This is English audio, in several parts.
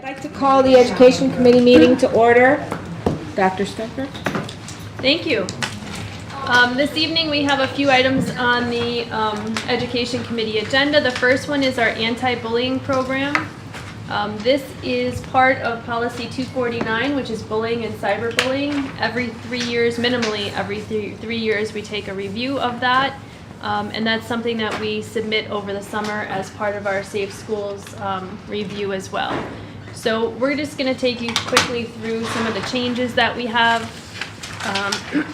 I'd like to call the Education Committee meeting to order. Dr. Stucker. Thank you. This evening we have a few items on the Education Committee agenda. The first one is our anti-bullying program. This is part of Policy 249, which is bullying and cyberbullying. Every 3 years, minimally every three years, we take a review of that. And that's something that we submit over the summer as part of our Safe Schools review as well. So we're just going to take you quickly through some of the changes that we have.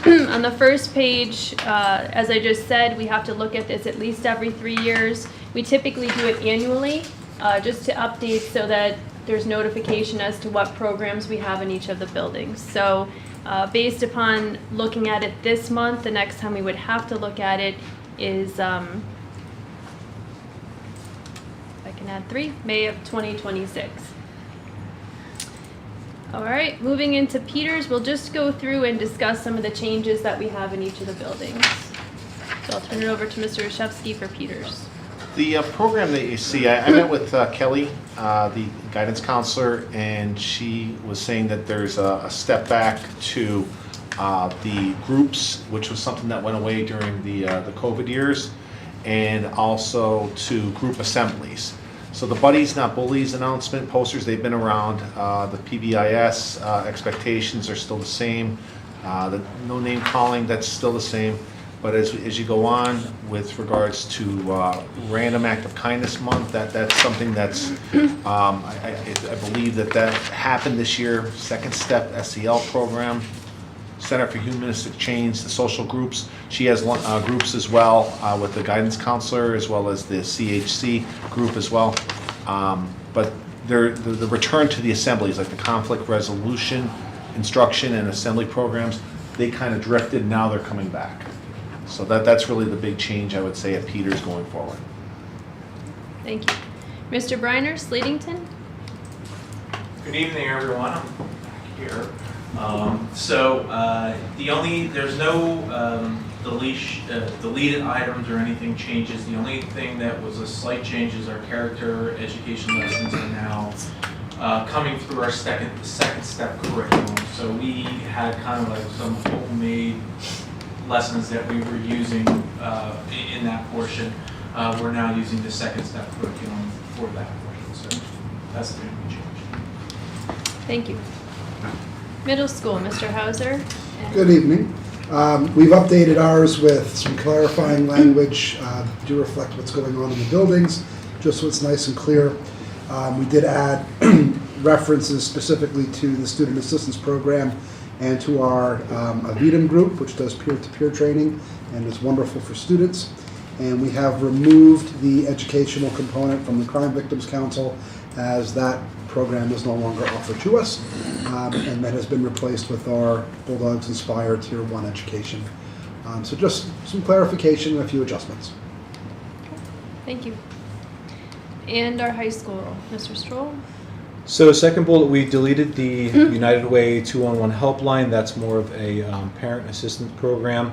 On the first page, as I just said, we have to look at this at least every 3 years. We typically do it annually, just to update so that there's notification as to what programs we have in each of the buildings. So based upon looking at it this month, the next time we would have to look at it is, if I can add 3, May of 2026. All right, moving into Peters, we'll just go through and discuss some of the changes that we have in each of the buildings. So I'll turn it over to Mr. Reshevsky for Peters. The program that you see, I met with Kelly, the guidance counselor, and she was saying that there's a step back to the groups, which was something that went away during the COVID years, and also to group assemblies. So the Buddies Not Bullies announcement posters, they've been around. The PBIS expectations are still the same. The no name calling, that's still the same. But as you go on with regards to Random Act of Kindness Month, that's something that's, I believe that happened this year. Second Step SEL program, Center for Humanistic Change, the social groups. She has groups as well with the guidance counselor as well as the CHC group as well. But the return to the assemblies, like the conflict resolution, instruction, and assembly programs, they kind of drifted. Now they're coming back. So that's really the big change, I would say, at Peters going forward. Thank you. Mr. Briner, Slatington? Good evening, everyone. I'm back here. There's no deleted items or anything changes. The only thing that was a slight change is our character education lessons are now coming through our second step curriculum. So we had kind of like some homemade lessons that we were using in that portion. We're now using the second step curriculum for that portion. So that's the only change. Thank you. Middle school, Mr. Hauser. Good evening. We've updated ours with some clarifying language to reflect what's going on in the buildings, just so it's nice and clear. We did add references specifically to the Student Assistance Program and to our AVITM group, which does peer-to-peer training and is wonderful for students. And we have removed the educational component from the Crime Victims Council, as that program is no longer offered to us, and that has been replaced with our Bulldogs Inspire Tier 1 education. So just some clarification and a few adjustments. Thank you. And our high school, Mr. Stroll. So second bullet, we deleted the United Way 211 helpline. That's more of a parent assistance program.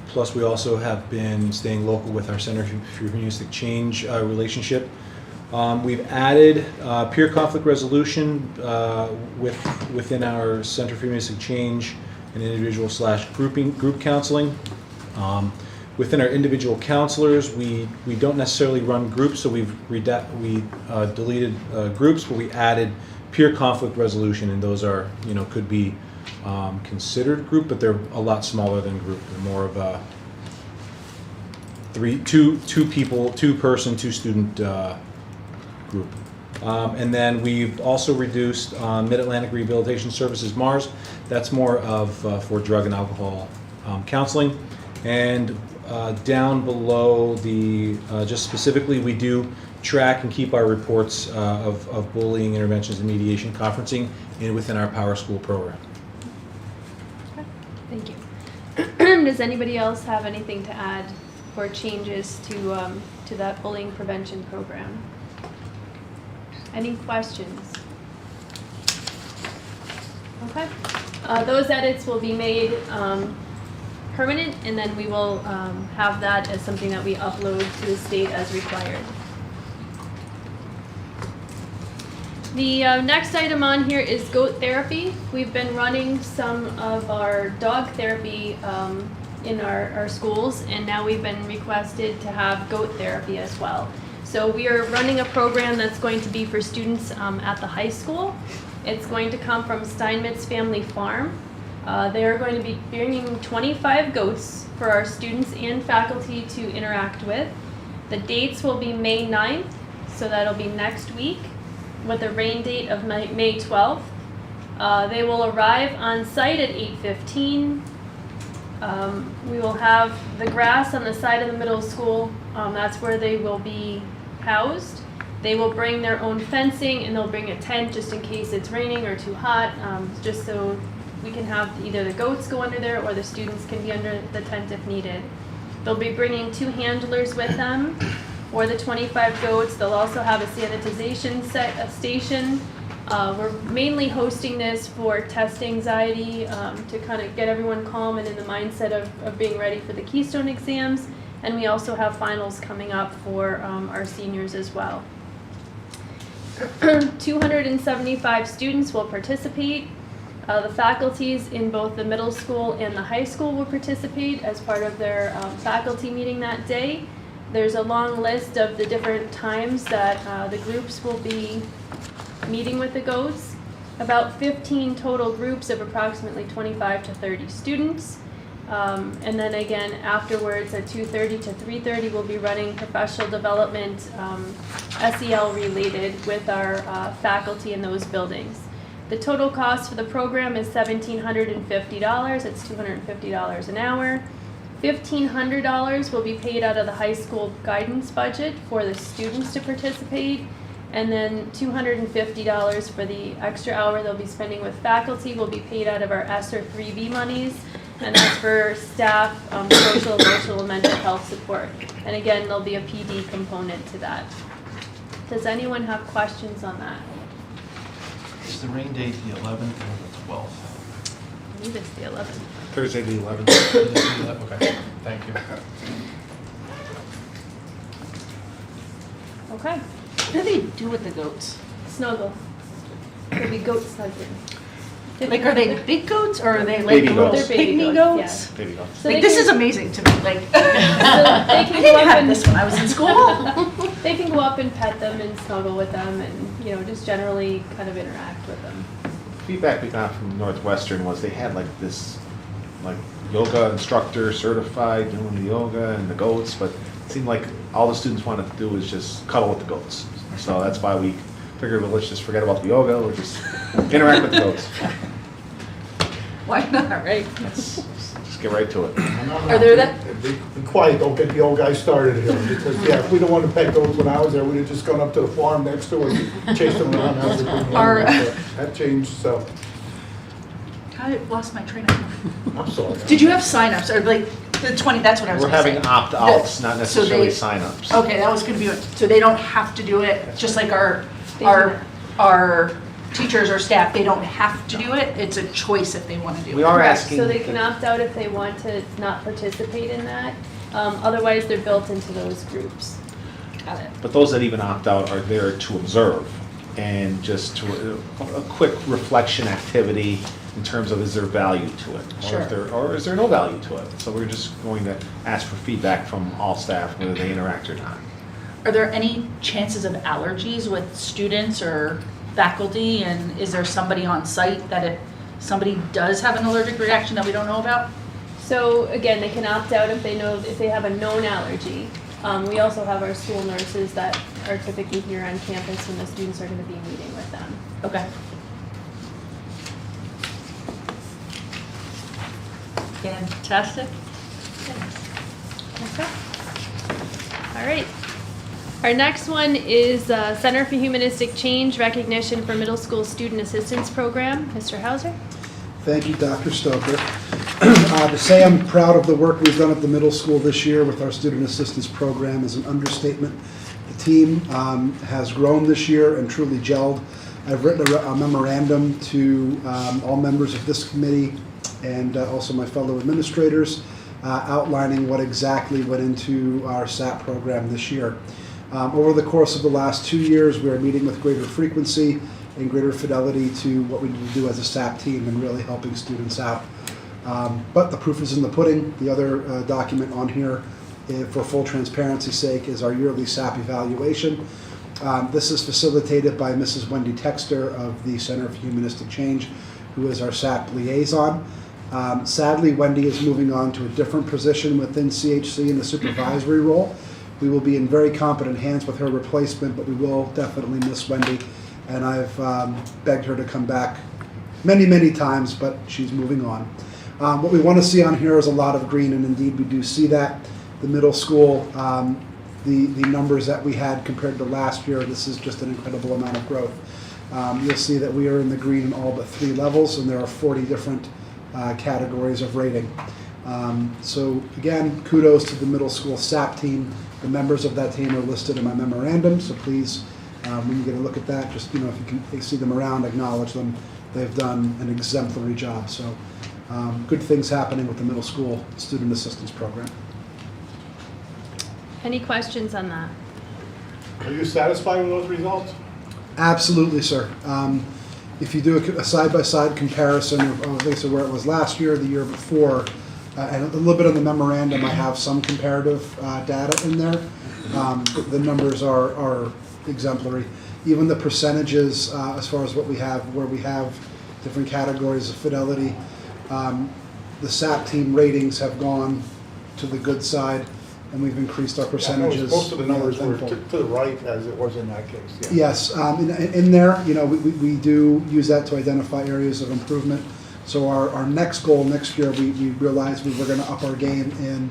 Plus we also have been staying local with our Center for Humanistic Change relationship. We've added peer conflict resolution within our Center for Humanistic Change and group counseling. Within our individual counselors, we don't necessarily run groups, so we deleted groups, but we added peer conflict resolution, and those are, could be considered group, but they're a lot smaller than group. They're more of a two person, two student group. And then we've also reduced Mid-Atlantic Rehabilitation Services, MARS. That's more of for drug and alcohol counseling. And down below just specifically, we do track and keep our reports of bullying interventions and mediation conferencing within our Power School program. Okay. Thank you. Does anybody else have anything to add or changes to that bullying prevention program? Any questions? Okay. Those edits will be made permanent, and then we will have that as something that we upload to the state as required. The next item on here is goat therapy. We've been running some of our dog therapy in our schools, and now we've been requested to have goat therapy as well. So we are running a program that's going to be for students at the high school. It's going to come from Steinmetz Family Farm. They are going to be bringing 25 goats for our students and faculty to interact with. The dates will be May 9th, so that'll be next week, with a rain date of May 12th. They will arrive on site at 8:15. We will have the grass on the side of the middle school. That's where they will be housed. They will bring their own fencing, and they'll bring a tent just in case it's raining or too hot, just so we can have either the goats go under there or the students can be under the tent if needed. They'll be bringing 2 handlers with them, or the 25 goats. They'll also have a sanitization station. We're mainly hosting this for test anxiety, to kind of get everyone calm and in the mindset of being ready for the Keystone exams. And we also have finals coming up for our seniors as well. 275 students will participate. The faculties in both the middle school and the high school will participate as part of their faculty meeting that day. There's a long list of the different times that the groups will be meeting with the goats. About 15 total groups of approximately 25 to 30 students. And then again, afterwards at 2:30 to 3:30, we'll be running professional development, SEL related with our faculty in those buildings. The total cost for the program is $1,750. It's $250 an hour. $1,500 will be paid out of the high school guidance budget for the students to participate. And then $250 for the extra hour they'll be spending with faculty will be paid out of our ESSER 3B monies. And that's for staff, social, emotional, and mental health support. And again, there'll be a PD component to that. Does anyone have questions on that? Is the rain date the 11th or the 12th? I believe it's the 11th. Thursday the 11th. Okay, thank you. Okay. What do they do with the goats? Snuggle. There'll be goat snuggling. Like, are they big goats or are they like Baby the little goats. They're baby pygmy goats, goats? yeah. There you go. So Like, they this can- is amazing to me, like, So they I can go didn't up have and this when I was in school. they can go up and pet them and snuggle with them, and just generally kind of interact with them. Feedback we got from Northwestern was they had like this, like yoga instructor certified doing the yoga and the goats, but it seemed like all the students wanted to do was just cuddle with the goats. So that's why we figured, well, let's just forget about the yoga, we'll just interact with the goats. Why not, right? Let's just get right to it. Are there that? Be quiet, don't get the old guy started here, because, yeah, if we don't want to pet goats when I was there, we'd have just gone up to the farm next door and chased them around. Are- That changed, so, I lost my train of thought. I'm sorry. Did you have signups or like the 20, that's what I was We're gonna say. having opt-outs, not So necessarily they- sign-ups. Okay, that was gonna be, so they don't have to do it, just like our teachers or staff, they don't have to do it, it's a choice if they wanna do it. We are Correct. asking. So they can opt out if they want to not participate in that. Otherwise, they're built into those groups. Got it. But those that even opt out are there to observe and just to a quick reflection activity in terms of is there value to it? Sure. Or is there no value to it? So we're just going to ask for feedback from all staff, whether they interact or not. Are there any chances of allergies with students or faculty? And is there somebody on site that if somebody does have an allergic reaction that we don't know about? So again, they can opt out if they have a known allergy. We also have our school nurses that are typically here on campus when the students are going to be meeting with them. Okay. Fantastic. Okay. All right. Our next one is Center for Humanistic Change Recognition for Middle School Student Assistance Program. Mr. Hauser? Thank you, Dr. Stoker. To say I'm proud of the work we've done at the middle school this year with our student assistance program is an understatement. The team has grown this year and truly gelled. I've written a memorandum to all members of this committee and also my fellow administrators outlining what exactly went into our SAP program this year. Over the course of the last 2 years, we are meeting with greater frequency and greater fidelity to what we need to do as a SAP team and really helping students out. But the proof is in the pudding. The other document on here, for full transparency's sake, is our yearly SAP evaluation. This is facilitated by Mrs. Wendy Texter of the Center for Humanistic Change, who is our SAP liaison. Sadly, Wendy is moving on to a different position within CHC in the supervisory role. We will be in very competent hands with her replacement, but we will definitely miss Wendy. And I've begged her to come back many, many times, but she's moving on. What we want to see on here is a lot of green, and indeed we do see that. The middle school, the numbers that we had compared to last year, this is just an incredible amount of growth. You'll see that we are in the green in all but 3 levels, and there are 40 different categories of rating. So again, kudos to the middle school SAP team. The members of that team are listed in my memorandum, so please, when you get a look at that, just, if you can see them around, acknowledge them. They've done an exemplary job. So good things happening with the middle school student assistance program. Any questions on that? Are you satisfied with those results? Absolutely, sir. If you do a side-by-side comparison of at least where it was last year, the year before, and a little bit of the memorandum, I have some comparative data in there. The numbers are exemplary. Even the percentages, as far as what we have, where we have different categories of fidelity, the SAP team ratings have gone to the good side, and we've increased our percentages. Most of the numbers were tenfold. to the right, as it was in that case. Yeah. Yes, in there, we do use that to identify areas of improvement. So our next goal next year, we realized we were going to up our game in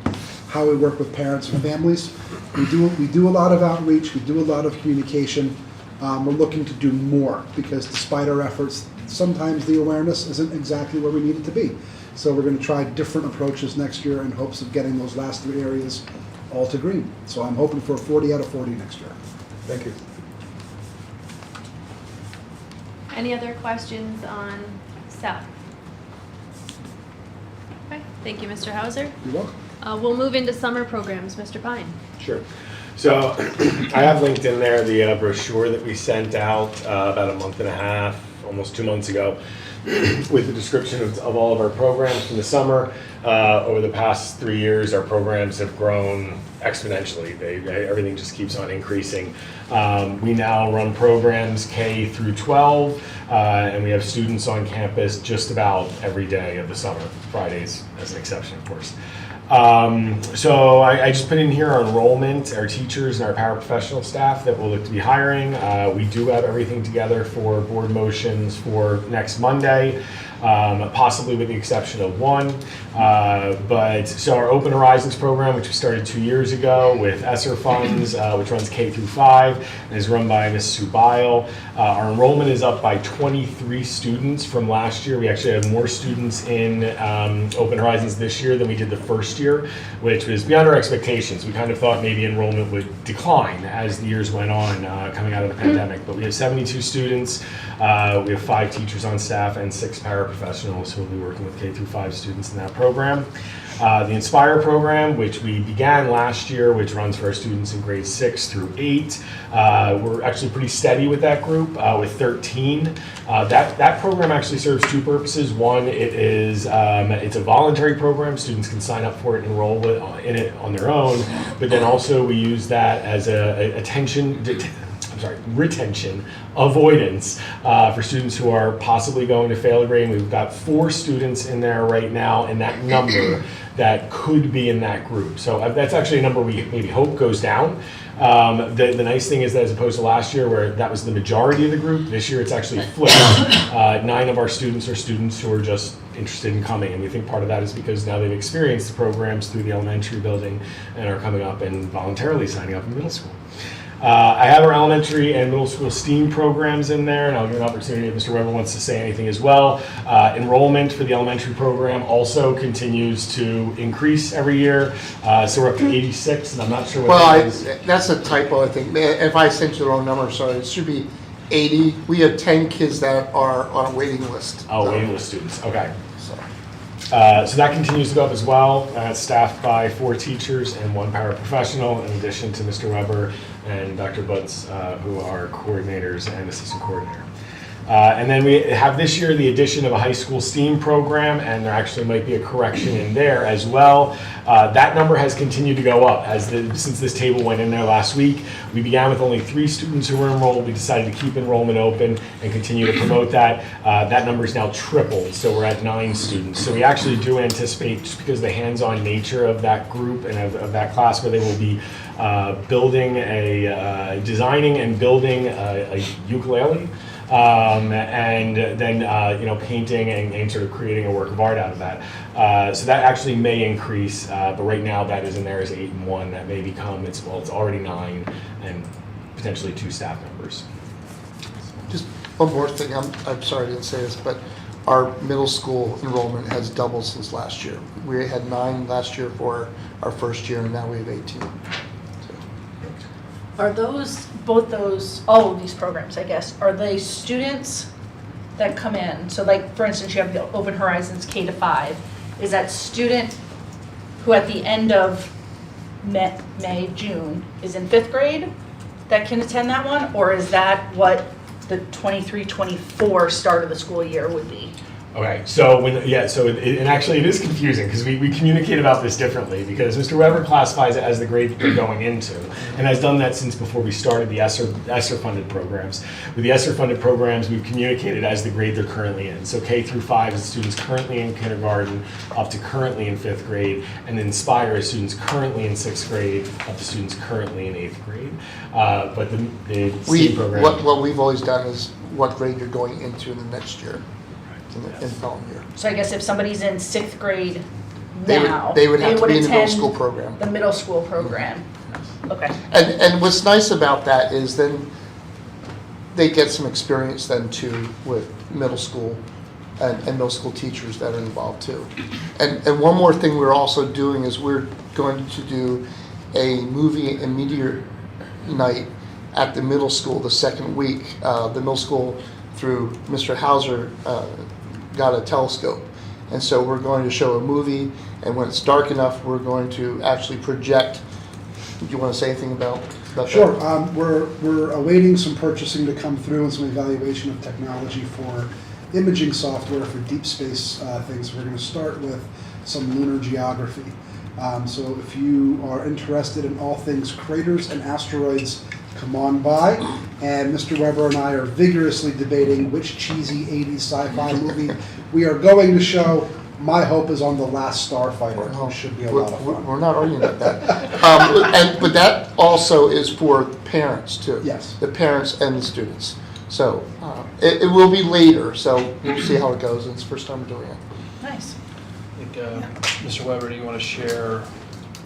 how we work with parents and families. We do a lot of outreach, we do a lot of communication. We're looking to do more because despite our efforts, sometimes the awareness isn't exactly where we need it to be. So we're going to try different approaches next year in hopes of getting those last 3 areas all to green. So I'm hoping for 40 out of 40 next year. Thank you. Any other questions on SAP? Okay, thank you, Mr. Hauser. You're welcome. We'll move into summer programs. Mr. Pine. Sure. So I have linked in there the brochure that we sent out about a month and a half, almost 2 months ago, with the description of all of our programs from the summer. Over the past 3 years, our programs have grown exponentially. Everything just keeps on increasing. We now run programs K through 12, and we have students on campus just about every day of the summer, Fridays as an exception, of course. So I just put in here our enrollment, our teachers, and our paraprofessional staff that we'll look to be hiring. We do have everything together for board motions for next Monday, possibly with the exception of one. So our Open Horizons program, which we started 2 years ago with ESSER funds, which runs K through 5, and is run by Ms. Sue Bile. Our enrollment is up by 23 students from last year. We actually have more students in Open Horizons this year than we did the first year, which was beyond our expectations. We kind of thought maybe enrollment would decline as the years went on coming out of the pandemic, but we have 72 students. We have 5 teachers on staff and 6 paraprofessionals who will be working with K through 5 students in that program. The Inspire program, which we began last year, which runs for our students in grades 6 through 8. We're actually pretty steady with that group, with 13. That program actually serves 2 purposes. One, it's a voluntary program. Students can sign up for it and enroll in it on their own. But then also we use that as retention avoidance for students who are possibly going to fail a grade. We've got 4 students in there right now in that number that could be in that group. So that's actually a number we maybe hope goes down. The nice thing is that as opposed to last year where that was the majority of the group, this year it's actually flipped. 9 of our students are students who are just interested in coming, and we think part of that is because now they've experienced the programs through the elementary building and are coming up and voluntarily signing up in middle school. I have our elementary and middle school STEAM programs in there, and I'll give an opportunity if Mr. Weber wants to say anything as well. Enrollment for the elementary program also continues to increase every year, so we're up to 86, and I'm not sure what that is. That's a typo, I think. If I sent you the wrong number, sorry, it should be 80. We have 10 kids that are on a waiting list. Oh, waiting list students, okay. So. So that continues to go up as well. It's staffed by 4 teachers and 1 paraprofessional, in addition to Mr. Weber and Dr. Butts, who are coordinators and assistant coordinator. And then we have this year the addition of a high school STEAM program, and there actually might be a correction in there as well. That number has continued to go up since this table went in there last week. We began with only 3 students who were enrolled. We decided to keep enrollment open and continue to promote that. That number is now tripled, so we're at 9 students. So we actually do anticipate, just because of the hands-on nature of that group and of that class, where they will be designing and building a ukulele. And then painting and sort of creating a work of art out of that. So that actually may increase, but right now that is in there as 8 and 1. That may become it's already 9 and potentially 2 staff members. Just one more thing, I'm sorry I didn't say this, but our middle school enrollment has doubled since last year. We had 9 last year for our first year, and now we have 18. Are all of these programs, I guess, are they students that come in? So like, for instance, you have the Open Horizons K-5. Is that student who at the end of May, June, is in 5th grade that can attend that one? Or is that what the 23-24 start of the school year would be? Okay, so and actually it is confusing because we communicate about this differently, because Mr. Weber classifies it as the grade they're going into, and has done that since before we started the ESSER funded programs. With the ESSER funded programs, we've communicated as the grade they're currently in. So K through 5 is students currently in kindergarten up to currently in 5th grade, and then Inspire is students currently in 6th grade up to students currently in 8th grade. But the STEAM program. What we've always done is what grade you're going into in the next year. In the following year. So I guess if somebody's in 6th grade They now, would have to be in the middle attend school program. the middle school program. Okay. And what's nice about that is then they get some experience then too with middle school and middle school teachers that are involved too. And one more thing we're also doing is we're going to do a movie and media night at the middle school the second week. The middle school, through Mr. Hauser, got a telescope. And so we're going to show a movie, and when it's dark enough, we're going to actually project. Do you want to say anything about that? Sure. We're awaiting some purchasing to come through and some evaluation of technology for imaging software for deep space things. We're going to start with some lunar geography. So if you are interested in all things craters and asteroids, come on by. And Mr. Weber and I are vigorously debating which cheesy 80s sci-fi movie we are going to show. My hope is on The Last Starfighter, which should be a lot of fun. We're not arguing about that. But that also is for parents too. Yes. The parents and the students. So it will be later, so we'll see how it goes. It's the first time we're doing it. Nice. I think, Mr. Weber, do you want to share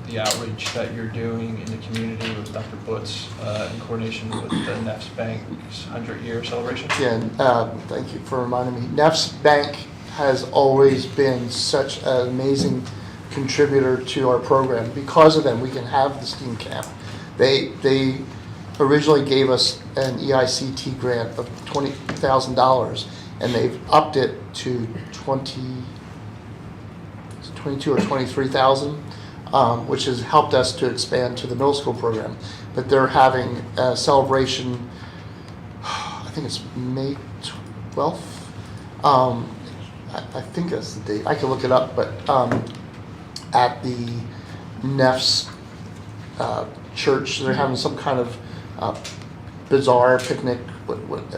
the outreach that you're doing in the community with Dr. Butz in coordination with the Neffs Bank's 100-year celebration? Yeah, and, thank you for reminding me. Neffs Bank has always been such an amazing contributor to our program. Because of them, we can have the STEAM camp. They originally gave us an EICT grant of $20,000, and they've upped it to 22 or 23,000, which has helped us to expand to the middle school program. But they're having a celebration, I think it's May 12th. I think that's the date. I can look it up, but at the Neffs church, they're having some kind of bizarre picnic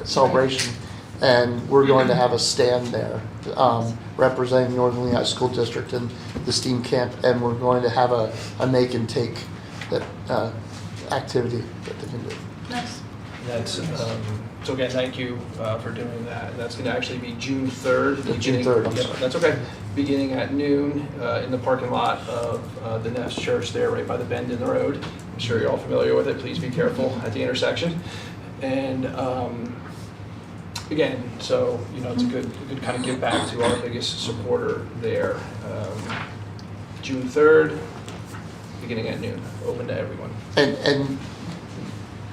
celebration, and we're going to have a stand there representing Northern Lehigh School District and the STEAM camp, and we're going to have a make and take that activity that they can do. Nice. That's, so again, thank you for doing that. That's going to actually be June 3rd. June 3rd, I'm Yep, sorry. that's okay. Beginning at noon in the parking lot of the Neffs Church there, right by the bend in the road. I'm sure you're all familiar with it. Please be careful at the intersection. And again, so it's a good kind of give back to our biggest supporter there. June 3rd, beginning at noon, open to everyone. And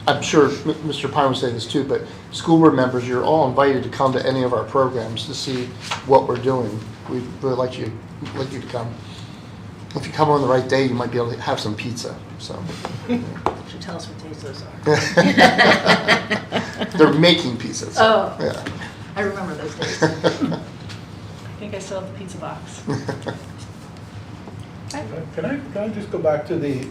I'm sure Mr. Pine would say this too, but school board members, you're all invited to come to any of our programs to see what we're doing. We'd really like you to come. If you come on the right day, you might be able to have some pizza. So Should tell us what days those are. they're making pizzas. Oh. Yeah. I remember those days. I think I still have the pizza box. Can I just go back to the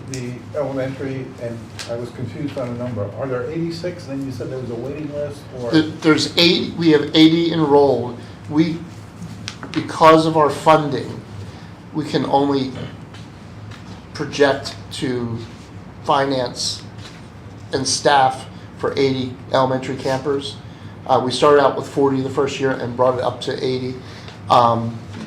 elementary, and I was confused on a number. Are there 86, then you said there was a waiting list, or? There's 80, we have 80 enrolled. Because of our funding, we can only project to finance and staff for 80 elementary campers. We started out with 40 the first year and brought it up to 80.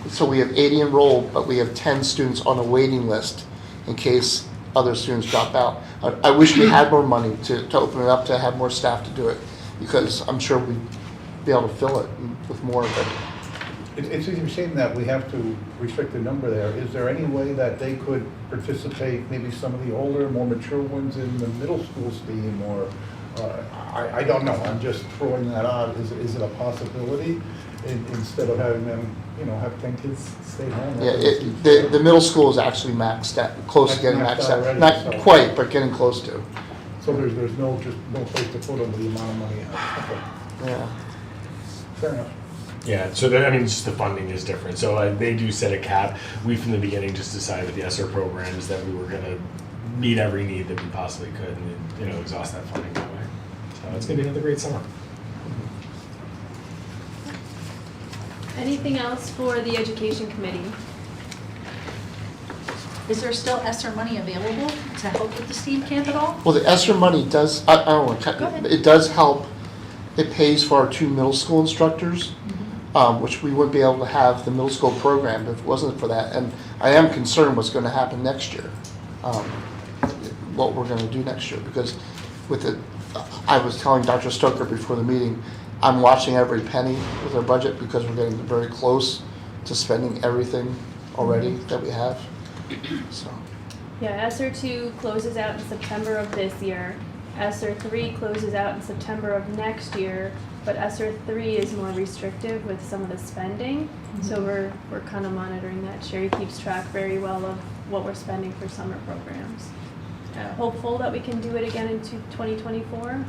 So we have 80 enrolled, but we have 10 students on a waiting list in case other students drop out. I wish we had more money to open it up, to have more staff to do it, because I'm sure we'd be able to fill it with more of it. It seems a shame that we have to restrict the number there. Is there any way that they could participate, maybe some of the older, more mature ones in the middle school STEAM, or, I don't know, I'm just throwing that out. Is it a possibility, instead of having them, have 10 kids stay home? Yeah, the middle school is actually maxed out, close to getting maxed out. Already, Not so- quite, but getting close to. So there's no place to put them with the amount of money. Okay, Yeah. fair enough. Yeah, so just the funding is different. So they do set a cap. We, from the beginning, just decided with the ESSER programs that we were going to meet every need that we possibly could and, exhaust that funding that way. So it's going to be another great summer. Anything else for the education committee? Is there still ESSER money available to help with the STEAM camp at all? Well, the ESSER money does, I don't want to Go cut, ahead. it does help. It pays for our 2 middle school instructors, which we wouldn't be able to have the middle school program if it wasn't for that. And I am concerned what's going to happen next year, what we're going to do next year. Because I was telling Dr. Stoker before the meeting, I'm watching every penny with our budget because we're getting very close to spending everything already that we have. So. Yeah, ESSER 2 closes out in September of this year. ESSER 3 closes out in September of next year, but ESSER 3 is more restrictive with some of the spending. So we're kind of monitoring that. Sherry keeps track very well of what we're spending for summer programs. Hopeful that we can do it again in 2024.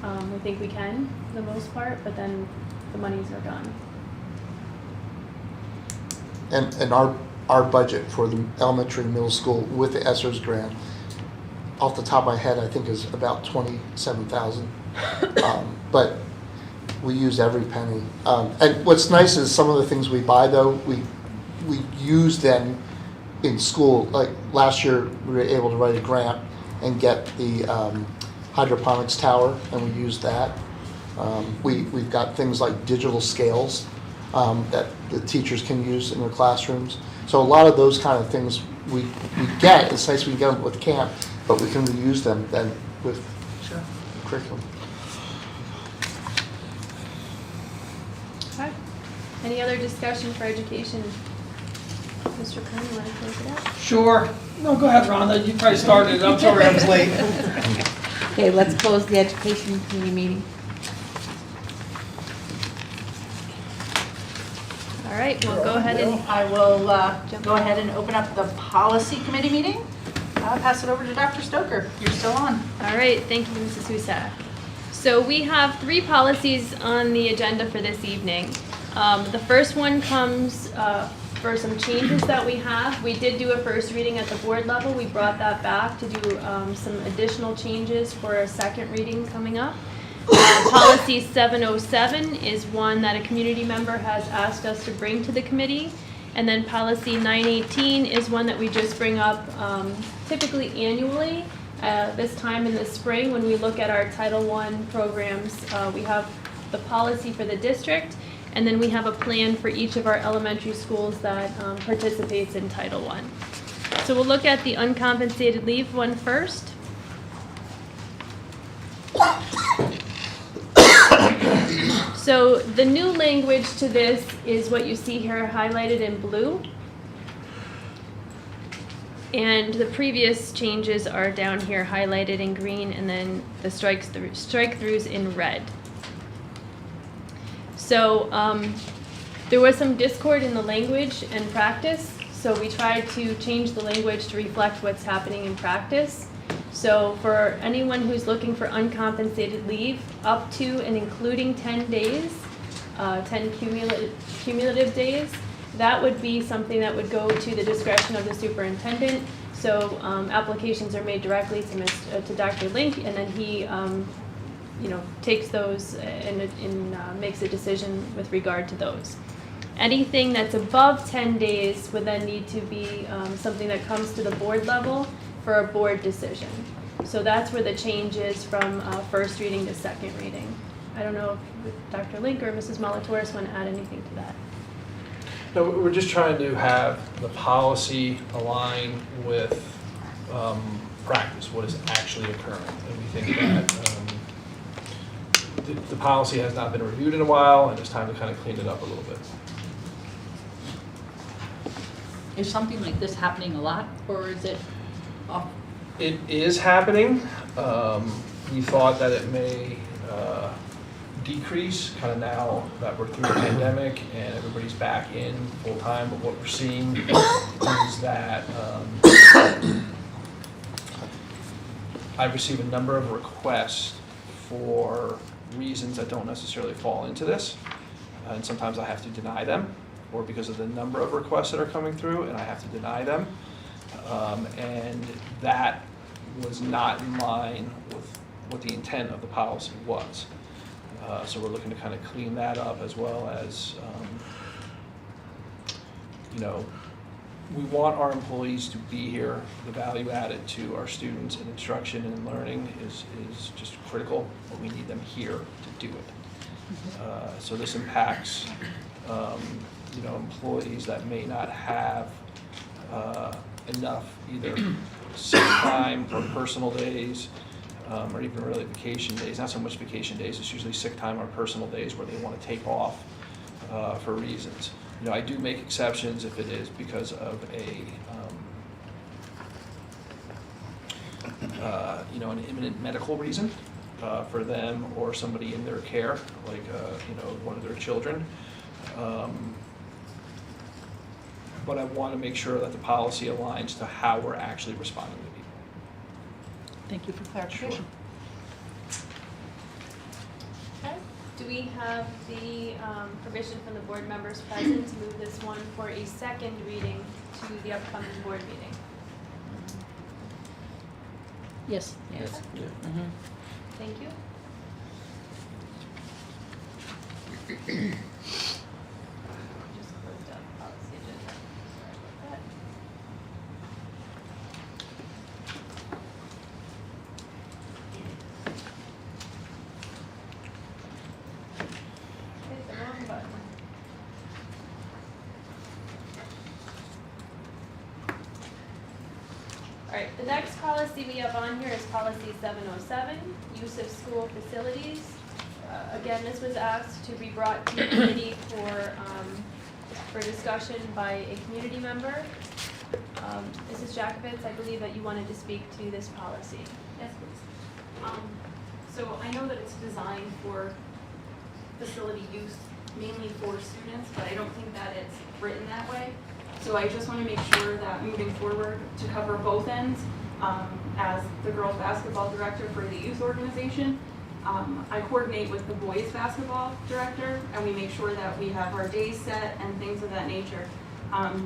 We think we can, for the most part, but then the monies are gone. And our budget for the elementary and middle school with the ESSER's grant, off the top of my head, I think is about $27,000. But we use every penny. And what's nice is some of the things we buy, though, we use them in school. Like last year, we were able to write a grant and get the hydroponics tower, and we used that. We've got things like digital scales that the teachers can use in their classrooms. So a lot of those kind of things we get. It's nice we can get them with camp, but we can reuse them then with curriculum. Okay. Any other discussion for education? Mr. Kern, you want to close it out? Sure. No, go ahead, Rhonda. You probably started it. I'm sorry I was late. Okay, let's close the education committee meeting. All right, we'll go ahead and I will go ahead and open up the policy committee meeting. I'll pass it over to Dr. Stoker. You're still on. All right, thank you, Mrs. Husak. So we have 3 policies on the agenda for this evening. The first one comes for some changes that we have. We did do a first reading at the board level. We brought that back to do some additional changes for a second reading coming up. Policy 707 is one that a community member has asked us to bring to the committee. And then policy 918 is one that we just bring up typically annually. This time in the spring, when we look at our Title I programs, we have the policy for the district, and then we have a plan for each of our elementary schools that participates in Title I. So we'll look at the uncompensated leave one first. So the new language to this is what you see here highlighted in blue. And the previous changes are down here highlighted in green, and then the strike-throughs in red. So there was some discord in the language and practice, so we tried to change the language to reflect what's happening in practice. So for anyone who's looking for uncompensated leave, up to and including 10 days, 10 cumulative days. That would be something that would go to the discretion of the superintendent. So applications are made directly to Dr. Link, and then he takes those and makes a decision with regard to those. Anything that's above 10 days would then need to be something that comes to the board level for a board decision. So that's where the change is from first reading to second reading. I don't know if Dr. Link or Mrs. Molatoris want to add anything to that. No, we're just trying to have the policy align with practice, what is actually occurring. And we think that the policy has not been reviewed in a while, and it's time to kind of clean it up a little bit. Is something like this happening a lot, or is it off? It is happening. We thought that it may decrease kind of now that we're through the pandemic and everybody's back in full time, but what we're seeing is that I receive a number of requests for reasons that don't necessarily fall into this, and sometimes I have to deny them, or because of the number of requests that are coming through, and I have to deny them, and that was not in line with what the intent of the policy was. So we're looking to kind of clean that up, as well as, we want our employees to be here. The value added to our students in instruction and learning is just critical, but we need them here to do it. So this impacts, employees that may not have enough either sick time or personal days, or even really vacation days. Not so much vacation days, it's usually sick time or personal days where they want to take off for reasons. I do make exceptions if it is because of an imminent medical reason for them or somebody in their care, like one of their children. But I want to make sure that the policy aligns to how we're actually responding to people. Thank you for clarification. Okay. Do we have the permission from the board members present to move this one for a second reading to the upcoming board meeting? Yes. Yes. Mhm. Thank you. Just closed out the policy agenda. Sorry about that. Hit the wrong button. All right, the next policy we have on here is policy 707, use of school facilities. Again, this was asked to be brought to the committee for discussion by a community member. Mrs. Jacobitz, I believe that you wanted to speak to this policy. Yes, please. So I know that it's designed for facility use mainly for students, but I don't think that it's written that way. So I just want to make sure that moving forward to cover both ends, as the girls basketball director for the youth organization, I coordinate with the boys basketball director, and we make sure that we have our days set and things of that nature.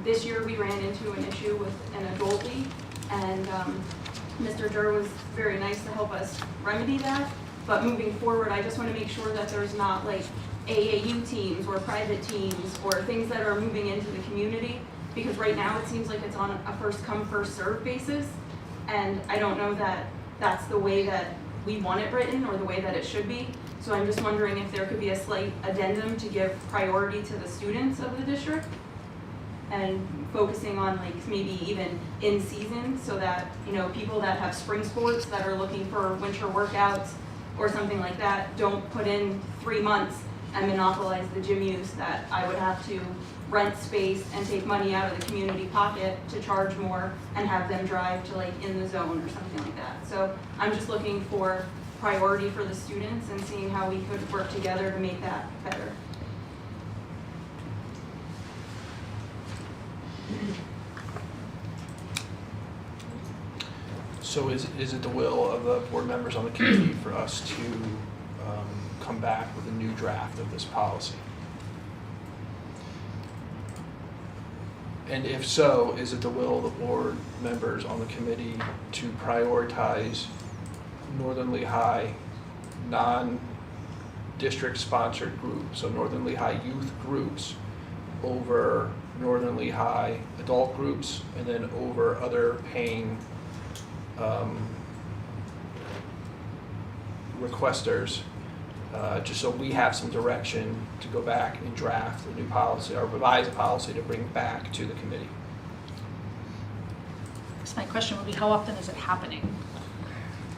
This year we ran into an issue with an adult league, and Mr. Durr was very nice to help us remedy that. But moving forward, I just want to make sure that there's not like AAU teams or private teams or things that are moving into the community, because right now it seems like it's on a first come, first served basis. And I don't know that that's the way that we want it written or the way that it should be. So I'm just wondering if there could be a slight addendum to give priority to the students of the district and focusing on like maybe even in season, so that, people that have spring sports that are looking for winter workouts or something like that don't put in 3 months and monopolize the gym use, that I would have to rent space and take money out of the community pocket to charge more and have them drive to like in the zone or something like that. So I'm just looking for priority for the students and seeing how we could work together to make that better. So is it the will of the board members on the committee for us to come back with a new draft of this policy? And if so, is it the will of the board members on the committee to prioritize Northern Lehigh non-district sponsored groups, so Northern Lehigh youth groups over Northern Lehigh adult groups, and then over other paying requesters, just so we have some direction to go back and draft a new policy or revise a policy to bring back to the committee? I guess my question would be, how often is it happening?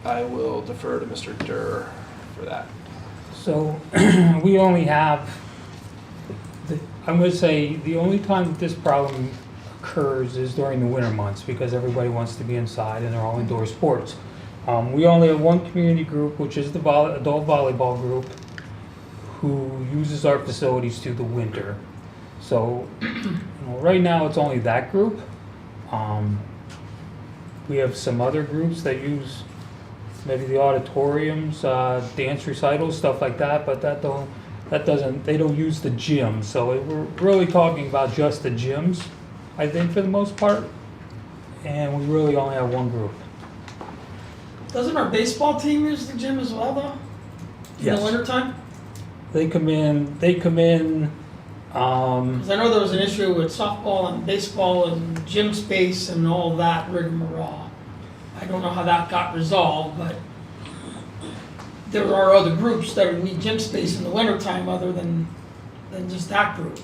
I will defer to Mr. Durr for that. So we only have, I'm going to say, the only time that this problem occurs is during the winter months because everybody wants to be inside and they're all indoor sports. We only have one community group, which is the adult volleyball group, who uses our facilities through the winter. So right now it's only that group. We have some other groups that use maybe the auditoriums, dance recitals, stuff like that, but they don't use the gym. So we're really talking about just the gyms, I think, for the most part. And we really only have one group. Doesn't our baseball team use the gym as well, though? Yes. In the wintertime? They come in, Because I know there was an issue with softball and baseball and gym space and all that rigmarole. I don't know how that got resolved, but there are other groups that would need gym space in the wintertime other than just that group.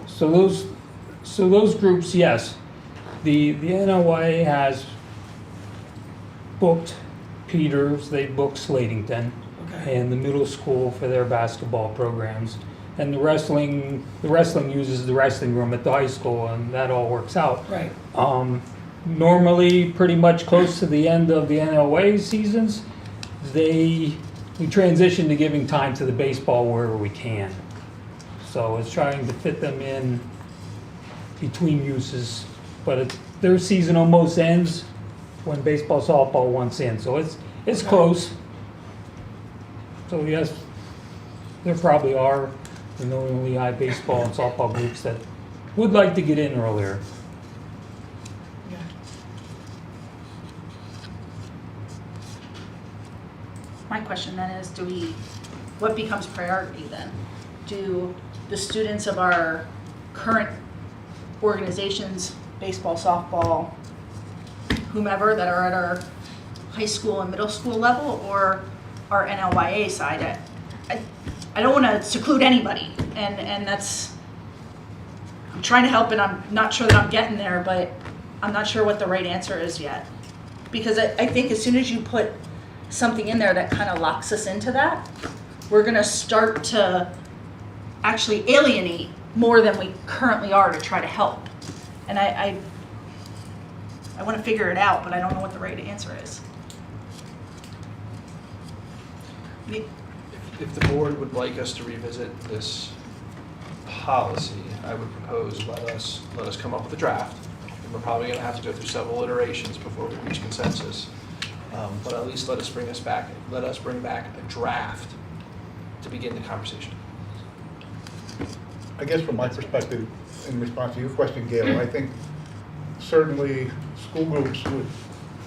So those groups, yes. The NLYA has booked Peters, they booked Slatington, Okay. and the middle school for their basketball programs. And the wrestling uses the wrestling room at the high school, and that all works out. Right. Normally, pretty much close to the end of the NLA seasons, we transition to giving time to the baseball wherever we can. So it's trying to fit them in between uses, but their season almost ends when baseball, softball once in, so it's close. So yes, there probably are the Northern Lehigh baseball and softball groups that would like to get in earlier. My question then is, what becomes priority then? Do the students of our current organizations, baseball, softball, whomever that are at our high school and middle school level, or our NLYA side? I don't want to seclude anybody, and that's, I'm trying to help and I'm not sure that I'm getting there, but I'm not sure what the right answer is yet. Because I think as soon as you put something in there that kind of locks us into that, we're going to start to actually alienate more than we currently are to try to help. And I want to figure it out, but I don't know what the right answer is. If the board would like us to revisit this policy, I would propose let us come up with a draft. And we're probably going to have to go through several iterations before we reach consensus. But at least let us bring back a draft to begin the conversation. I guess from my perspective, in response to your question, Gail, I think certainly school groups would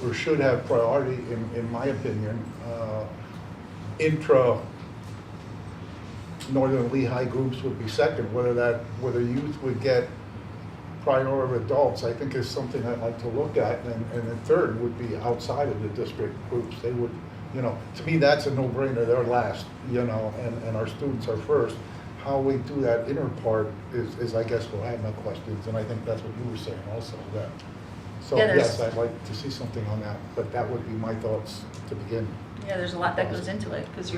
or should have priority, in my opinion. Intra Northern Lehigh groups would be second. Whether youth would get prior over adults, I think is something I'd like to look at. And then third would be outside of the district groups. They would, to me, that's a no-brainer. They're last, and our students are first. How we do that inner part is I guess, where I have no questions. And I think that's what you were saying also. So yes, I'd like to see something on that. But that would be my thoughts to begin. Yeah, there's a lot that goes into it, because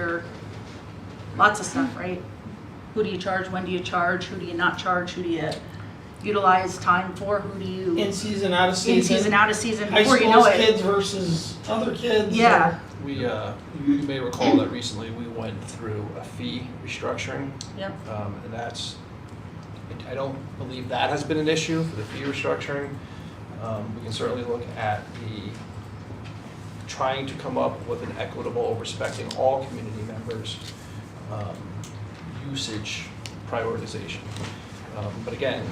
lots of stuff, right? Who do you charge? When do you charge? Who do you not charge? Who do you utilize time for? Who do you? In season, out of season. In season, out of season. High Before you know school it. kids versus other kids. Yeah. You may recall that recently we went through a fee restructuring. Yep. And I don't believe that has been an issue for the fee restructuring. We can certainly look at trying to come up with an equitable, respecting all community members, usage prioritization. But again,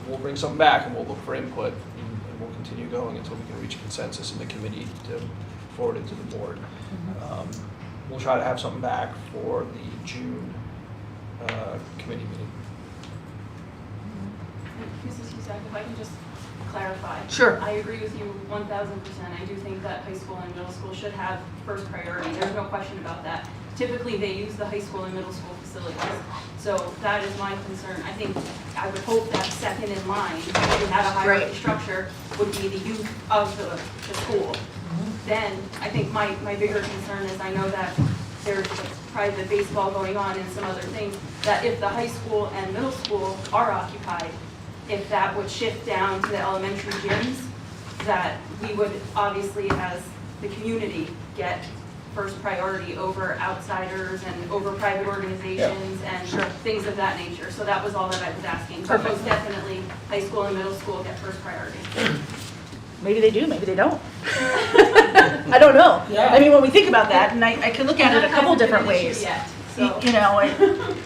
we'll bring something back and we'll look for input and we'll continue going until we can reach a consensus in the committee to forward it to the board. We'll try to have something back for the June committee meeting. Mrs. Husak, if I can just clarify. Sure. I agree with you 1000%. I do think that high school and middle school should have first priority. There's no question about that. Typically, they use the high school and middle school facilities. So that is my concern. I think, I would hope that second in line, if you had a hierarchy structure, would be the youth of the school. Then, I think my bigger concern is, I know that there's private baseball going on and some other things, that if the high school and middle school are occupied, if that would shift down to the elementary gyms, that we would obviously, as the community, get first priority over outsiders and over private organizations and things of that nature. So that was all that I was asking. But most definitely, high school and middle school get first priority. Maybe they do, maybe they don't. I don't know. Yeah. I mean, when we think about that, and I can look at it a couple different Hasn't been an ways. issue yet, so.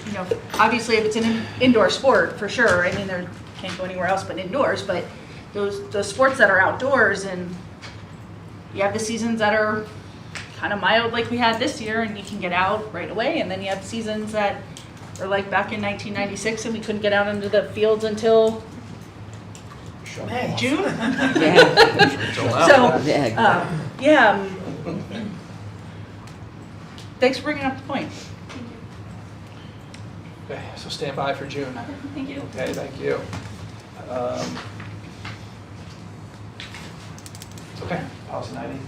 You know, obviously if it's an indoor sport, for sure, I mean, there can't go anywhere else but indoors, but those sports that are outdoors, and you have the seasons that are kind of mild like we had this year and you can get out right away, and then you have seasons that are like back in 1996 and we couldn't get out into the fields until June? So, yeah. Thanks for bringing up the point. Okay, so stand by for June. Thank you. Okay, thank you. Okay, policy 918.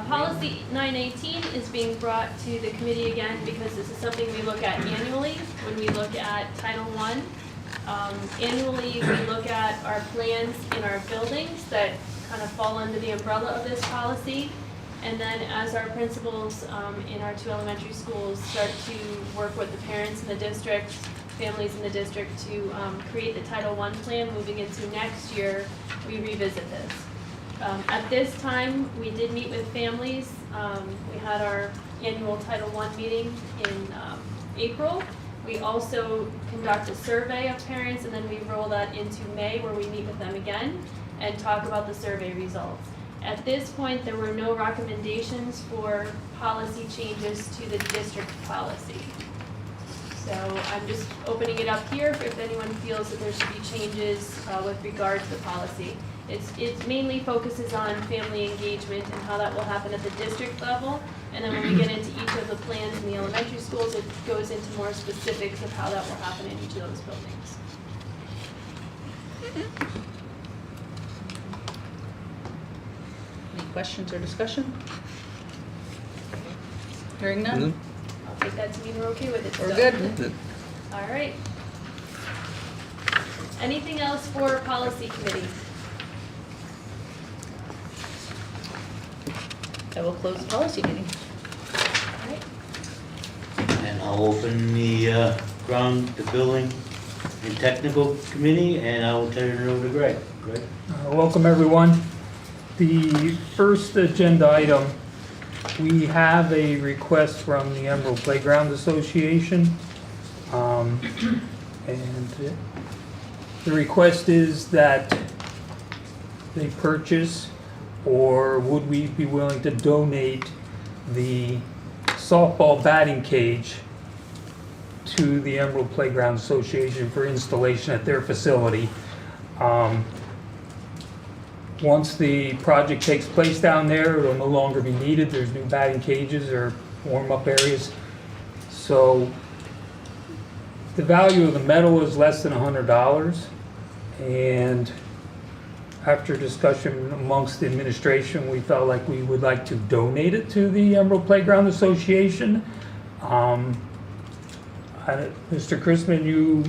Policy 918 is being brought to the committee again because this is something we look at annually when we look at Title I. Annually, we look at our plans in our buildings that kind of fall under the umbrella of this policy. And then as our principals in our 2 elementary schools start to work with the parents in the district, families in the district to create the Title I plan moving into next year, we revisit this. At this time, we did meet with families. We had our annual Title I meeting in April. We also conduct a survey of parents, and then we roll that into May, where we meet with them again and talk about the survey results. At this point, there were no recommendations for policy changes to the district policy. So I'm just opening it up here if anyone feels that there should be changes with regard to the policy. It mainly focuses on family engagement and how that will happen at the district level. And then when we get into each of the plans in the elementary schools, it goes into more specifics of how that will happen in each of those buildings. Any questions or discussion? Hearing none? I'll take that to mean we're okay with it. We're So- good. All right. Anything else for policy committee? I will close the policy meeting. All right. And I'll open the building and technical committee, and I will turn it over to Greg. Greg? Welcome, everyone. The first agenda item, we have a request from the Emerald Playground Association. And the request is that they purchase, or would we be willing to donate the softball batting cage to the Emerald Playground Association for installation at their facility. Once the project takes place down there, it'll no longer be needed. There's new batting cages or warm-up areas. So the value of the metal is less than $100. And after discussion amongst the administration, we felt like we would like to donate it to the Emerald Playground Association. Mr. Chrisman, you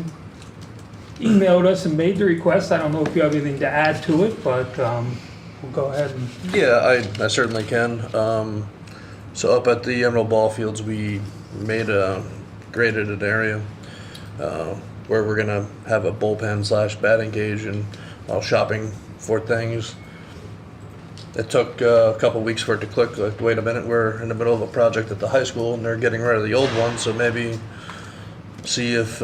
emailed us and made the request. I don't know if you have anything to add to it, but we'll go ahead and... Yeah, I certainly can. So up at the Emerald Ball Fields, we made graded an area where we're gonna have a bullpen / batting cage and shopping for things. It took a couple weeks for it to click, like, wait a minute, we're in the middle of a project at the high school and they're getting rid of the old one, so maybe see if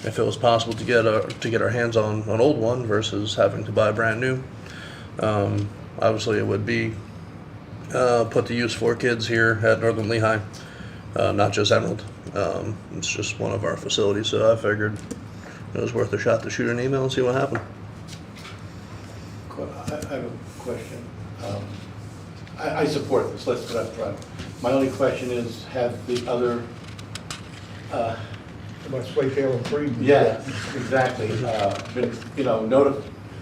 if it was possible to get our hands on an old one versus having to buy brand new. Obviously, it would be put to use for kids here at Northern Lehigh, not just Emerald. It's just one of our facilities, so I figured it was worth a shot to shoot an email and see what happened. I have a question. I support this, let's put up front. My only question is, have the other... About Slate-Dale and Freedom. Yeah, exactly.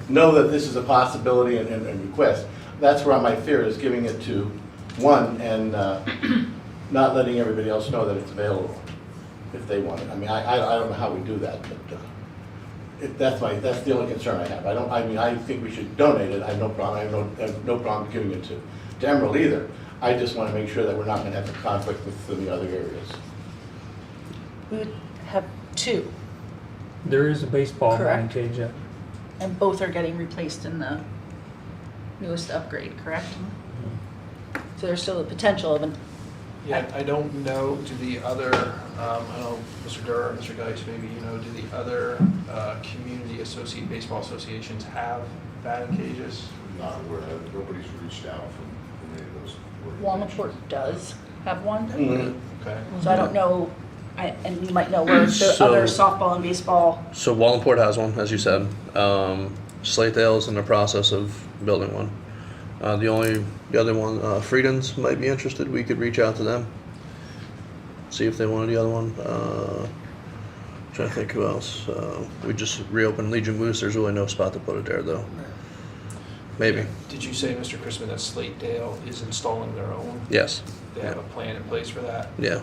Know that this is a possibility and request. That's where my fear is, giving it to one and not letting everybody else know that it's available if they want it. I mean, I don't know how we do that, but that's the only concern I have. I think we should donate it. I have no problem. I have no problem giving it to Emerald either. I just want to make sure that we're not going to have a conflict with the other areas. We would have two, There is a baseball batting Correct. cage, yeah. and both are getting replaced in the newest upgrade, correct? So there's still the potential of an, Yeah, I don't know, do the other, I don't know, Mr. Durr, Mr. Geis, maybe, do the other baseball associations have batting cages? Not aware of, nobody's reached out from any of those Walnut does have one. Okay. So I don't know, and you might know where the So- other softball and baseball, So Wallingport has one, as you said. Slakedale is in the process of building one. The other one, Freedom's might be interested. We could reach out to them, see if they wanted the other one. Trying to think who else. We just reopened Legion Moose. There's really no spot to put it there, though. Maybe. Did you say, Mr. Crispin, that Slate-Dale is installing their own? Yes. They have a plan in place for that? Yeah.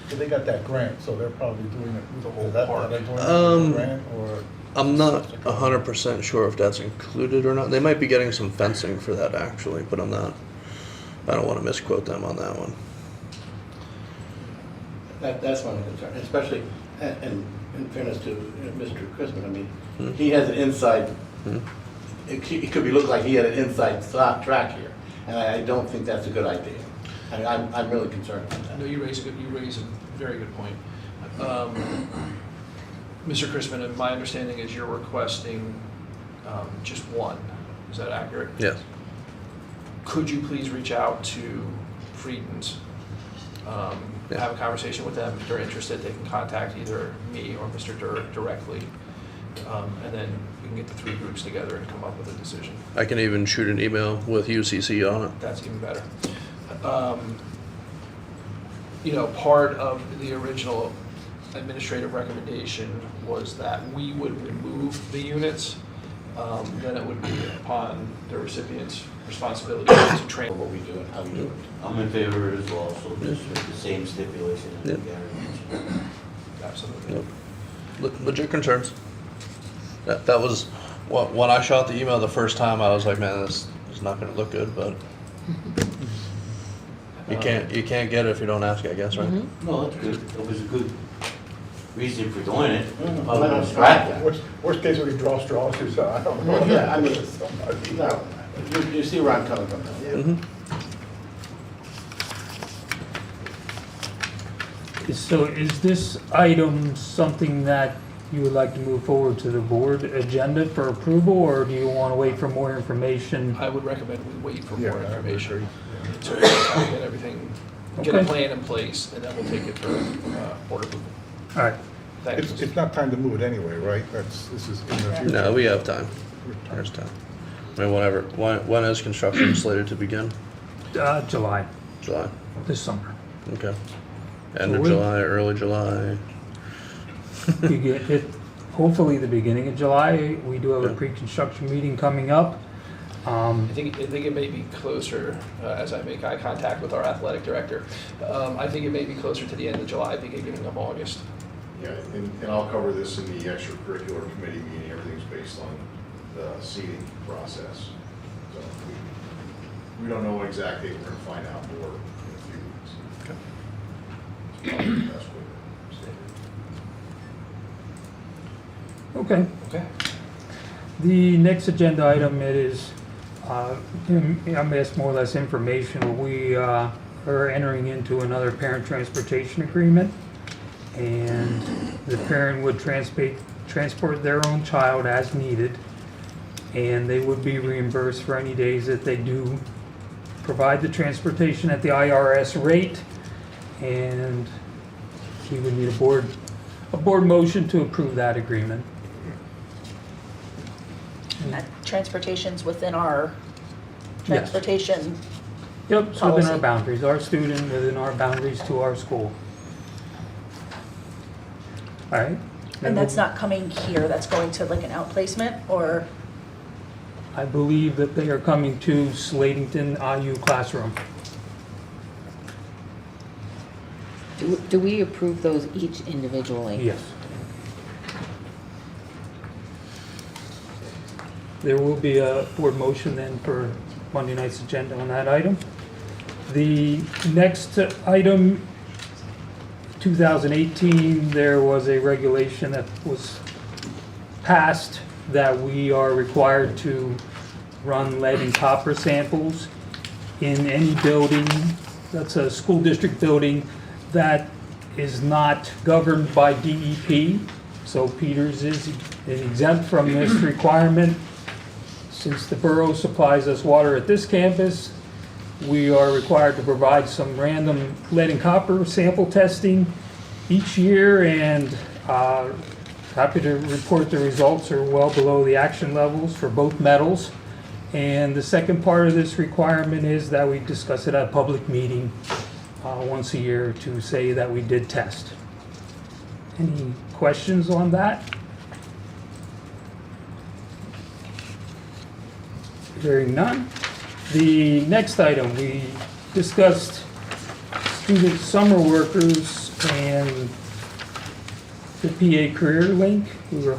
So they got that grant, so they're probably doing it. The whole Is that park. they're doing it with the grant, or? I'm not 100% sure if that's included or not. They might be getting some fencing for that, actually, but I don't want to misquote them on that one. That's my concern, especially, and in fairness to Mr. Crispin, I mean, he has an inside, it could look like he had an inside track here, and I don't think that's a good idea. I mean, I'm really concerned about that. No, you raise a very good point. Mr. Crispin, my understanding is you're requesting just one. Is that accurate? Yes. Could you please reach out to Friedens, have a conversation with them? If they're interested, they can contact either me or Mr. Durr directly, and then we can get the three groups together and come up with a decision. I can even shoot an email with UCC on it. That's even better. Part of the original administrative recommendation was that we would remove the units. Then it would be upon the recipient's responsibility to train what we do and how we do it. I'm in favor of it as well, so just with the same stipulation that Yep. Gary mentioned. Absolutely. Yep. Legit concerns. That was when I shot the email the first time. I was like, man, this is not going to look good, but you can't get it if you don't ask, I guess, right? No, that's good. It was a good reason for doing it. Well, I don't scrap that. Worst case, we can draw straws, so I don't know. Yeah, I mean, no, you see where I'm coming from. So is this item something that you would like to move forward to the board agenda for approval, or do you want to wait for more information? I would recommend we wait for more Yeah, I would information to get everything, get a Okay. plan in place, and then we'll take it for board approval. All right. Thanks. It's not time to move it anyway, right? This is in the future. No, we have time. There's time. I mean, whenever. When is construction slated to begin? July, July. this summer. Okay. End So of we- July, early July. Hopefully the beginning of July. We do have a Yeah. pre-construction meeting coming up. I think it may be closer, as I make eye contact with our athletic director, I think it may be closer to the end of July, beginning of August. Yeah, and I'll cover this in the extracurricular committee meeting. Everything's based on the seating process. So we don't know what exact date we're gonna find out more in a few weeks. Okay. It's probably the best way to say it. Okay. Okay. The next agenda item, it is, I'm asked more or less information. We are entering into another parent transportation agreement. and the parent would transport their own child as needed, and they would be reimbursed for any days that they do provide the transportation at the IRS rate, and we would need a board motion to approve that agreement. And that transportation's within our Yes. transportation. Yep, it's within our Policy. boundaries, our student within our boundaries to our school. All right? And that's not coming here, that's going to like an outplacement, or? I believe that they are coming to Slatington IU classroom. Do we approve those each individually? Yes. There will be a board motion then for Monday night's agenda on that item. The next item, 2018, there was a regulation that was passed that we are required to run lead and copper samples in any building that's a school district building that is not governed by DEP. So Peters is exempt from this requirement. Since the borough supplies us water at this campus, we are required to provide some random lead and copper sample testing each year, and happy to report the results are well below the action levels for both metals. And the second part of this requirement is that we discuss it at a public meeting once a year to say that we did test. Any questions on that? Hearing none. The next item, we discussed student summer workers and the PA Career Link. We were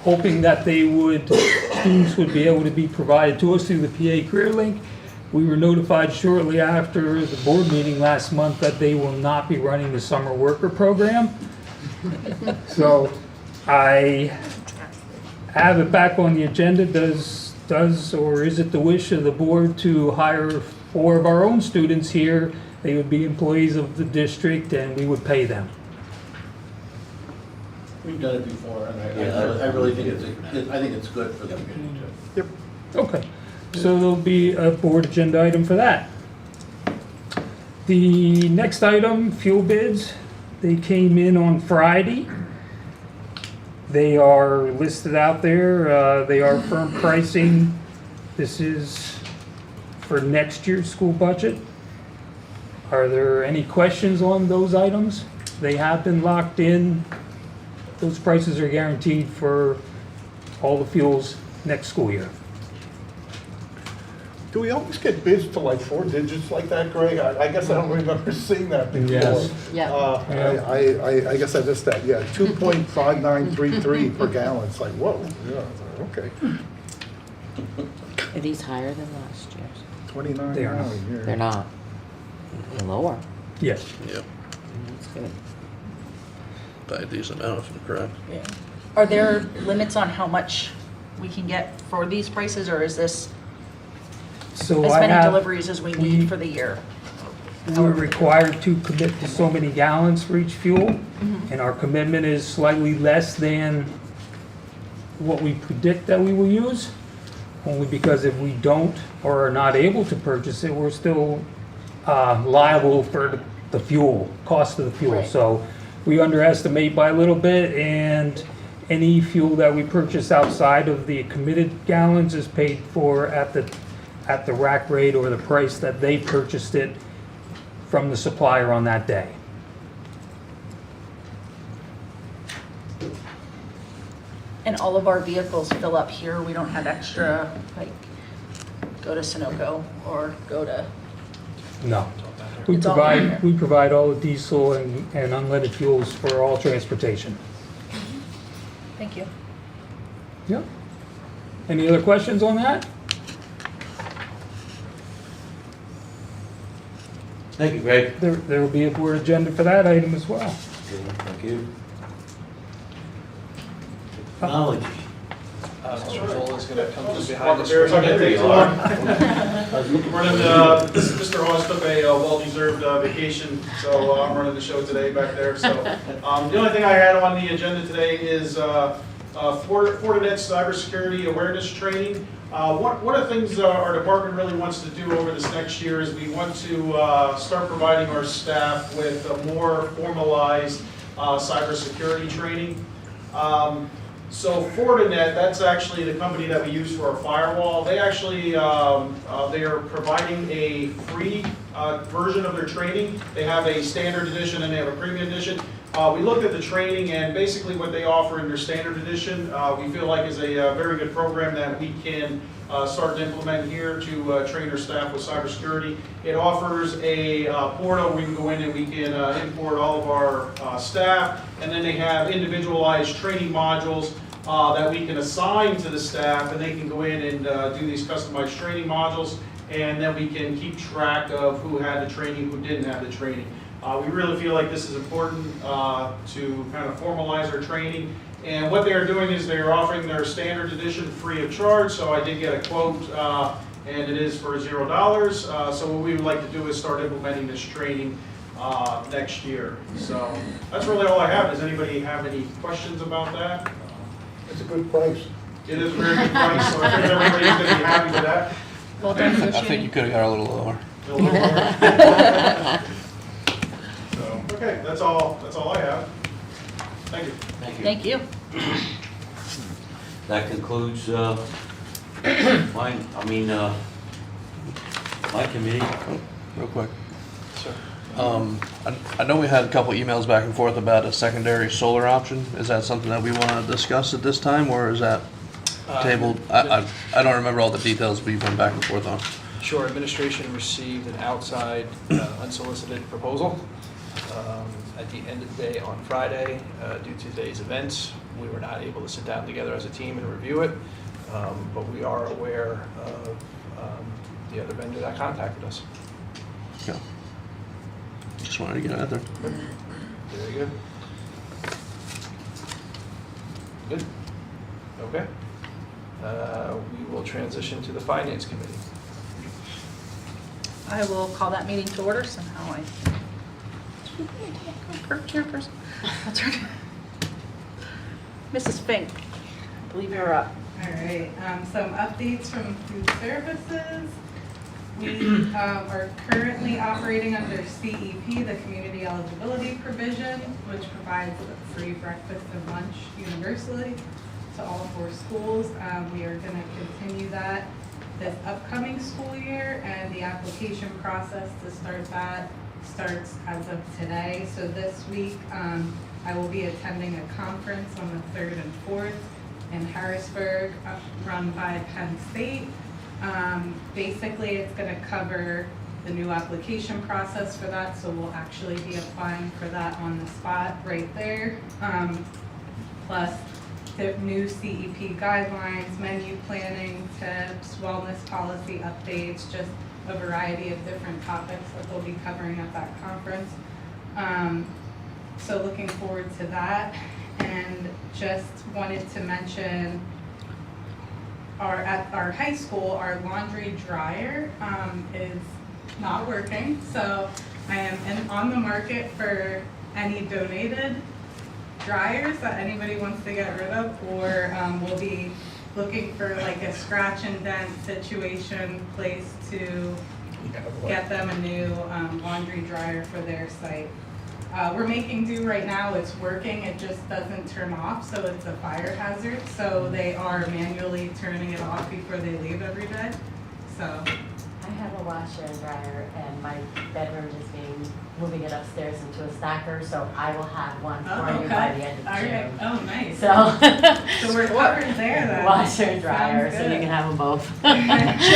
hoping that students would be able to be provided to us through the PA Career Link. We were notified shortly after the board meeting last month that they will not be running the summer worker program. So I have it back on the agenda. Or is it the wish of the board to hire 4 of our own students here? They would be employees of the district and we would pay them. We've done it before, and I really think it's good for the community too. Yep. Okay, so there'll be a board agenda item for that. The next item, fuel bids, they came in on Friday. They are listed out there. They are firm pricing. This is for next year's school budget. Are there any questions on those items? They have been locked in. Those prices are guaranteed for all the fuels next school year. Do we always get bids to like 4 digits like that, Greg? I guess I don't remember seeing that before. Yes. Yeah. I guess I missed that, yeah, 2.5933 per gallon, it's like, whoa, yeah, okay. Are these higher than last year's? 29 They are now, not. yeah. They're not. They're lower. Yes. Yep, That's good. by a decent amount, if I'm correct. Yeah. Are there limits on how much we can get for these prices, or is this So as I many have, deliveries as we need for the year? we're required to commit to so many gallons for each fuel, and our commitment is slightly less than what we predict that we will use, only because if we don't or are not able to purchase it, we're still liable for the fuel, cost of the fuel. Right. So we underestimate by a little bit, and any fuel that we purchase outside of the committed gallons is paid for at the rack rate or the price that they purchased it from the supplier on that day. And all of our vehicles fill up here, we don't have extra, like, go to Sunoco or go to, No. It's all in here. We provide all the diesel and unleaded fuels for all transportation. thank you. Yep. Any other questions on that? Thank you, Greg. There will be a board agenda for that item as well. Thank you. Technology. Mr. Zoll is going to come Just behind Mark us. Barry's not gonna take too long. Good Running, Mr. Hawes took a well-deserved vacation, so I'm running the show today back there. So the only thing I had on the agenda today is Fortinet cybersecurity awareness training. One of the things our department really wants to do over this next year is we want to start providing our staff with a more formalized cybersecurity training. So Fortinet, that's actually the company that we use for our firewall. They actually, they are providing a free version of their training. They have a standard edition and they have a premium edition. We looked at the training, and basically what they offer in their standard edition, we feel like is a very good program that we can start to implement here to train our staff with cybersecurity. It offers a portal where we can go in and we can import all of our staff, and then they have individualized training modules that we can assign to the staff, and they can go in and do these customized training modules, and then we can keep track of who had the training, who didn't have the training. We really feel like this is important to kind of formalize our training. And what they are doing is they are offering their standard edition free of charge. So I did get a quote, and it is for $0. So what we would like to do is start implementing this training next year. So that's really all I have. Does anybody have any questions about that? It's a good price. It is a very good price, so I think everybody's going to be happy with that. Well done, I think you could have got a little lower. A little lower. So, okay, that's all I have. Thank you. Thank you. That concludes, my committee. Real quick. Sir. I know we had a couple emails back and forth about a secondary solar option. Is that something that we want to discuss at this time, or is that tabled? I don't remember all the details we went back and forth on. Sure, administration received an outside unsolicited proposal. At the end of the day on Friday, due to today's events, we were not able to sit down together as a team and review it, but we are aware of the other vendor that contacted us. Yeah. Just wanted to get it out there. Very good. Good. Okay. We will transition to the Finance Committee. I will call that meeting to order somehow. Chairperson. That's right. Mrs. Fink, I believe you're up. All right, some updates from food services. We are currently operating under CEP, the Community Eligibility Provision, which provides free breakfast and lunch universally to all 4 schools. We are going to continue that this upcoming school year, and the application process to start that starts as of today. So this week, I will be attending a conference on the 3rd and 4th in Harrisburg, run by Penn State. Basically, it's going to cover the new application process for that, so we'll actually be applying for that on the spot right there. Plus, the new CEP guidelines, menu planning, tips, wellness policy updates, just a variety of different topics that they'll be covering at that conference. So looking forward to that, and just wanted to mention at our high school, our laundry dryer is not working. So I am on the market for any donated dryers that anybody wants to get rid of, or we'll be looking for like a scratch and dent situation place to get them a new laundry dryer for their site. We're making do right now, it's working, it just doesn't turn off, so it's a fire hazard. So they are manually turning it off before they leave every day, so. I have a washer and dryer, and my bedroom is moving it upstairs into a stacker, so I will have one for you by the end of June. All right. Oh, nice. So we're covered there then. Washer and dryer, so you can have them both. Nice.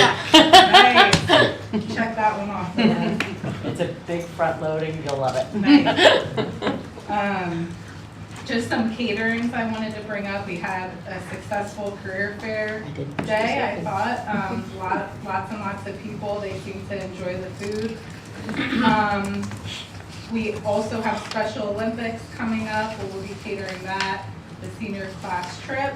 Check that one off the list. It's a big front loading, you'll love it. Nice. Just some caterings I wanted to bring up. We had a successful career fair day, I thought. Lots and lots of people. They seem to enjoy the food. We also have Special Olympics coming up. We'll be catering that, the senior class trip.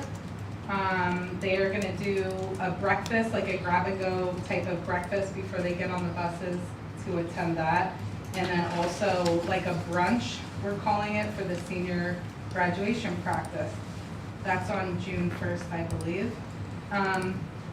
They are gonna do a breakfast, like a grab-and-go type of breakfast before they get on the buses to attend that. And then also like a brunch, we're calling it, for the senior graduation practice. That's on June 1st, I believe.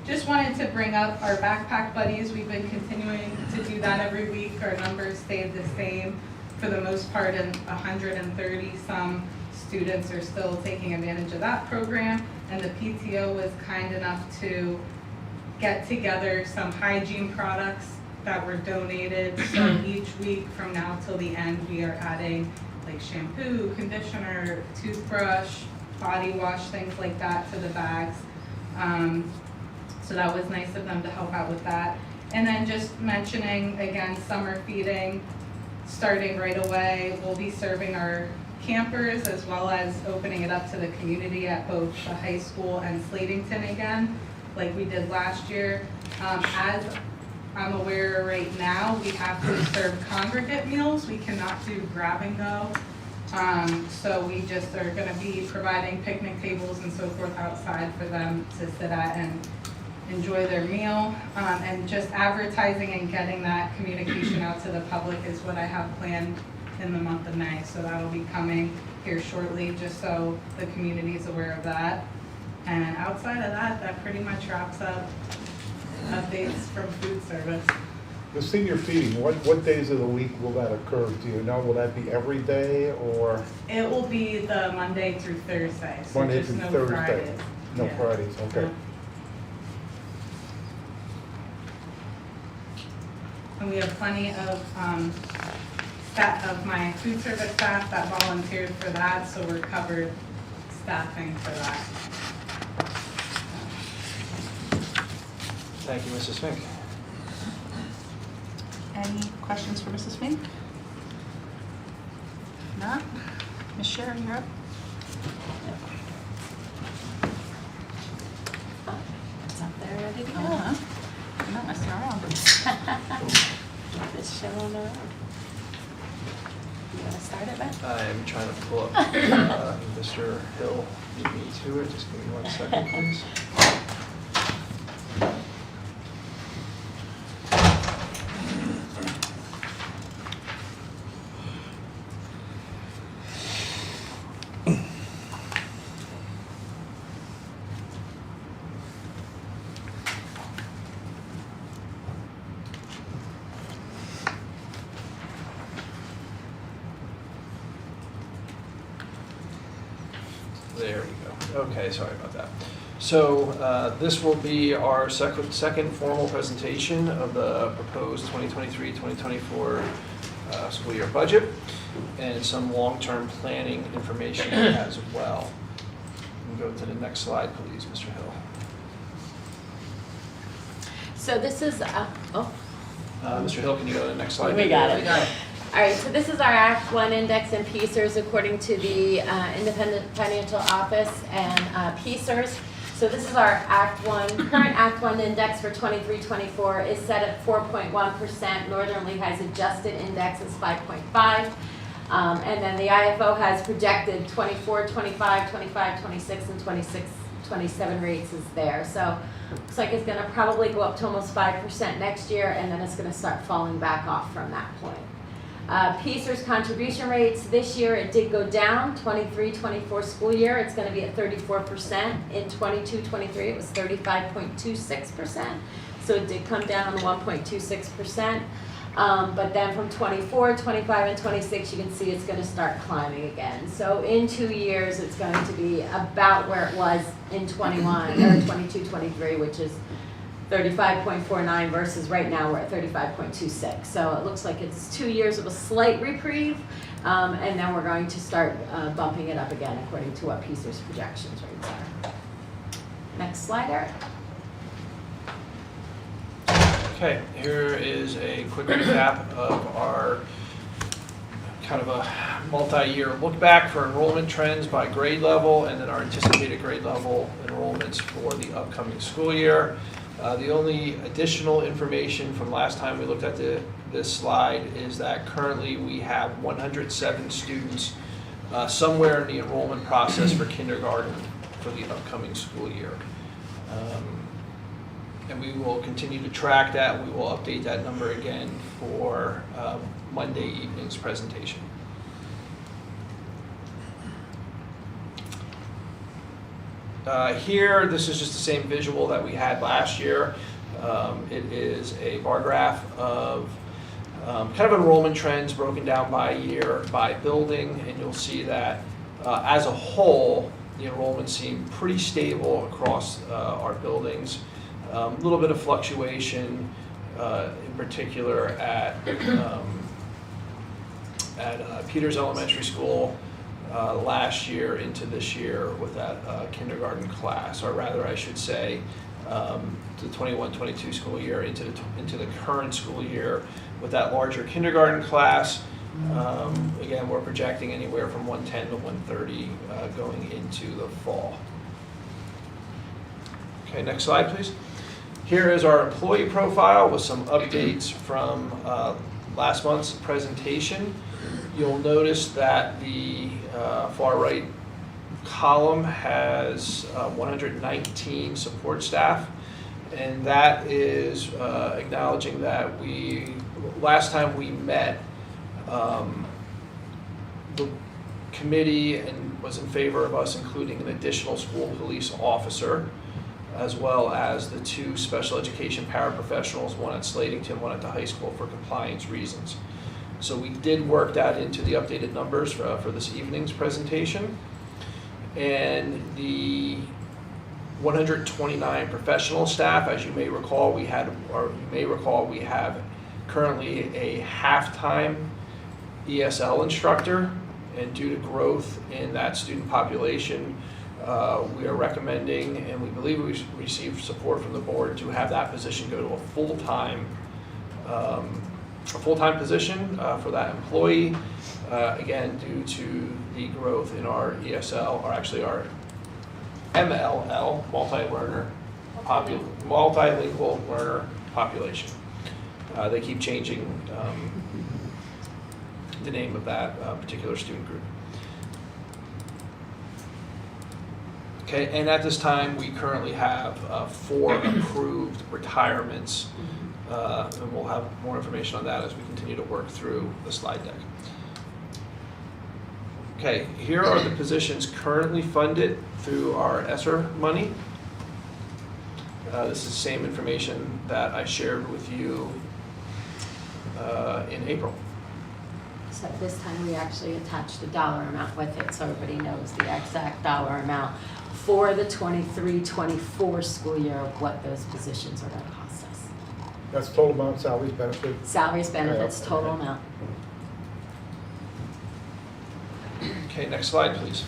Just wanted to bring up our backpack buddies. We've been continuing to do that every week. Our numbers stayed the same for the most part, and 130 some students are still taking advantage of that program. And the PTO was kind enough to get together some hygiene products that were donated. So each week from now till the end, we are adding like shampoo, conditioner, toothbrush, body wash, things like that to the bags. So that was nice of them to help out with that. And then just mentioning, again, summer feeding, starting right away. We'll be serving our campers as well as opening it up to the community at both the high school and Slatington again, like we did last year. As I'm aware right now, we have to serve congregate meals. We cannot do grab and go. So we just are gonna be providing picnic tables and so forth outside for them to sit at and enjoy their meal. And just advertising and getting that communication out to the public is what I have planned in the month of May. So that'll be coming here shortly, just so the community is aware of that. And outside of that, that pretty much wraps up updates from food service. The senior feeding, what days of the week will that occur? Do you know? Will that be every day or? It will be the Monday through Thursday, so Monday just through no Thursday? Fridays. No Yeah. Fridays, okay. And we have plenty of my food service staff that volunteered for that, so we're covered staffing for that. Thank you, Mrs. Fink. Any questions for Mrs. Fink? Not? Ms. Sharon, you're up. It's up there ready to go. I'm not messing around. It's showing around. You wanna start it, Beth? I am trying to pull up Mr. Hill. Beat me to it. Just give me 1 second, please. There we go. Okay, sorry about that. So this will be our second formal presentation of the proposed 2023-2024 school year budget and some long-term planning information as well. We can go to the next slide, please, Mr. Hill. So this is, Mr. Hill, can you go to the next slide? we got it. All right, so this is our Act 1 index and PSERS according to the Independent Financial Office and PSERS. So this is our Act 1, current Act 1 index for 23-24 is set at 4.1%. Northern Lehigh's adjusted index is 5.5. And then the IFO has projected 24, 25, 25, 26, and 26, 27 rates is there. So looks like it's gonna probably go up to almost 5% next year, and then it's gonna start falling back off from that point. PSERS contribution rates, this year it did go down, 23-24 school year, it's gonna be at 34%. In 22-23, it was 35.26%. So it did come down 1.26%. But then from 24, 25, and 26, you can see it's gonna start climbing again. So in 2 years, it's going to be about where it was in 21, or 22-23, which is 35.49 versus right now we're at 35.26. So it looks like it's 2 years of a slight reprieve, and then we're going to start bumping it up again according to what PSERS projections rates are. Next slide, Eric. Okay, here is a quick recap of our kind of a multi-year look back for enrollment trends by grade level and then our anticipated grade level enrollments for the upcoming school year. The only additional information from last time we looked at this slide is that currently we have 107 students somewhere in the enrollment process for kindergarten for the upcoming school year. And we will continue to track that. We will update that number again for Monday evening's presentation. Here, this is just the same visual that we had last year. It is a bar graph of kind of enrollment trends broken down by year, by building, and you'll see that as a whole, the enrollment seemed pretty stable across our buildings. A little bit of fluctuation, in particular at Peters Elementary School last year into this year with that kindergarten class, or rather I should say the 21-22 school year into the current school year with that larger kindergarten class. Again, we're projecting anywhere from 110 to 130 going into the fall. Okay, next slide, please. Here is our employee profile with some updates from last month's presentation. You'll notice that the far right column has 119 support staff, and that is acknowledging that last time we met, the committee was in favor of us including an additional school police officer, as well as the 2 special education paraprofessionals, one at Slatington, one at the high school, for compliance reasons. So we did work that into the updated numbers for this evening's presentation. And the 129 professional staff, as you may recall, we have currently a half-time ESL instructor, and due to growth in that student population, we are recommending, and we believe we received support from the board, to have that position go to a full-time position for that employee, again, due to the growth in our ESL, or actually our MLL, multilingual learner population. They keep changing the name of that particular student group. Okay, and at this time, we currently have 4 approved retirements, and we'll have more information on that as we continue to work through the slide deck. Okay, here are the positions currently funded through our ESSER money. This is the same information that I shared with you in April. So this time we actually attached a dollar amount with it, so everybody knows the exact dollar amount for the 23-24 school year of what those positions are going to cost us. That's total amount, salaries, benefits? Salaries, benefits, Okay. total amount. Okay, next slide, please.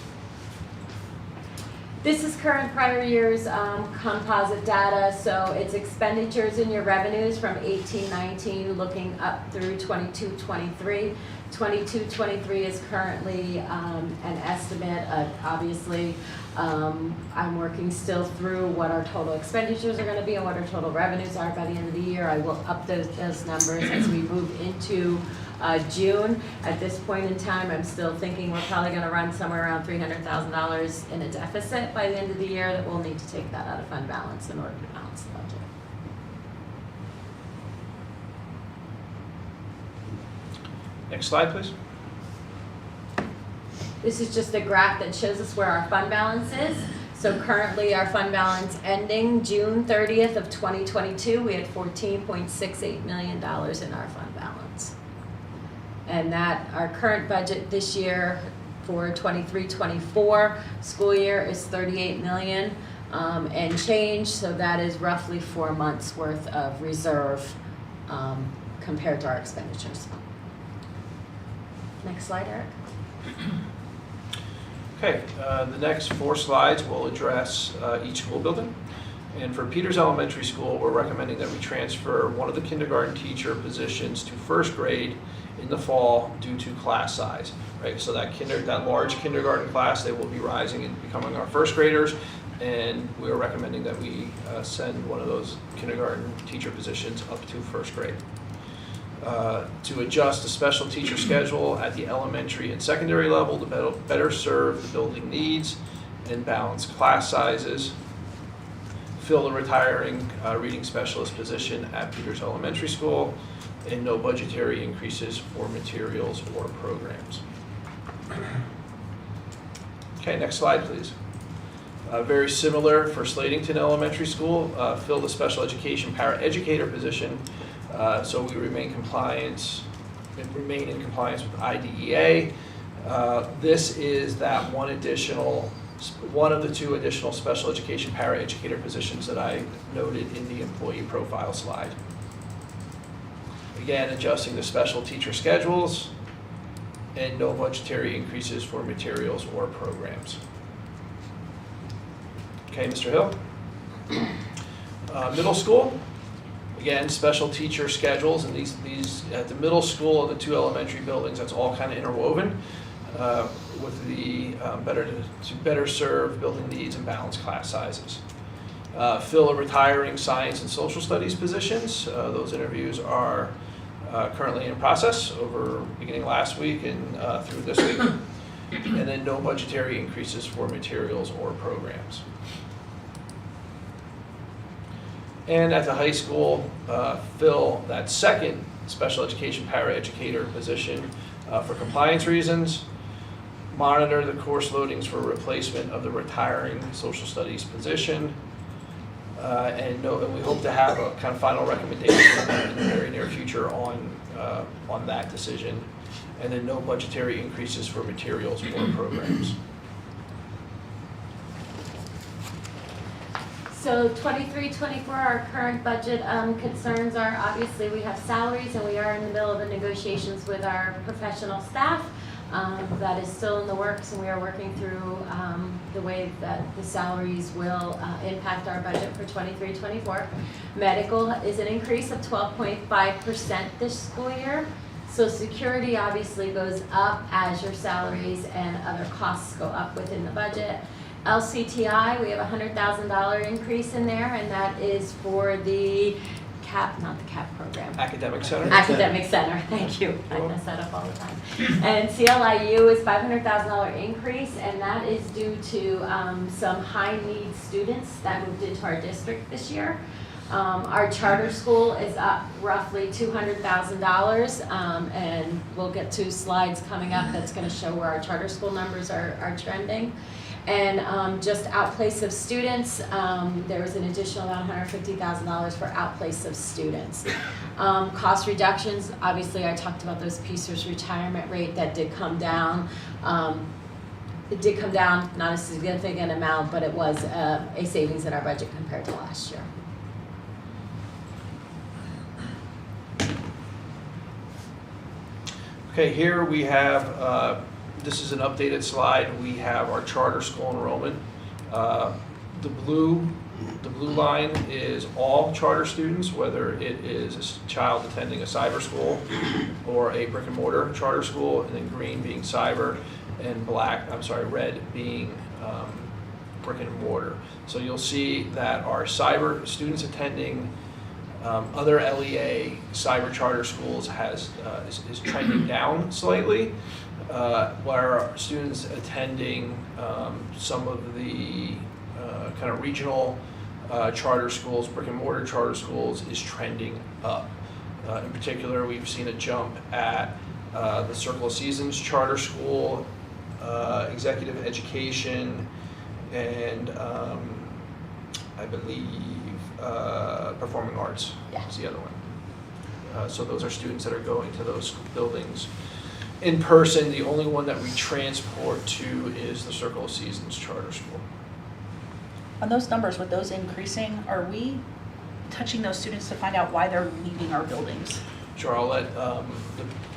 This is current prior year's composite data, so it's expenditures and your revenues from 18-19 looking up through 22-23. 22-23 is currently an estimate. Obviously, I'm working still through what our total expenditures are going to be and what our total revenues are by the end of the year. I will update those numbers as we move into June. At this point in time, I'm still thinking we're probably going to run somewhere around $300,000 in a deficit by the end of the year, that we'll need to take that out of fund balance in order to balance the budget. Next slide, please. This is just a graph that shows us where our fund balance is. So currently our fund balance ending June 30th of 2022, we had $14.68 million in our fund balance. And that our current budget this year for 23-24 school year is $38 million and change. So that is roughly 4 months worth of reserve compared to our expenditures. Next slide, Eric. Okay, the next 4 slides will address each school building. And for Peters Elementary School, we're recommending that we transfer one of the kindergarten teacher positions to first grade in the fall due to class size, right? So that large kindergarten class, they will be rising and becoming our first graders, and we are recommending that we send one of those kindergarten teacher positions up to first grade. To adjust the special teacher schedule at the elementary and secondary level to better serve the building needs, and balance class sizes, fill the retiring reading specialist position at Peters Elementary School, and no budgetary increases for materials or programs. Okay, next slide, please. Very similar for Slatington Elementary School, fill the special education paraeducator position, so we remain in compliance with IDEA. This is that one of the two additional special education paraeducator positions that I noted in the employee profile slide. Again, adjusting the special teacher schedules and no budgetary increases for materials or programs. Okay, Mr. Hill. Middle school, again, special teacher schedules, and these at the middle school and the two elementary buildings, that's all kind of interwoven with the to better serve building needs and balance class sizes. Fill a retiring science and social studies positions. Those interviews are currently in process beginning last week and through this week. And then no budgetary increases for materials or programs. And at the high school, fill that second special education paraeducator position for compliance reasons. Monitor the course loadings for replacement of the retiring social studies position. And we hope to have a kind of final recommendation in the very near future on that decision. And then no budgetary increases for materials or programs. So 23-24, our current budget concerns are, obviously we have salaries and we are in the middle of the negotiations with our professional staff. That is still in the works, and we are working through the way that the salaries will impact our budget for 23-24. Medical is an increase of 12.5% this school year. So security obviously goes up as your salaries and other costs go up within the budget. LCTI, we have a $100,000 increase in there, and that is for the not the CAP program. Academic Center? Academic Center, thank you. I mess that up all the time. And CLIU is $500,000 increase, and that is due to some high-need students that moved into our district this year. Our charter school is up roughly $200,000, and we'll get to slides coming up that's going to show where our charter school numbers are trending. And just outplace of students, there was an additional about $150,000 for outplace of students. Cost reductions, obviously I talked about those PCERS retirement rate that did come down. It did come down, not a significant amount, but it was a savings in our budget compared to last year. Okay, here we have this is an updated slide. We have our charter school enrollment. The blue line is all charter students, whether it is a child attending a cyber school or a brick and mortar charter school, and then green being cyber, and red being brick and mortar. So you'll see that our cyber students attending other LEA cyber charter schools is trending down slightly. Where our students attending some of the kind of regional charter schools, brick and mortar charter schools, is trending up. In particular, we've seen a jump at the Circle of Seasons Charter School, Executive Education, and I believe Performing Arts is the other one. So those are students that are going to those buildings in person. The only one that we transport to is the Circle of Seasons Charter School. On those numbers, with those increasing, are we touching those students to find out why they're leaving our buildings? Sure, I'll let the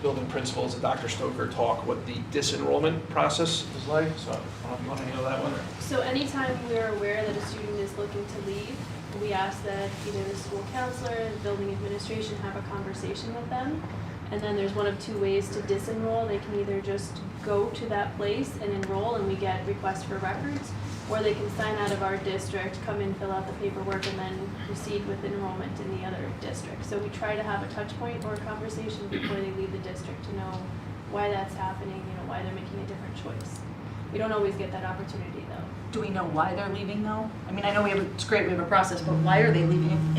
building principals and Dr. Stoker talk what the disenrollment process is like. So I don't know if you want to handle that one. So anytime we're aware that a student is looking to leave, we ask that either the school counselor, the building administration have a conversation with them. And then there's one of two ways to disenroll. They can either just go to that place and enroll and we get requests for records, or they can sign out of our district, come in, fill out the paperwork, and then proceed with enrollment in the other district. So we try to have a touch point or a conversation before they leave the district to know why that's happening, why they're making a different choice. We don't always get that opportunity though. Do we know why they're leaving though? I mean, I know it's great, we have a process, but why are they leaving?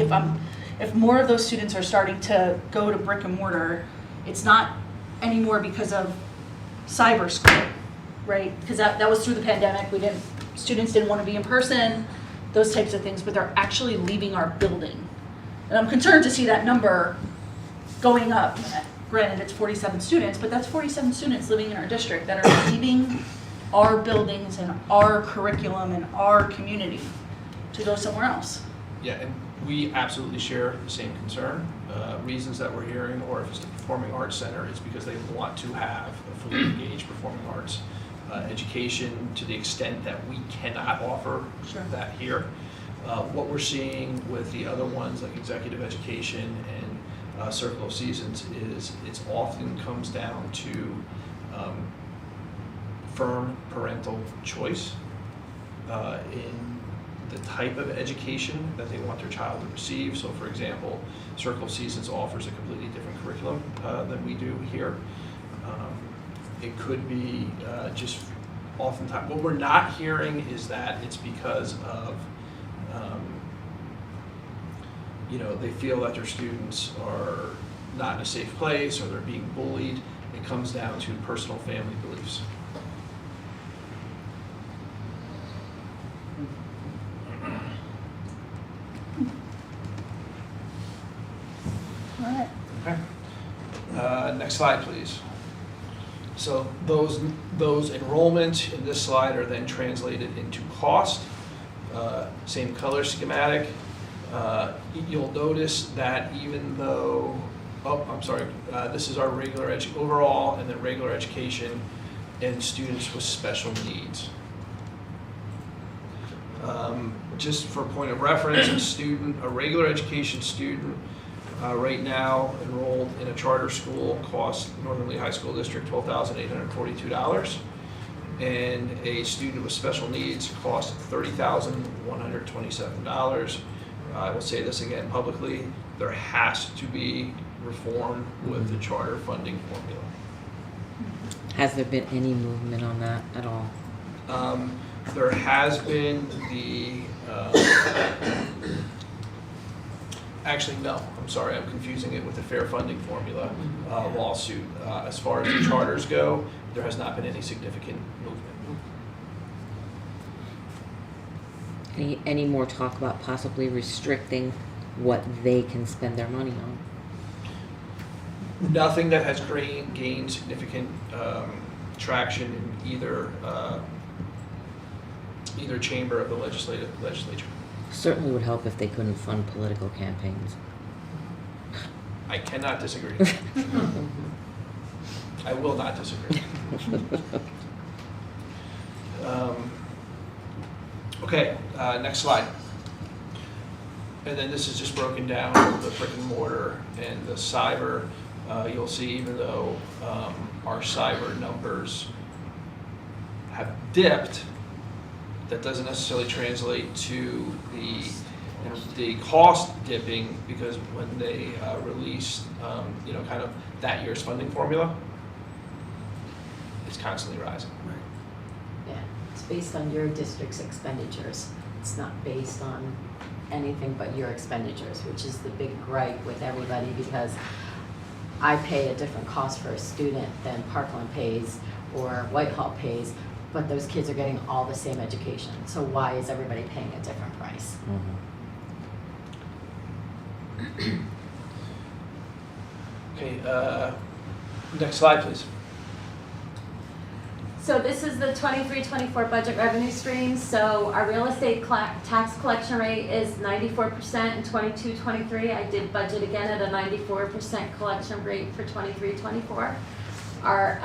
If more of those students are starting to go to brick and mortar, it's not anymore because of cyber school, right? Because that was through the pandemic, students didn't want to be in person, those types of things, but they're actually leaving our building. And I'm concerned to see that number going up. Granted, it's 47 students, but that's 47 students living in our district that are leaving our buildings and our curriculum and our community to go somewhere else. Yeah, and we absolutely share the same concern. Reasons that we're hearing, or if it's the Performing Arts Center, is because they want to have a fully engaged performing arts education to the extent that we cannot offer that here. What we're seeing with the other ones, like executive education and Circle of Seasons, is it often comes down to firm parental choice in the type of education that they want their child to receive. So for example, Circle of Seasons offers a completely different curriculum than we do here. It could be just oftentimes, what we're not hearing is that it's because of, they feel that their students are not in a safe place or they're being bullied. It comes down to personal family beliefs. Okay. Next slide, please. So those enrollments in this slide are then translated into cost. Same color schematic. You'll notice that even though, this is our regular overall, and then regular education and students with special needs. Just for point of reference, a regular education student right now enrolled in a charter school costs Northern Lee High School District $12,842, and a student with special needs costs $30,127. I will say this again publicly, there has to be reform with the charter funding formula. Has there been any movement on that at all? There has been actually no, I'm sorry, I'm confusing it with the fair funding formula lawsuit. As far as the charters go, there has not been any significant movement. Any more talk about possibly restricting what they can spend their money on? Nothing that has gained significant traction in either chamber of the legislature. Certainly would help if they couldn't fund political campaigns. I cannot disagree. I will not disagree. Okay, next slide. And then this is just broken down, the brick and mortar and the cyber. You'll see even though our cyber numbers have dipped, that doesn't necessarily translate to the cost dipping, because when they released kind of that year's funding formula, it's constantly rising. Yeah, it's based on your district's expenditures. It's not based on anything but your expenditures, which is the big gripe with everybody, because I pay a different cost for a student than Parkland pays or Whitehall pays, but those kids are getting all the same education. So why is everybody paying a different price? Okay, next slide, please. So this is the 23-24 budget revenue streams. So our real estate tax collection rate is 94% in 22-23. I did budget again at a 94% collection rate for 23-24. Our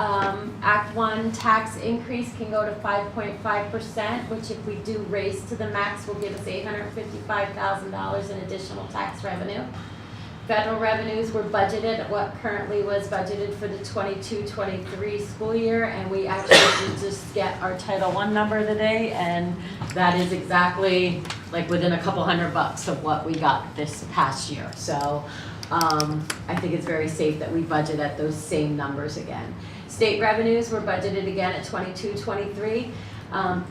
Act 1 tax increase can go to 5.5%, which if we do raise to the max will give us $855,000 in additional tax revenue. Federal revenues were budgeted at what currently was budgeted for the 22-23 school year, and we actually did just get our Title I number today, and that is exactly like within a couple $100 of what we got this past year. So I think it's very safe that we budget at those same numbers again. State revenues were budgeted again at 22-23.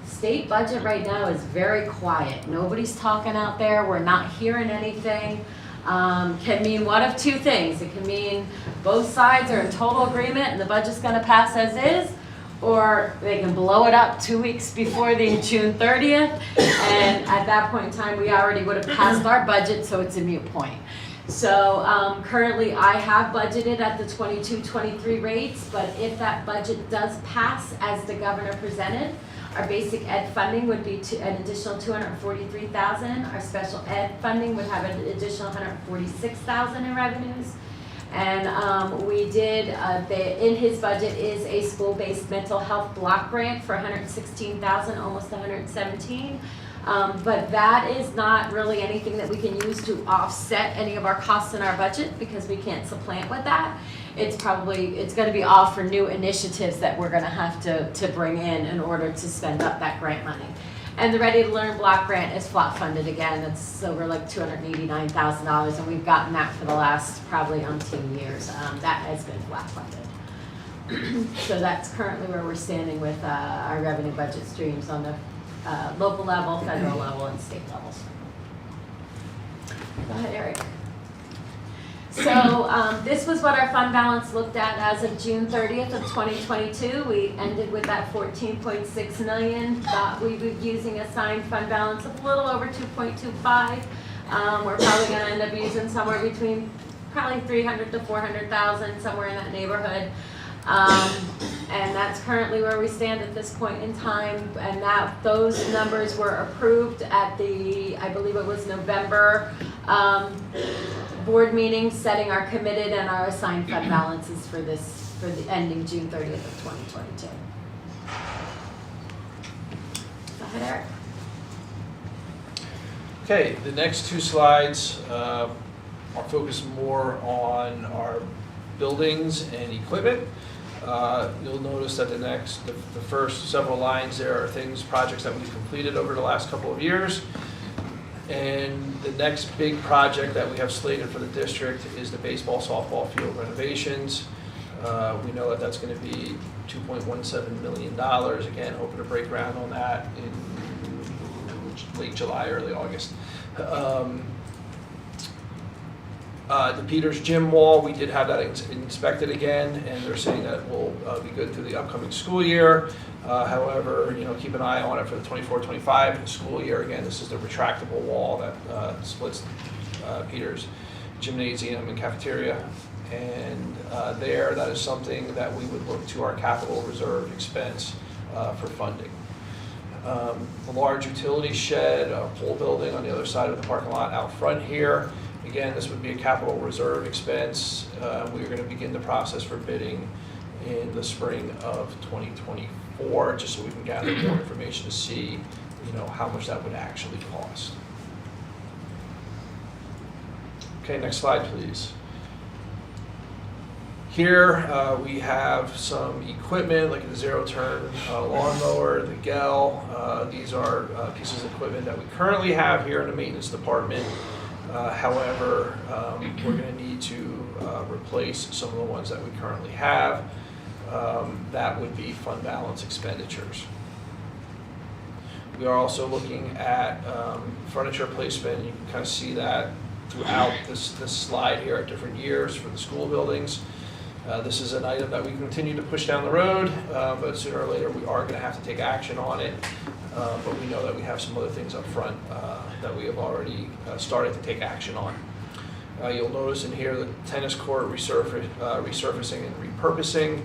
State budget right now is very quiet. Nobody's talking out there. We're not hearing anything. Can mean one of two things. It can mean both sides are in total agreement and the budget's going to pass as is, or they can blow it up 2 weeks before the June 30th, and at that point in time, we already would have passed our budget, so it's a moot point. So currently, I have budgeted at the 22-23 rates, but if that budget does pass as the governor presented, our basic ed funding would be an additional $243,000. Our special ed funding would have an additional $146,000 in revenues. And we did, in his budget is a school-based mental health block grant for $116,000, almost $117,000. But that is not really anything that we can use to offset any of our costs in our budget because we can't supplant with that. It's going to be all for new initiatives that we're going to have to bring in order to spend up that grant money. And the Ready to Learn block grant is flat funded again. It's over like $289,000, and we've gotten that for the last probably umpteen years. That has been flat funded. So that's currently where we're standing with our revenue budget streams on the local level, federal level, and state levels. Go ahead, Eric. So this was what our fund balance looked at as of June 30th of 2022. We ended with that 14.6 million. Thought we would be using a signed fund balance of a little over 2.25. We're probably going to end up using somewhere between probably 300 to 400,000, somewhere in that neighborhood. And that's currently where we stand at this point in time. And those numbers were approved at the, I believe it was November board meeting, setting our committed and our assigned fund balances for the ending June 30th of 2022. Go ahead, Eric. Okay, the next two slides are focused more on our buildings and equipment. You'll notice that the first several lines there are projects that we've completed over the last couple of years. And the next big project that we have slated for the district is the baseball, softball field renovations. We know that that's going to be $2.17 million. Again, hoping to break ground on that in late July, early August. The Peters Gym wall, we did have that inspected again, and they're saying that it will be good through the upcoming school year. However, keep an eye on it for the 24-25 school year. Again, this is the retractable wall that splits Peters Gymnasium and cafeteria. And that is something that we would look to our capital reserve expense for funding. The large utility shed, pole building on the other side of the parking lot out front here. Again, this would be a capital reserve expense. We are going to begin the process for bidding in the spring of 2024, just so we can gather more information to see, how much that would actually cost. Okay, next slide, please. Here we have some equipment like the zero-turn lawnmower, the GEL. These are pieces of equipment that we currently have here in the maintenance department. However, we're going to need to replace some of the ones that we currently have. That would be fund balance expenditures. We are also looking at furniture placement. You can kind of see that throughout this slide here at different years for the school buildings. This is an item that we continue to push down the road, but sooner or later we are going to have to take action on it. But we know that we have some other things up front that we have already started to take action on. You'll notice in here the tennis court resurfacing and repurposing.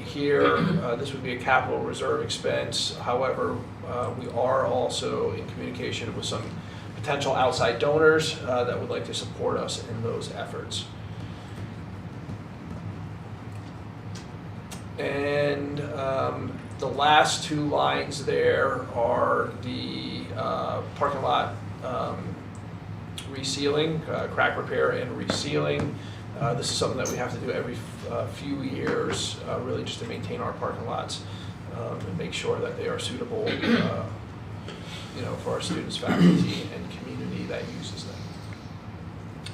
Here, this would be a capital reserve expense. However, we are also in communication with some potential outside donors that would like to support us in those efforts. And the last two lines there are the parking lot resealing, crack repair and resealing. This is something that we have to do every few years, really just to maintain our parking lots and make sure that they are suitable, for our students, faculty, and community that uses them.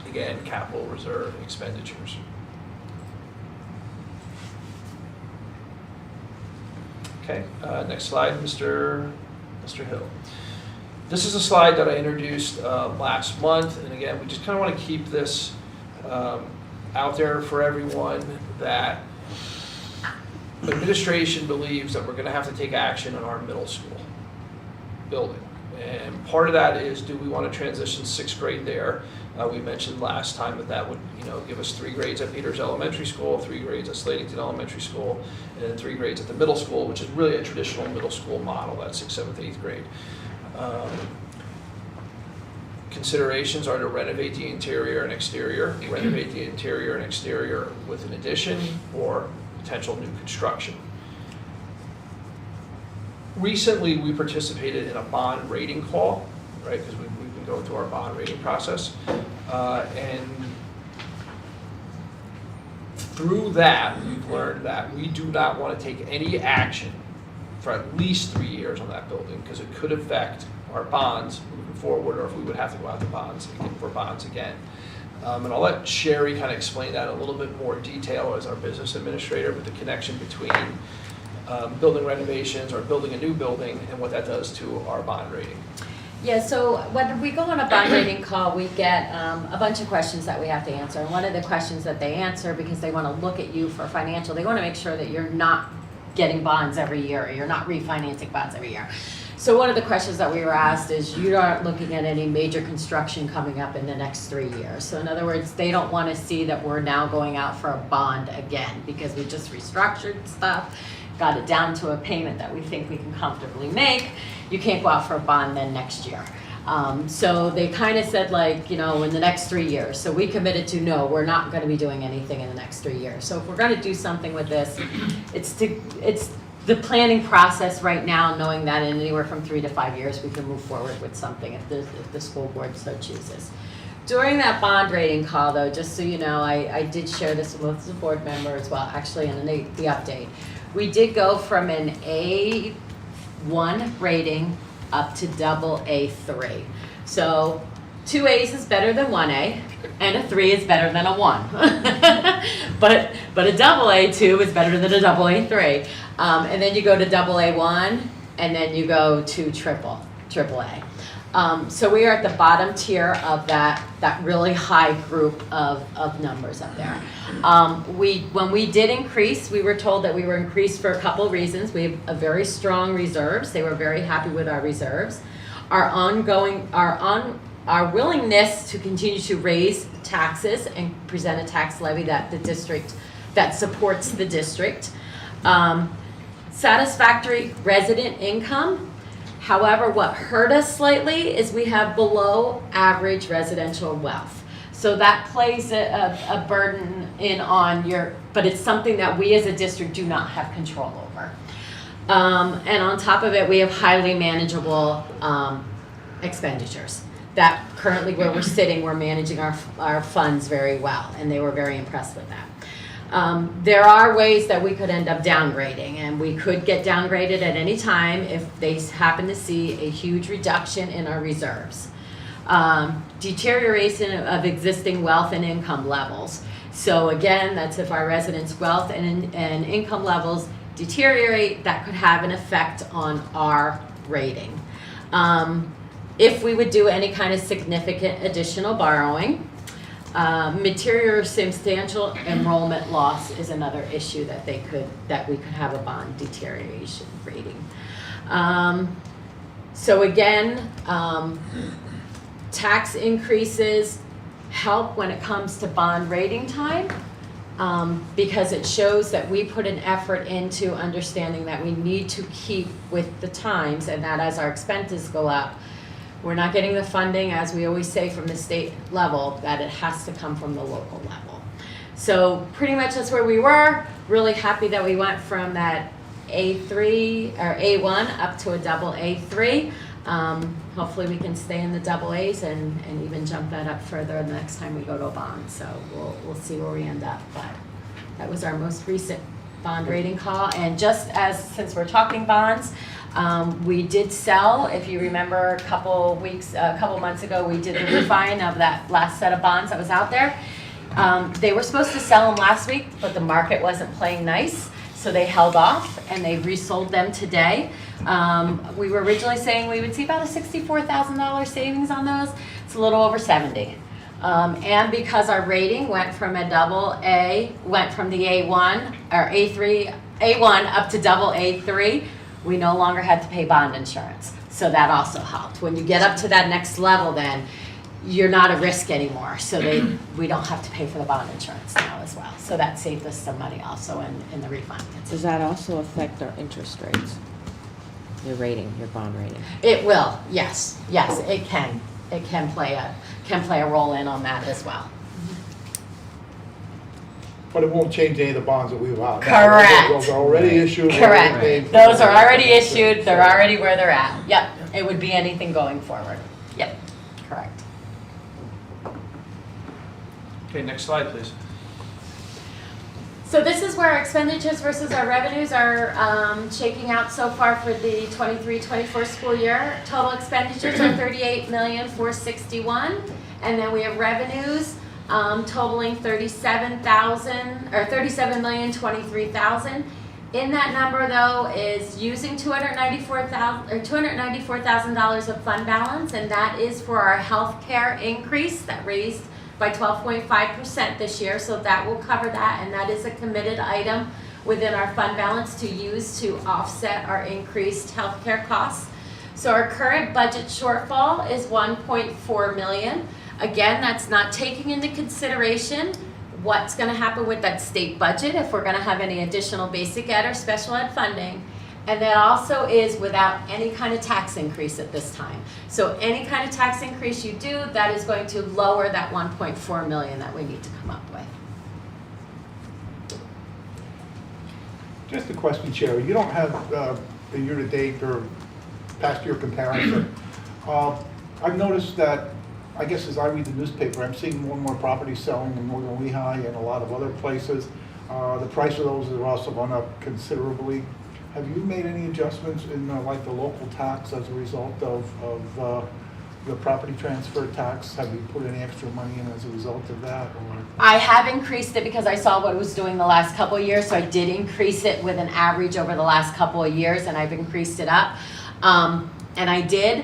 Again, capital reserve expenditures. Okay, next slide, Mr. Hill. This is a slide that I introduced last month, and again, we just kind of want to keep this out there for everyone that administration believes that we're going to have to take action on our middle school building. And part of that is, do we want to transition 6th grade there? We mentioned last time that that would, give us 3 grades at Peters Elementary School, 3 grades at Slatington Elementary School, and then 3 grades at the middle school, which is really a traditional middle school model, that's 6th, 7th, 8th grade. Considerations are to renovate the interior and exterior, renovate the interior and exterior with an addition or potential new construction. Recently, we participated in a bond rating call, right, because we've been going through our bond rating process. And through that, we've learned that we do not want to take any action for at least 3 years on that building, because it could affect our bonds moving forward, or if we would have to go out to bonds for bonds again. And I'll let Sherry kind of explain that in a little bit more detail as our business administrator, with the connection between building renovations or building a new building and what that does to our bond rating. Yeah, so when we go on a bond rating call, we get a bunch of questions that we have to answer. And one of the questions that they answer, because they want to look at you for financial, they want to make sure that you're not getting bonds every year, or you're not refinancing bonds every year. So one of the questions that we were asked is, you aren't looking at any major construction coming up in the next 3 years. So in other words, they don't want to see that we're now going out for a bond again, because we just restructured stuff, got it down to a payment that we think we can comfortably make. You can't go out for a bond then next year. So they kind of said, like, in the next 3 years. So we committed to, no, we're not going to be doing anything in the next 3 years. So if we're going to do something with this, it's the planning process right now, knowing that in anywhere from 3 to 5 years we can move forward with something if the school board so chooses. During that bond rating call, though, just so you know, I did share this with the board member as well, actually, in the update. We did go from an A1 rating up to AA3. So 2 A's is better than 1A, and a 3 is better than a 1. but a AA2 is better than a AA3. And then you go to AA1, and then you go to AAA. So we are at the bottom tier of that really high group of numbers up there. When we did increase, we were told that we were increased for a couple of reasons. We have a very strong reserves. They were very happy with our reserves. Our willingness to continue to raise taxes and present a tax levy that supports the district. Satisfactory resident income. However, what hurt us slightly is we have below average residential wealth. So that plays a burden but it's something that we as a district do not have control over. And on top of it, we have highly manageable expenditures. That currently where we're sitting, we're managing our funds very well, and they were very impressed with that. There are ways that we could end up downgrading, and we could get downgraded at any time if they happen to see a huge reduction in our reserves. Deterioration of existing wealth and income levels. So again, that's if our residents' wealth and income levels deteriorate, that could have an effect on our rating. If we would do any kind of significant additional borrowing, material or substantial enrollment loss is another issue that we could have a bond deterioration rating. So again, tax increases help when it comes to bond rating time, because it shows that we put an effort into understanding that we need to keep with the times, and that as our expenses go up, we're not getting the funding, as we always say, from the state level, that it has to come from the local level. So pretty much that's where we were. Really happy that we went from that A3 or A1 up to a AA3. Hopefully we can stay in the AA's and even jump that up further the next time we go to a bond. So we'll see where we end up. But that was our most recent bond rating call. And since we're talking bonds, we did sell, if you remember, a couple months ago, we did the refine of that last set of bonds that was out there. They were supposed to sell them last week, but the market wasn't playing nice. so they held off and they resold them today. We were originally saying we would see about a $64,000 savings on those. It's a little over 70. And because our rating went from a double A, went from the A1 or A1 up to double A3, we no longer had to pay bond insurance. So that also helped. When you get up to that next level, then you're not a risk anymore. So we don't have to pay for the bond insurance now as well. So that saved us some money also in the refinance. Does that also affect our interest rates? Your rating, your bond rating? It will, yes, yes, it can. It can play a role in on that as well. But it won't change any of the bonds that we have. Correct. Those are already issued. Correct. already paid for. Those are already issued, they're already where they're at. Yep, it would be anything going forward. Yep, correct. Okay, next slide, please. So this is where our expenditures versus our revenues are shaking out so far for the 23-24 school year. Total expenditures are $38,461,000, and then we have revenues totaling $37,023,000. In that number, though, is using $294,000 of fund balance, and that is for our health care increase that raised by 12.5% this year, so that will cover that, and that is a committed item within our fund balance to use to offset our increased healthcare costs. So our current budget shortfall is $1.4 million. Again, that's not taking into consideration what's going to happen with that state budget, if we're going to have any additional basic ed or special ed funding. And that also is without any kind of tax increase at this time. So any kind of tax increase you do, that is going to lower that $1.4 million that we need to come up with. Just a question, Chair. You don't have a year-to-date or past year comparison. I've noticed that, I guess as I read the newspaper, I'm seeing more and more properties selling in Northern Lehigh and a lot of other places. The price of those has also gone up considerably. Have you made any adjustments in like the local tax as a result of the property transfer tax? Have you put any extra money in as a result of that? Or? I have increased it because I saw what it was doing the last couple of years, so I did increase it with an average over the last couple of years, and I've increased it up. And I did,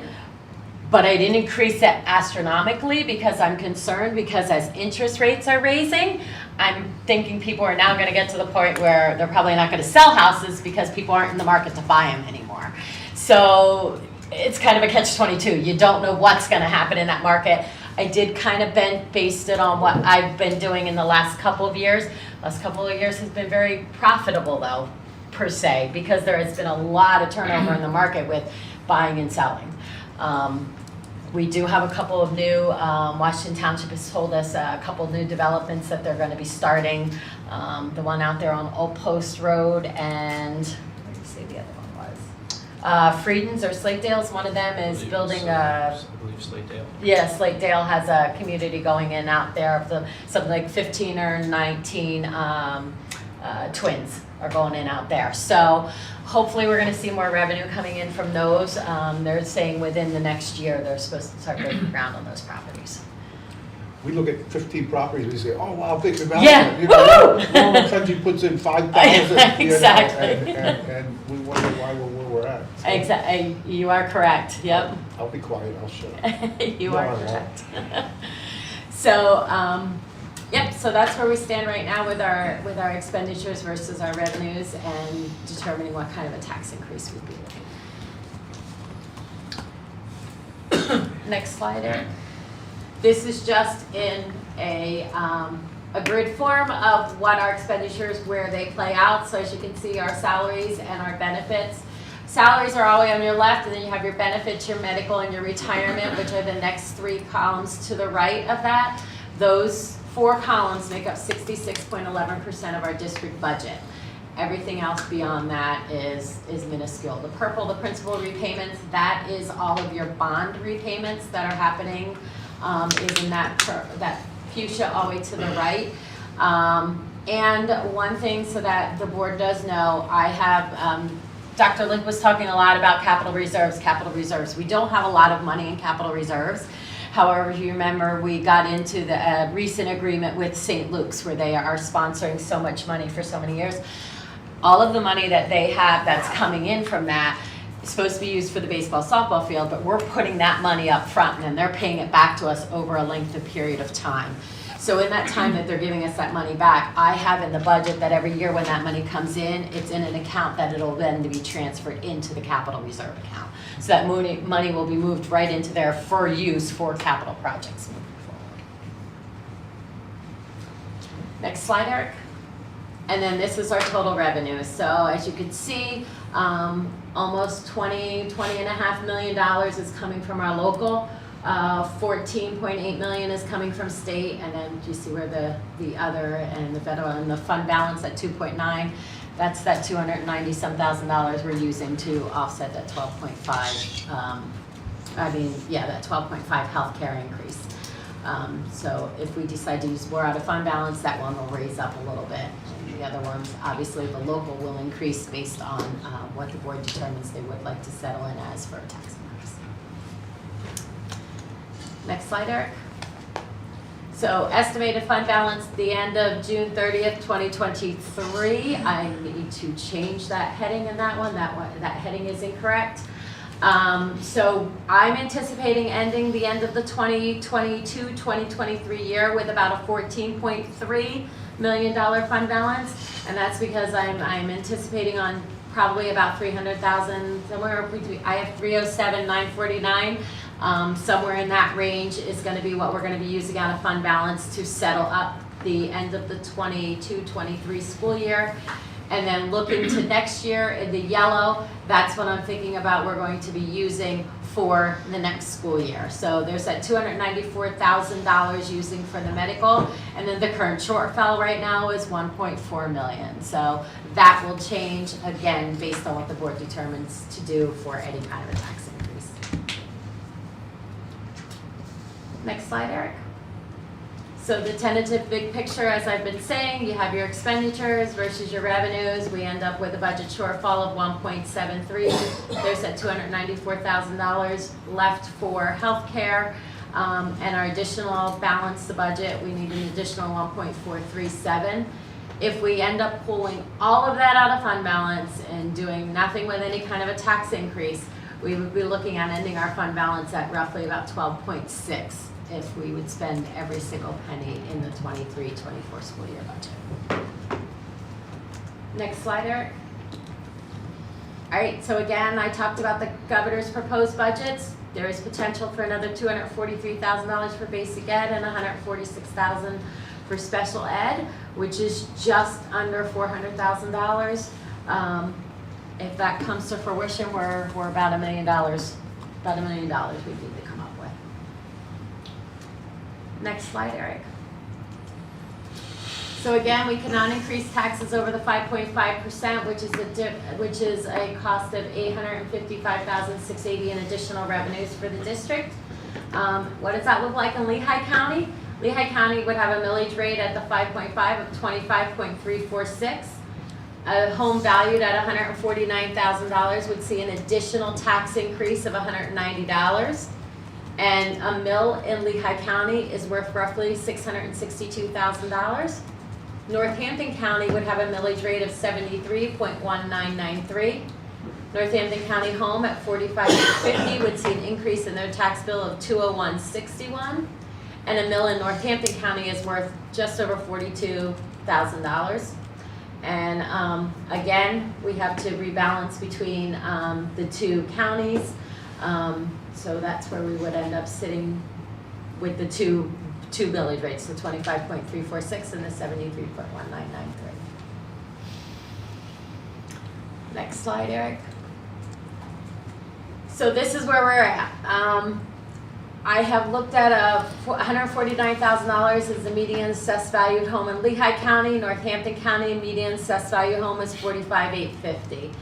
but I didn't increase it astronomically because I'm concerned, because as interest rates are raising, I'm thinking people are now going to get to the point where they're probably not going to sell houses because people aren't in the market to buy them anymore. So it's kind of a catch-22. You don't know what's going to happen in that market. I did kind of based it on what I've been doing in the last couple of years. Last couple of years has been very profitable though, per se, because there has been a lot of turnover in the market with buying and selling. We do have a couple of new, Washington Township has told us a couple of new developments that they're going to be starting. The one out there on Old Post Road and, what did you say the other one was? Frieden's or Slakedale's, one of them is building a... I believe Slakedale. Yeah, Slakedale has a community going in out there of something like 15 or 19 twins are going in out there. So hopefully we're going to see more revenue coming in from those. They're saying within the next year they're supposed to start breaking ground on those properties. We look at 15 properties, we say, oh, wow, big development. Yeah, You know, all of a sudden he puts in 5,000. Exactly. And we wonder why we're where we're at. So Exactly. You are correct. Yep. I'll be quiet, I'll shut up. You No, are I won't. correct. So, yep, so that's where we stand right now with our expenditures versus our revenues and determining what kind of a tax increase we'd be looking at. Next slide, Eric. This is just in a grid form of what our expenditures, where they play out. So as you can see, our salaries and our benefits. Salaries are all the way on your left, and then you have your benefits, your medical, and your retirement, which are the next three columns to the right of that. Those four columns make up 66.11% of our district budget. Everything else beyond that is minuscule. The purple, the principal repayments, that is all of your bond repayments that are happening, is in that fuchsia all the way to the right. And one thing so that the board does know, I have, Dr. Link was talking a lot about capital reserves. We don't have a lot of money in capital reserves. However, if you remember, we got into the recent agreement with St. Luke's where they are sponsoring so much money for so many years. all of the money that they have that's coming in from that is supposed to be used for the baseball, softball field, but we're putting that money up front and then they're paying it back to us over a lengthy period of time. So in that time that they're giving us that money back, I have in the budget that every year when that money comes in, it's in an account that it'll then be transferred into the capital reserve account. So that money will be moved right into there for use for capital projects moving forward. Next slide, Eric. And then this is our total revenue. So as you can see, almost $20.5 million is coming from our local. 14.8 million is coming from state, and then you see where the other and the federal and the fund balance at 2.9. That's that $290,000 we're using to offset that 12.5. That 12.5 healthcare increase. So if we decide to use more out of fund balance, that one will raise up a little bit. And the other ones, obviously, the local will increase based on what the board determines they would like to settle in as for a tax increase. Next slide, Eric. So estimated fund balance at the end of June 30th, 2023. I need to change that heading in that one. That heading is incorrect. So I'm anticipating ending the end of the 2022-2023 year with about a $14.3 million fund balance, and that's because I'm anticipating on probably about 300,000, somewhere between, I have 307,949. Somewhere in that range is going to be what we're going to be using out of fund balance to settle up the end of the 22-23 school year. And then looking to next year in the yellow, that's what I'm thinking about we're going to be using for the next school year. So there's that $294,000 using for the medical, and then the current shortfall right now is 1.4 million. So that will change again based on what the board determines to do for any kind of a tax increase. Next slide, Eric. So the tentative big picture, as I've been saying, you have your expenditures versus your revenues. We end up with a budget shortfall of 1.73. There's that $294,000 left for healthcare, and our additional balance the budget. We need an additional 1.437. If we end up pulling all of that out of fund balance and doing nothing with any kind of a tax increase, we would be looking at ending our fund balance at roughly about 12.6. if we would spend every single penny in the 23-24 school year budget. Next slide, Eric. All right, so again, I talked about the governor's proposed budgets. There is potential for another $243,000 for basic ed and $146,000 for special ed, which is just under $400,000. If that comes to fruition, we're about $1 million. About $1 million we need to come up with. Next slide, Eric. So again, we cannot increase taxes over the 5.5%, which is a cost of $855,680 in additional revenues for the district. What does that look like in Lehigh County? Lehigh County would have a millage rate at the 5.5 of 25.346. A home valued at $149,000 would see an additional tax increase of $190. And a mill in Lehigh County is worth roughly $662,000. Northampton County would have a millage rate of 73.1993. Northampton County home at 45.50 would see an increase in their tax bill of $201.61. And a mill in Northampton County is worth just over $42,000. And again, we have to rebalance between the two counties. So that's where we would end up sitting with the two millage rates, the 25.346 and the 73.1993. Next slide, Eric. So this is where we're at. I have looked at $149,000 as the median assessed valued home in Lehigh County. Northampton County median assessed value home is $45,850.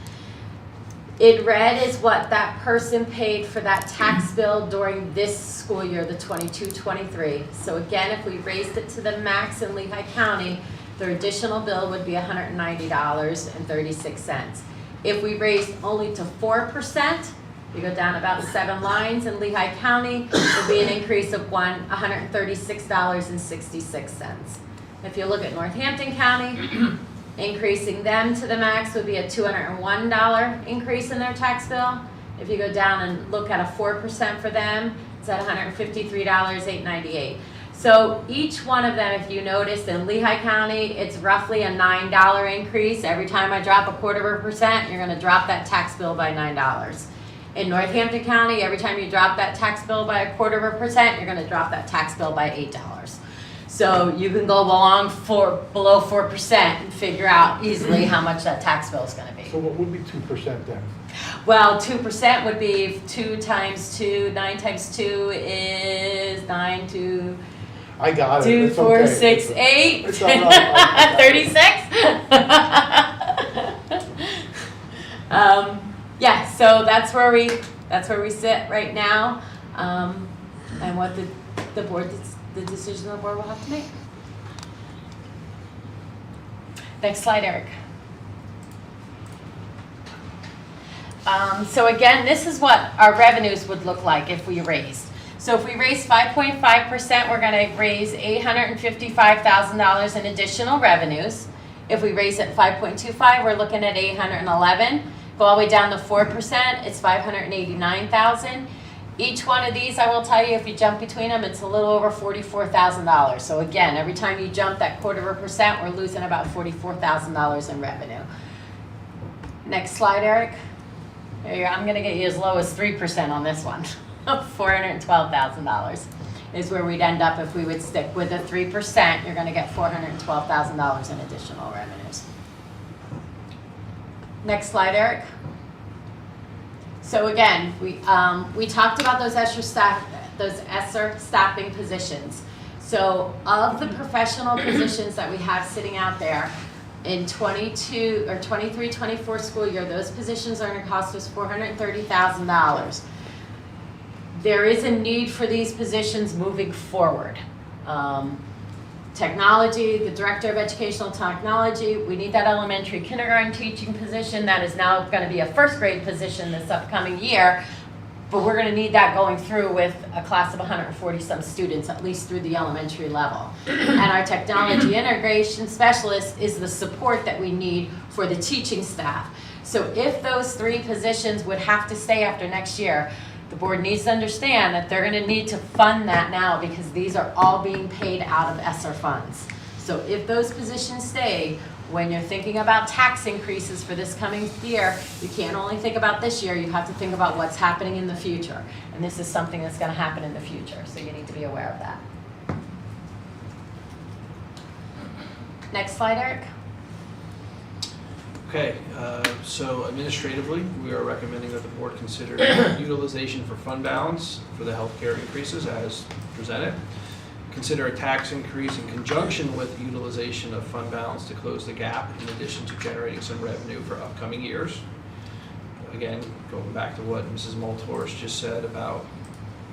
In red is what that person paid for that tax bill during this school year, the 22-23. So again, if we raised it to the max in Lehigh County, their additional bill would be $190.36. If we raised only to 4%, we go down about 7 lines in Lehigh County, it would be an increase of $136.66. If you look at Northampton County, Increasing them to the max would be a $201 increase in their tax bill. If you go down and look at a 4% for them, it's at $153.898. So each one of them, if you notice, in Lehigh County, it's roughly a $9 increase. Every time I drop 1/4%, you're gonna drop that tax bill by $9. In Northampton County, every time you drop that tax bill by 1/4%, you're gonna drop that tax bill by $8. So you can go below 4% and figure out easily how much that tax bill is gonna be. So what would be 2% then? Well, 2% would be 2 times 2, 9 times 2 is 9 to I got it. 2, It's 4, okay. 6, 8, It's all right. 36. Yeah, so that's where we sit right now, and what the decision the board will have to make. Next slide, Eric. So again, this is what our revenues would look like if we raised. So if we raise 5.5%, we're going to raise $855,000 in additional revenues. If we raise it 5.25, we're looking at $811,000. Go all the way down to 4%, it's $589,000. Each one of these, I will tell you, if you jump between them, it's a little over $44,000. So again, every time you jump that 1/4%, we're losing about $44,000 in revenue. Next slide, Eric. There you go. I'm going to get you as low as 3% on this one. $412,000 is where we'd end up if we would stick with a 3%. You're going to get $412,000 in additional revenues. Next slide, Eric. So again, we talked about those ESSER staffing positions. So of the professional positions that we have sitting out there, in 23-24 school year, those positions are going to cost us $430,000. There is a need for these positions moving forward. Technology, the Director of Educational Technology, we need that elementary kindergarten teaching position. That is now going to be a first grade position this upcoming year, but we're going to need that going through with a class of 140 some students, at least through the elementary level. And our technology integration specialist is the support that we need for the teaching staff. So if those 3 positions would have to stay after next year, the board needs to understand that they're going to need to fund that now because these are all being paid out of ESSER funds. So if those positions stay, when you're thinking about tax increases for this coming year, you can't only think about this year, you have to think about what's happening in the future. And this is something that's going to happen in the future, so you need to be aware of that. Next slide, Eric. Okay, so administratively, we are recommending that the board consider utilization for fund balance for the healthcare increases as presented. Consider a tax increase in conjunction with utilization of fund balance to close the gap in addition to generating some revenue for upcoming years. Again, going back to what Mrs. Moltor's just said about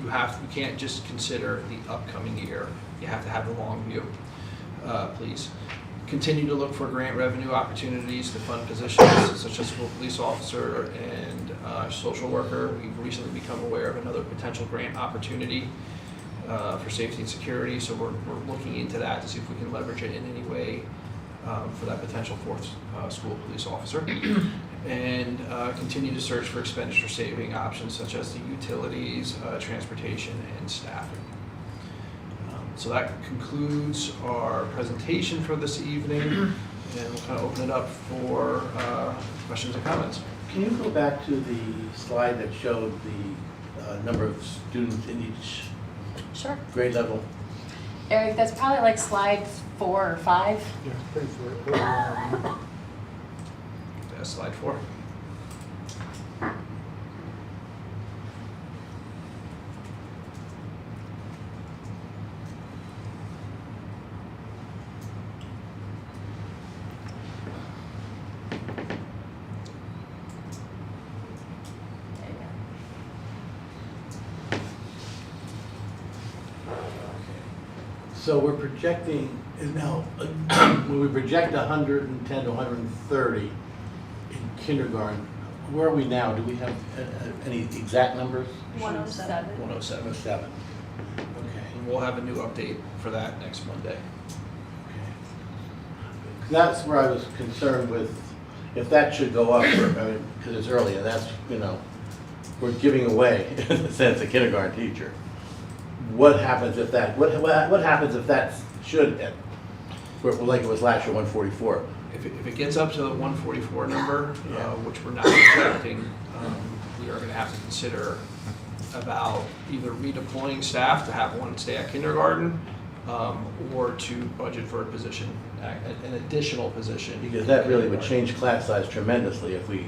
you can't just consider the upcoming year. You have to have the long view, please. Continue to look for grant revenue opportunities to fund positions such as school police officer and social worker. We've recently become aware of another potential grant opportunity for safety and security, so we're looking into that to see if we can leverage it in any way for that potential 4th school police officer. And continue to search for expenditure saving options such as the utilities, transportation, and staffing. So that concludes our presentation for this evening, and we'll kind of open it up for questions and comments. Can you go back to the slide that showed the number of students in each grade level? Eric, that's probably like slide 4 or 5. Yeah, pretty sure. That's slide 4. So we're projecting, now, when we project 110 to 130 in kindergarten, where are we now? Do we have any exact numbers? 107. 107. 107. Okay. And we'll have a new update for that next Monday. That's where I was concerned with, if that should go up, because it's early, and that's, we're giving away, in a sense, a kindergarten teacher. What happens if that, what happens if that should hit, like it was last year, 144? If it gets up to the 144 number, which we're not projecting, we are gonna have to consider about either redeploying staff to have one stay at kindergarten, or to budget for a position, an additional position. Because that really would change class size tremendously if we,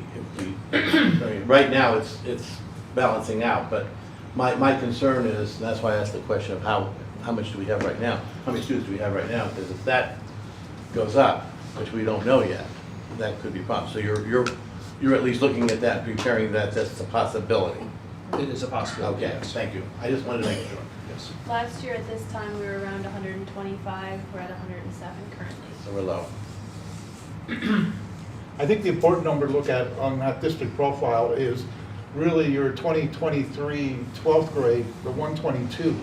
I mean, right now it's balancing out, but my concern is, and that's why I asked the question of how much do we have right now? How many students do we have right now? Because if that goes up, which we don't know yet, that could be a problem. So you're at least looking at that, preparing that's a possibility. It is a possibility, Okay, yes. thank you. I just wanted to make sure. Yes. Last year at this time, we were around 125, we're at 107 currently. So we're low. I think the important number to look at on that district profile is really your 2023 12th grade, the 122,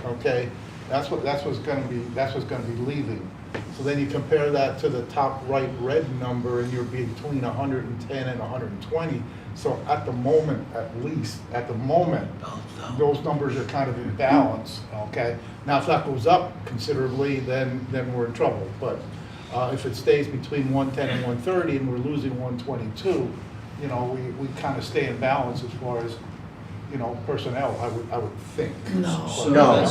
okay? That's what's going to be leaving. So then you compare that to the top right red number, and you're between 110 and 120. So at the moment, those numbers are kind of in balance, okay? Now, if that goes up considerably, then we're in trouble. But if it stays between 110 and 130 and we're losing 122, we kind of stay in balance as far as, personnel, I would think. So No,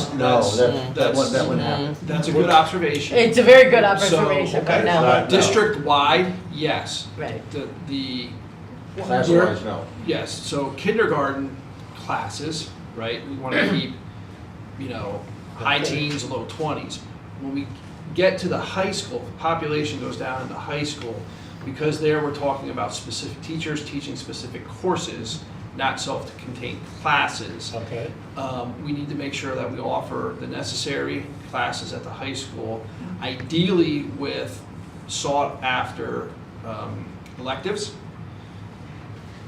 that wouldn't happen. That's a good observation. It's a very good observation, but no. Not- District-wide, yes. Right. The Class-wise, no. Yes, so kindergarten classes, right, we want to keep, high teens, low 20s. When we get to the high school, the population goes down into high school, because there we're talking about specific teachers teaching specific courses, not self-contained classes. Okay. We need to make sure that we offer the necessary classes at the high school, ideally with sought-after electives.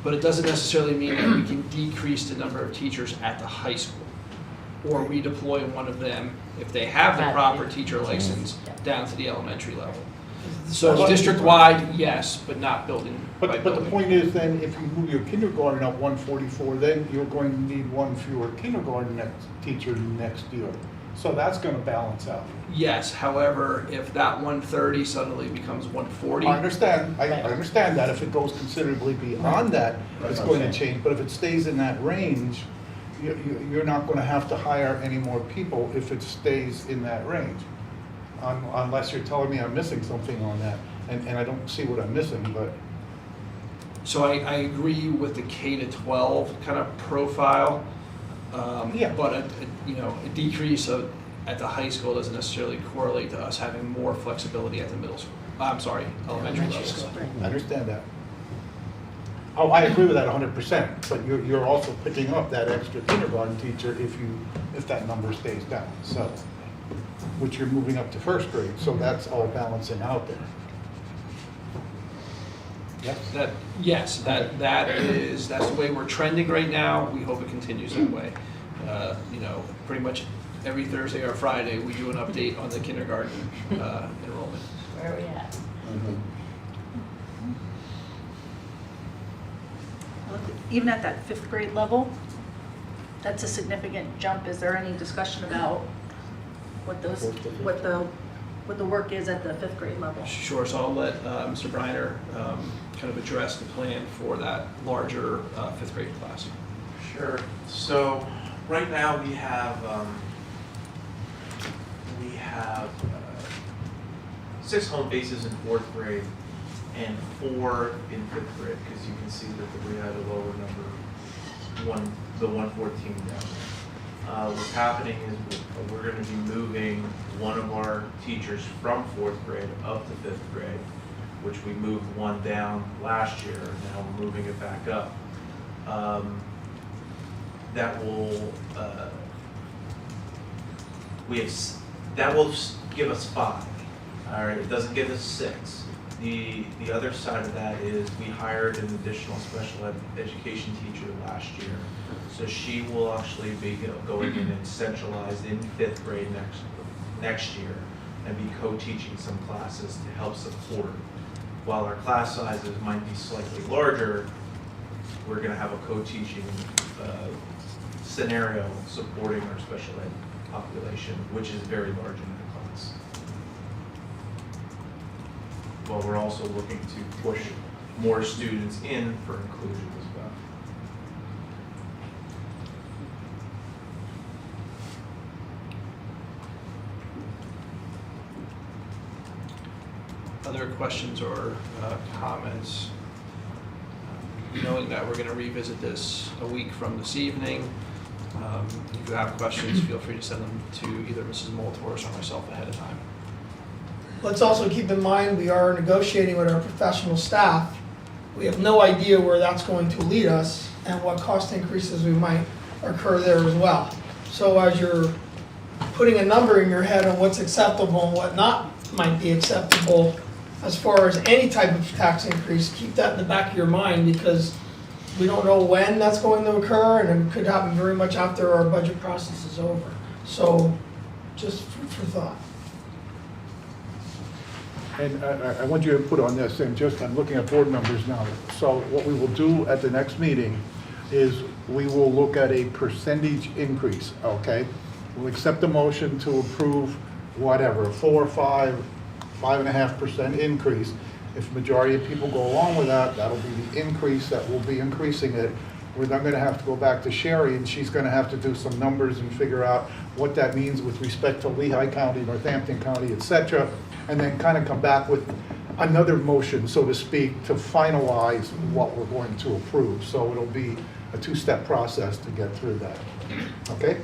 But it doesn't necessarily mean that we can decrease the number of teachers at the high school or redeploy one of them, if they have the proper teacher license, down to the elementary level. So district-wide, yes, but not building by But building. the point is then, if you move your kindergarten up 144, then you're going to need one fewer kindergarten teacher next year. So that's going to balance out. Yes, however, if that 130 suddenly becomes 140. I understand that. If it goes considerably beyond that, it's going to change. But if it stays in that range, you're not going to have to hire any more people if it stays in that range. Unless you're telling me I'm missing something on that. And I don't see what I'm missing, but. So I agree with the K-12 kind of profile. But a decrease at the high school doesn't necessarily correlate to us having more flexibility at the middle school. Elementary level. I understand that. Oh, I agree with that 100%, but you're also picking up that extra kindergarten teacher if that number stays down, so, which you're moving up to first grade, so that's all balancing out there. Yes, that's the way we're trending right now. We hope it continues that way. Pretty much every Thursday or Friday, we do an update on the kindergarten enrollment. Where are we at? Even at that 5th grade level, that's a significant jump. Is there any discussion about what the work is at the 5th grade level? Sure, so I'll let Mr. Briner kind of address the plan for that larger 5th grade class. Sure. So right now we have 6 home bases in 4th grade and 4 in 5th grade, because you can see that we had a lower number, the 114 down there. What's happening is we're going to be moving one of our teachers from 4th grade up to 5th grade, which we moved one down last year, and now we're moving it back up. That will give us 5. All right, it doesn't give us 6. The other side of that is we hired an additional special education teacher last year, so she will actually be going in and centralized in 5th grade next year, and be co-teaching some classes to help support. While our class sizes might be slightly larger, we're gonna have a co-teaching scenario supporting our special ed population, which is very large in that class. While we're also looking to push more students in for inclusion as well. Other questions or comments? Knowing that we're going to revisit this a week from this evening, if you have questions, feel free to send them to either Mrs. Moltors or myself ahead of time. Let's also keep in mind, we are negotiating with our professional staff. We have no idea where that's going to lead us and what cost increases we might occur there as well. So as you're putting a number in your head on what's acceptable and what not might be acceptable, as far as any type of tax increase, keep that in the back of your mind, because we don't know when that's going to occur, and it could happen very much after our budget process is over. So just food for thought. And I want you to put on this, and just, I'm looking at board numbers now. So what we will do at the next meeting is we will look at a percentage increase, okay? We'll accept the motion to approve whatever, 4, 5, 5.5% increase. If majority of people go along with that, that'll be the increase that will be increasing it. We're then gonna have to go back to Sherry, and she's gonna have to do some numbers and figure out what that means with respect to Lehigh County, Northampton County, et cetera, and then kind of come back with another motion, so to speak, to finalize what we're going to approve. So it'll be a two-step process to get through that, okay?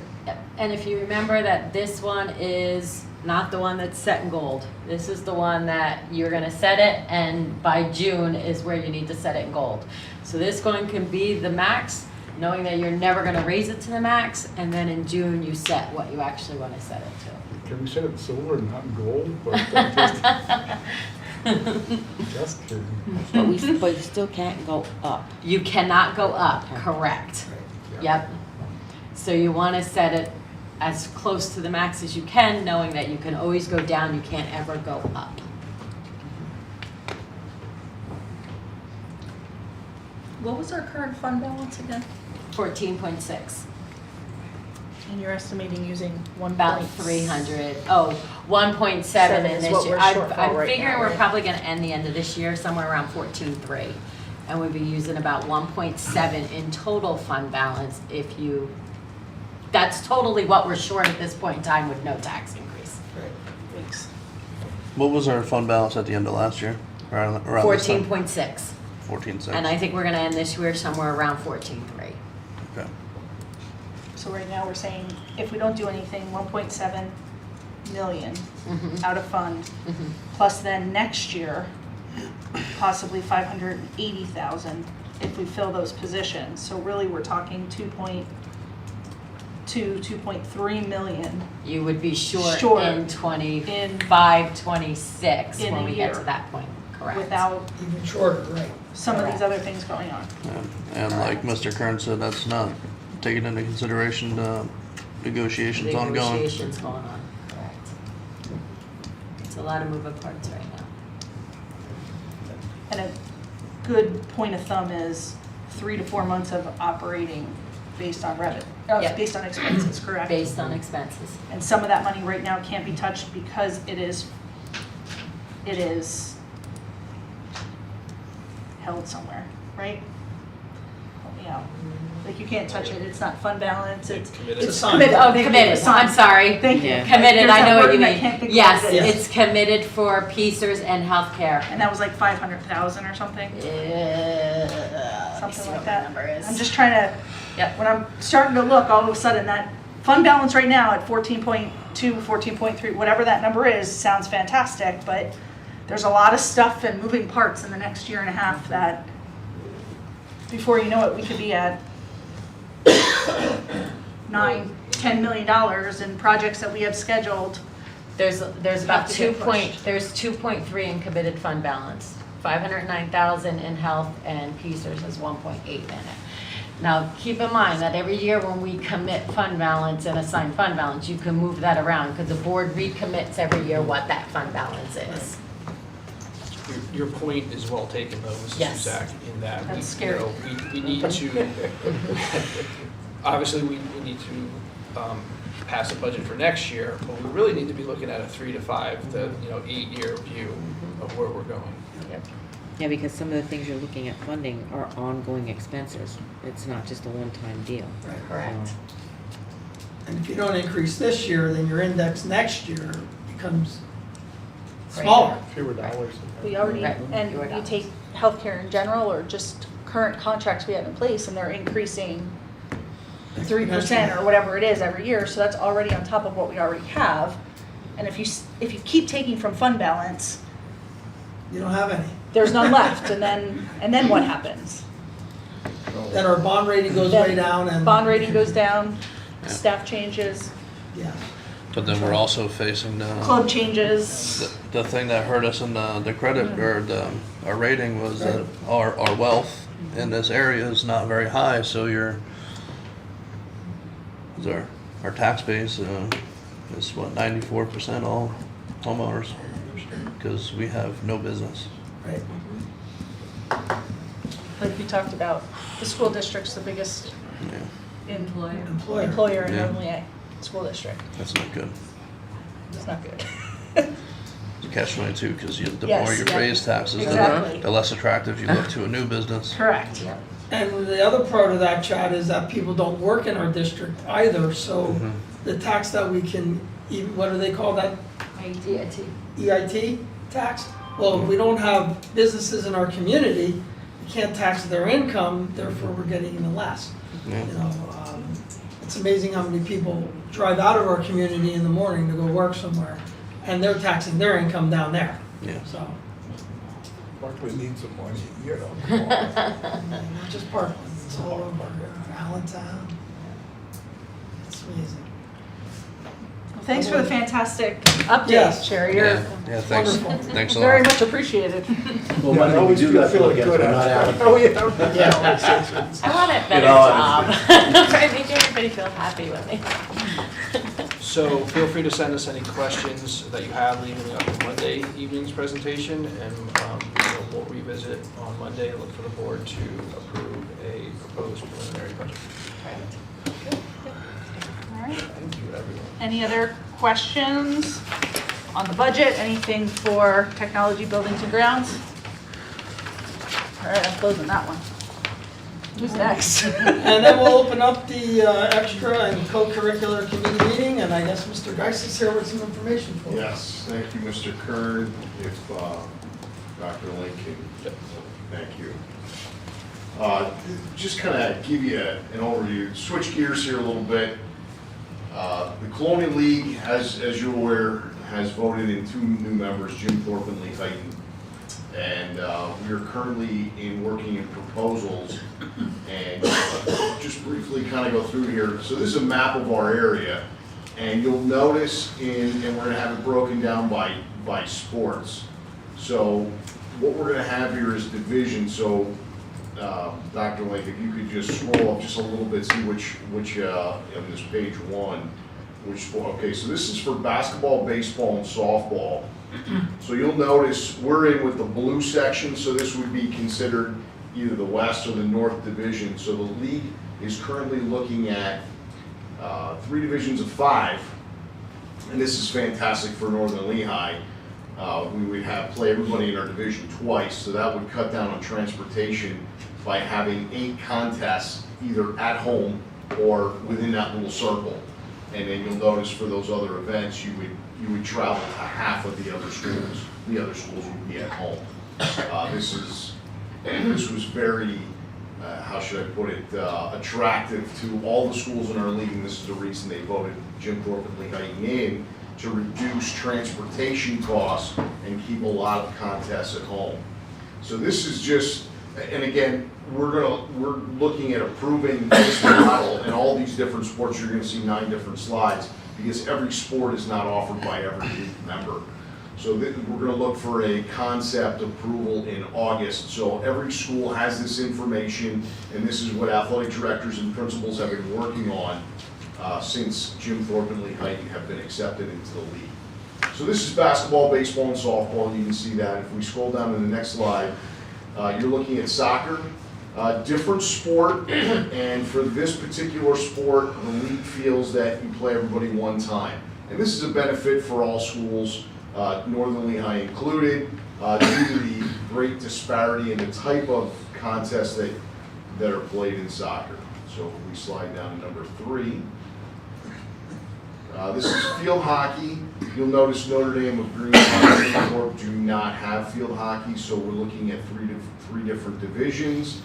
And if you remember that this one is not the one that's set in gold. This is the one that you're gonna set it, and by June is where you need to set it in gold. So this one can be the max, knowing that you're never gonna raise it to the max, and then in June you set what you actually wanna set it to. Can we set it in silver and not in gold? But just kidding. But you still can't go up. You cannot go up, correct. Yep. So you wanna set it as close to the max as you can, knowing that you can always go down, you can't ever go up. What was our current fund balance again? 14.6. And you're estimating using one About 300, 1.7 in is this what year. we're shortfall I'm right figuring now, we're right? probably gonna end the end of this year somewhere around 14.3. And we'd be using about 1.7 in total fund balance if you, that's totally what we're short at this point in time with no tax increase. Thanks. What was our fund balance at the end of last year? Around this time? 14.6. 14.6. And I think we're gonna end this year somewhere around 14.3. Okay. So right now, we're saying if we don't do anything, 1.7 million out of fund, plus then next year, possibly 580,000 if we fill those positions. So really, we're talking 2.3 million You would be short Short in 25, 26 in when a we get to year. that point, correct? without Even shorter, right. some of these other things going on. And like Mr. Kern said, that's not taken into consideration, negotiations ongoing. Negotiations going on, correct. It's a lot of moving parts right now. And a good point of thumb is 3 to 4 months of operating based on revenue, Yep. based on expenses, correct? Based on expenses. And some of that money right now can't be touched because it is held somewhere, right? Help me out. Like you can't touch it, it's not fund balance, it's Committed. it's Assigned. committed. Oh, Thank you. committed, Assigned. I'm sorry. Thank you. Yeah. Committed, There's I know that what word you and I mean. can't think of Yes, what it is. it's committed for PCERS and healthcare. And that was like 500,000 or something? Something like that. Number is. I'm just trying to, Yep. when I'm starting to look, all of a sudden that fund balance right now at 14.2, 14.3, whatever that number is, sounds fantastic, but there's a lot of stuff and moving parts in the next year and a half that before you know it, we could be at $9-10 million in projects that we have scheduled. There's about to get pushed. there's 2.3 in committed fund balance, 509,000 in health, and PCERS is 1.8 in it. Now, keep in mind that every year when we commit fund balance and assign fund balance, you can move that around because the board recommits every year what that fund balance is. Your point is well taken, though, Mrs. Yes. Zach, in that That's we, scary. we need to, obviously, we need to pass a budget for next year, but we really need to be looking at a 3 to 5 to 8-year view of where we're going. Yeah, because some of the things you're looking at funding are ongoing expenses. It's not just a one-time deal. Right. Correct. And if you don't increase this year, then your index next year becomes smaller. Fewer dollars. We already, Right. and Fewer you dollars. take healthcare in general or just current contracts we have in place and they're increasing 3% or whatever it is every year, so that's already on top of what we already have. And if you keep taking from fund balance, You don't have any. there's none left, and then what happens? Then our bond rating goes way down and. Bond rating goes down, staff changes, Yeah. But then we're also facing club changes. the thing that hurt us in the credit or our rating was that our wealth in this area is not very high. So our tax base is what 94% all homeowners because we have no business. Right. Like we talked about, the school district's the biggest Yeah, employer in Yeah. Normally School District. that's not good. It's not good. It's catch-22 because the Yes, more you yeah. raise taxes, Exactly. the less attractive you look to a new business. Correct. And the other part of that, Chad, is that people don't work in our district either, so Mhm. the tax that we can, what do they call that? EIT. EIT tax? Well, if we don't have businesses in our community, we can't tax their income, therefore we're getting even less. Yeah. You know, it's amazing how many people drive out of our community in the morning to go work somewhere, and they're taxing their income down there, Yeah. so. Parkland needs some money, you know. Not just Parkland, it's all over Allentown. It's amazing. Thanks for the fantastic Yes. update, Sherry. You're Yeah, thanks. Wonderful. Thanks a lot. very much appreciated. Well, why don't we do that till it gets, we're not out of. Oh, yeah. I want a better know, job. I make everybody feel happy with me. So feel free to send us any questions that you have leading up to Monday evening's presentation, and we'll revisit on Monday and look for the board to approve a proposed preliminary budget. All right. Thank you, everyone. Any other questions on the budget? Anything for technology, buildings, and grounds? All right, I'm closing that one. Who's next? And then we'll open up the extra and co-curricular committee meeting, and I guess Mr. Geis is here with some information for us. Yes, thank you, Mr. Kern. If Dr. Lincoln, thank you. Just kind of give you an overview, switch gears here a little bit. The Colonial League, as you're aware, has voted in 2 new members, Jim Thorpe and Lee Heighton. And we are currently working in proposals, and just briefly kind of go through here. So this is a map of our area, and you'll notice and we're gonna have it broken down by sports. So what we're gonna have here is division. So Dr. Lake, if you could just scroll up just a little bit, see which on this page 1, which sport. Okay, so this is for basketball, baseball, and softball. So you'll notice we're in with the blue section, so this would be considered either the West or the North Division. So the league is currently looking at 3 divisions of 5, and this is fantastic for Northern Lehigh. We would play everybody in our division twice, so that would cut down on transportation by having 8 contests either at home or within that little circle. And then you'll notice for those other events, you would travel to half of the other schools. The other schools would be at home. This was very, how should I put it, attractive to all the schools in our league, and this is the reason they voted Jim Thorpe and Lee Heighton in, to reduce transportation costs and keep a lot of contests at home. So this is just, and again, we're looking at approving this model in all these different sports. You're gonna see 9 different slides, because every sport is not offered by every league member. So we're going to look for a concept approval in August. So every school has this information, and this is what athletic directors and principals have been working on since Jim Thorpe and Lee Heighton have been accepted into the league. So this is basketball, baseball, and softball, and you can see that. If we scroll down to the next slide, you're looking at soccer. Different sport, and for this particular sport, the league feels that you play everybody one time. And this is a benefit for all schools, Northern Lehigh included, due to the great disparity in the type of contests that are played in soccer. So if we slide down to number 3. This is field hockey. You'll notice Notre Dame with Green and Thorpe do not have field hockey, so we're looking at three different divisions.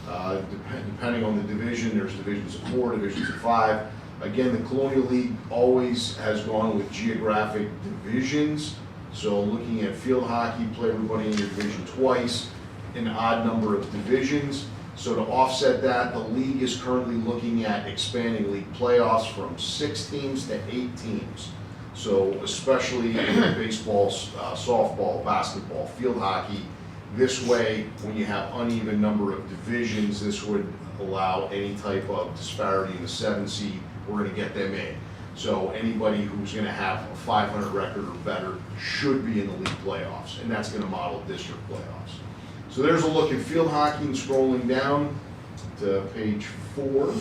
Depending on the division, there's divisions of 4, divisions of 5. Again, the Colonial League always has gone with geographic divisions. So looking at field hockey, play everybody in your division twice, an odd number of divisions. So to offset that, the league is currently looking at expanding league playoffs from 6 teams to 8 teams. So especially in baseball, softball, basketball, field hockey, this way, when you have uneven number of divisions, this would allow any type of disparity in the 7 seed. We're going to get them in. So anybody who's going to have a 500 record or better should be in the league playoffs, and that's going to model district playoffs. So there's a look at field hockey, and scrolling down to page 4.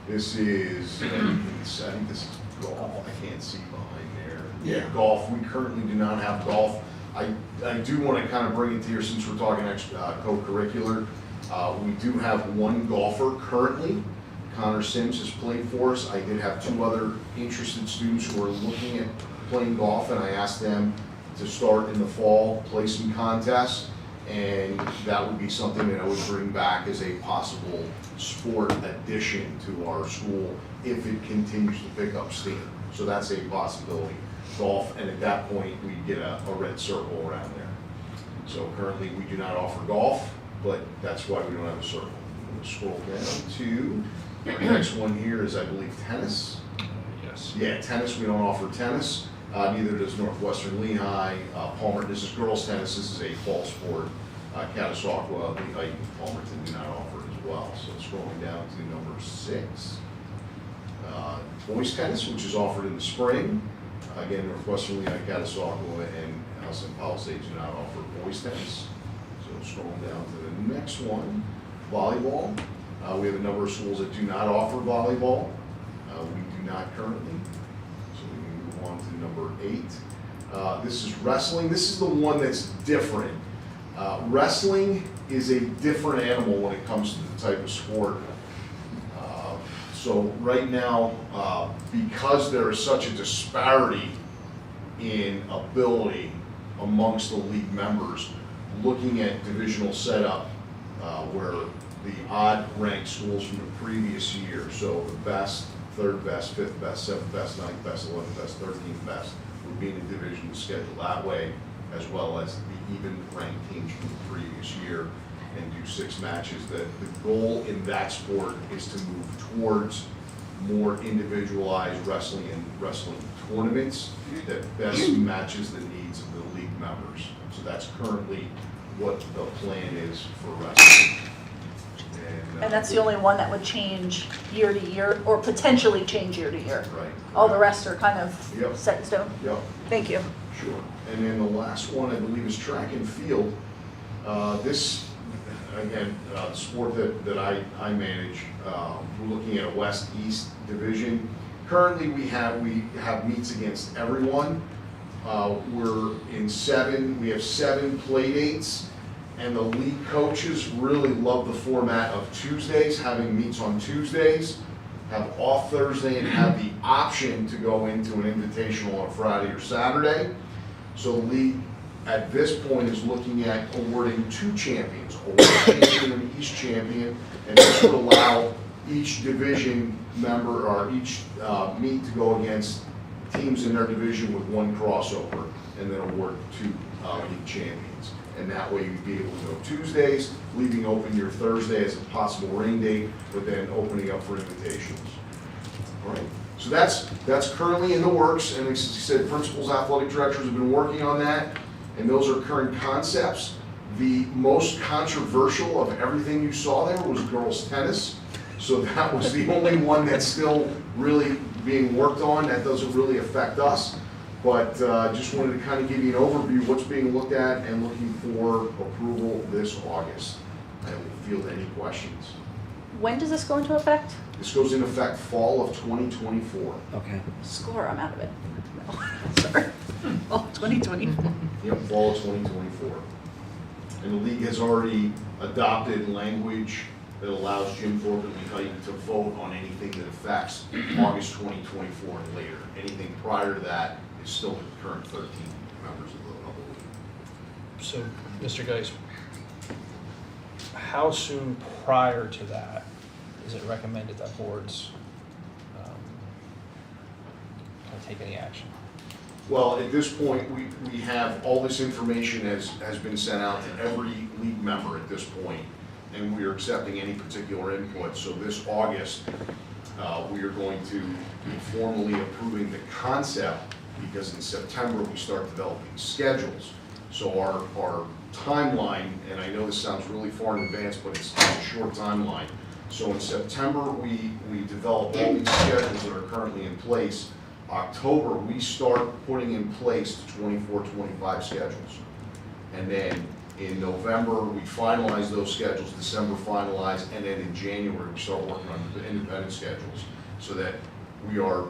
This is, I think this is golf. I can't see behind there. Yeah, golf. We currently do not have golf. I do want to kind of bring it to here since we're talking co-curricular. We do have one golfer currently. Connor Sims has played for us. I did have 2 other interested students who are looking at playing golf, and I asked them to start in the fall, play some contests, and that would be something that I would bring back as a possible sport addition to our school if it continues to pick up steam. So that's a possibility. Golf, and at that point we get a red circle around there. So currently we do not offer golf, but that's why we don't have a circle. We'll scroll down to the next one here is, I believe, tennis. Yes. Yeah, tennis, we don't offer tennis. Neither does Northwestern Lehigh. Palmer, this is girls tennis, this is a fall sport. Catasauqua, Lehigh, and Palmerton do not offer it as well. So scrolling down to number 6. Boys tennis, which is offered in the spring. Again, Northwestern Lehigh, Catasauqua, and St. Palisades do not offer boys tennis. So scrolling down to the next one, volleyball. We have a number of schools that do not offer volleyball. We do not currently. So we can move on to number 8. This is wrestling. This is the one that's different. Wrestling is a different animal when it comes to the type of sport. So right now, because there is such a disparity in ability amongst the league members, looking at divisional setup where the odd ranked schools from the previous year, so the best, 3rd best, 5th best, 7th best, 9th best, 11th best, 13th best would be in a division scheduled that way, as well as the even ranked teams from the previous year, and do 6 matches. The goal in that sport is to move towards more individualized wrestling and wrestling tournaments that best matches the needs of the league members. So that's currently what the plan is for wrestling. And that's the only one that would change year to year, or potentially change year to year. Right. All the rest are kind of set in stone. Yep. Thank you. Sure. And then the last one, I believe, is track and field. This, again, the sport that I manage, we're looking at a West-East division. Currently, we have meets against everyone. We're in 7, we have 7 play dates, and the league coaches really love the format of Tuesdays, having meets on Tuesdays, have off Thursday, and have the option to go into an invitational on Friday or Saturday. So the league at this point is looking at awarding 2 champions, a West champion and an East champion, and this would allow each division member or each meet to go against teams in their division with 1 crossover, and then award 2 league champions. And that way you'd be able to go Tuesdays, leaving open your Thursday as a possible rain date, but then opening up for invitations. All right. So that's currently in the works, and as I said, principals, athletic directors have been working on that, and those are current concepts. The most controversial of everything you saw there was girls' tennis. So that was the only one that's still really being worked on. That doesn't really affect us. But just wanted to kind of give you an overview of what's being looked at and looking for approval this August. I will field any questions. When does this go into effect? This goes into effect fall of 2024. Okay. Score, I'm out of it. No, sorry. Oh, 2024. Yep, fall of 2024. And the league has already adopted language that allows Jim Thorpe and Lee Heighton to vote on anything that affects August 2024 and later. Anything prior to that is still the current 13 members of the league. So, Mr. Geis, how soon prior to that is it recommended that boards kind of take any action? Well, at this point, we have all this information has been sent out to every league member at this point, and we are accepting any particular input. So this August, we are going to be formally approving the concept, because in September we start developing schedules. So our timeline, and I know this sounds really far in advance, but it's a short timeline. So in September, we develop all these schedules that are currently in place. October, we start putting in place the 24-25 schedules. And then in November, we finalize those schedules, December finalize, and then in January, we start working on the independent schedules, so that we are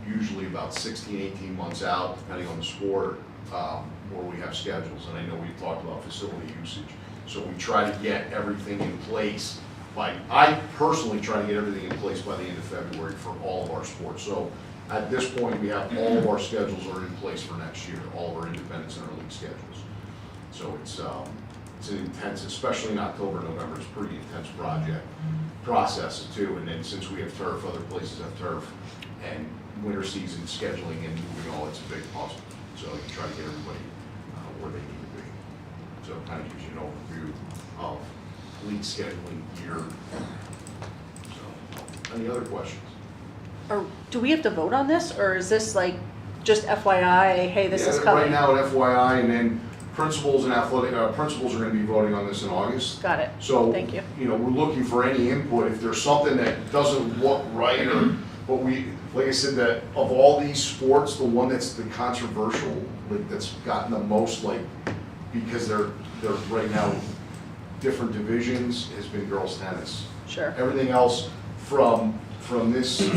usually about 16, 18 months out, depending on the sport, where we have schedules. And I know we've talked about facility usage. So we try to get everything in place I personally try to get everything in place by the end of February for all of our sports. So at this point, we have all of our schedules are in place for next year, all of our independents and our league schedules. So it's an intense, especially in October, November, it's a pretty intense process too. And then since we have turf, other places have turf, and winter season scheduling and moving all, it's a big puzzle. So you try to get everybody where they need to be. So it kind of gives you an overview of league scheduling year. So, any other questions? Or do we have to vote on this, or is this like just FYI, hey, this is coming? Right now, an FYI, and then principals and athletic principals are going to be voting on this in August. Got it. So, thank you. We're looking for any input. If there's something that doesn't look right, or but like I said, that of all these sports, the one that's the controversial, like that's gotten the most because they're right now different divisions, has been girls tennis. Sure. Everything else from this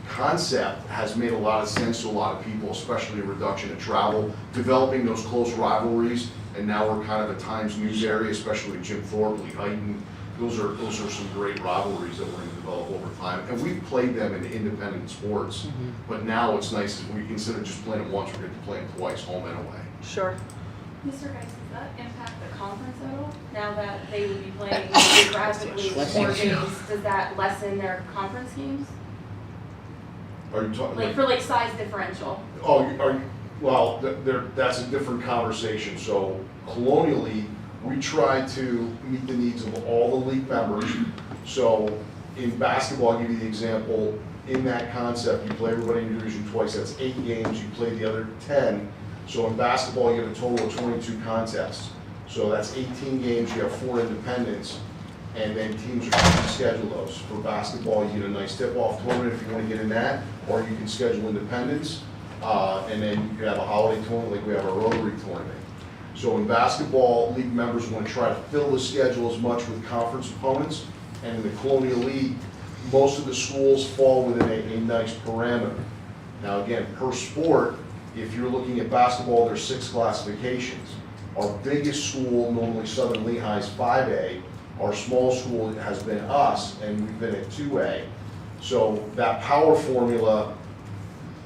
concept has made a lot of sense to a lot of people, especially a reduction of travel, developing those close rivalries, and now we're kind of a Times News area, especially with Jim Thorpe, Lee Heighton. Those are some great rivalries that we're going to develop over time, and we've played them in independent sports. But now it's nice that we, instead of just playing them once, we're going to play them twice, home and away. Sure. Mr. Geis, does that impact the conference at all? Now that they would be playing geographically 4 days, does that lessen their conference games? Are you talking Like for size differential? Well, that's a different conversation. So colonially, we try to meet the needs of all the league members. So in basketball, I'll give you the example. In that concept, you play everybody in your division twice. That's 8 games. You play the other 10. So in basketball, you have a total of 22 contests. So that's 18 games. You have 4 independents. And then teams are going to schedule those. For basketball, you get a nice tip-off tournament if you want to get in that, or you can schedule independents, and then you can have a holiday tournament like we have our Rotary tournament. So in basketball, league members want to try to fill the schedule as much with conference opponents, and in the Colonial League, most of the schools fall within a nice parameter. Now again, per sport, if you're looking at basketball, there's 6 classifications. Our biggest school, normally Southern Lehigh, is 5A. Our small school has been us, and we've been at 2A. So that power formula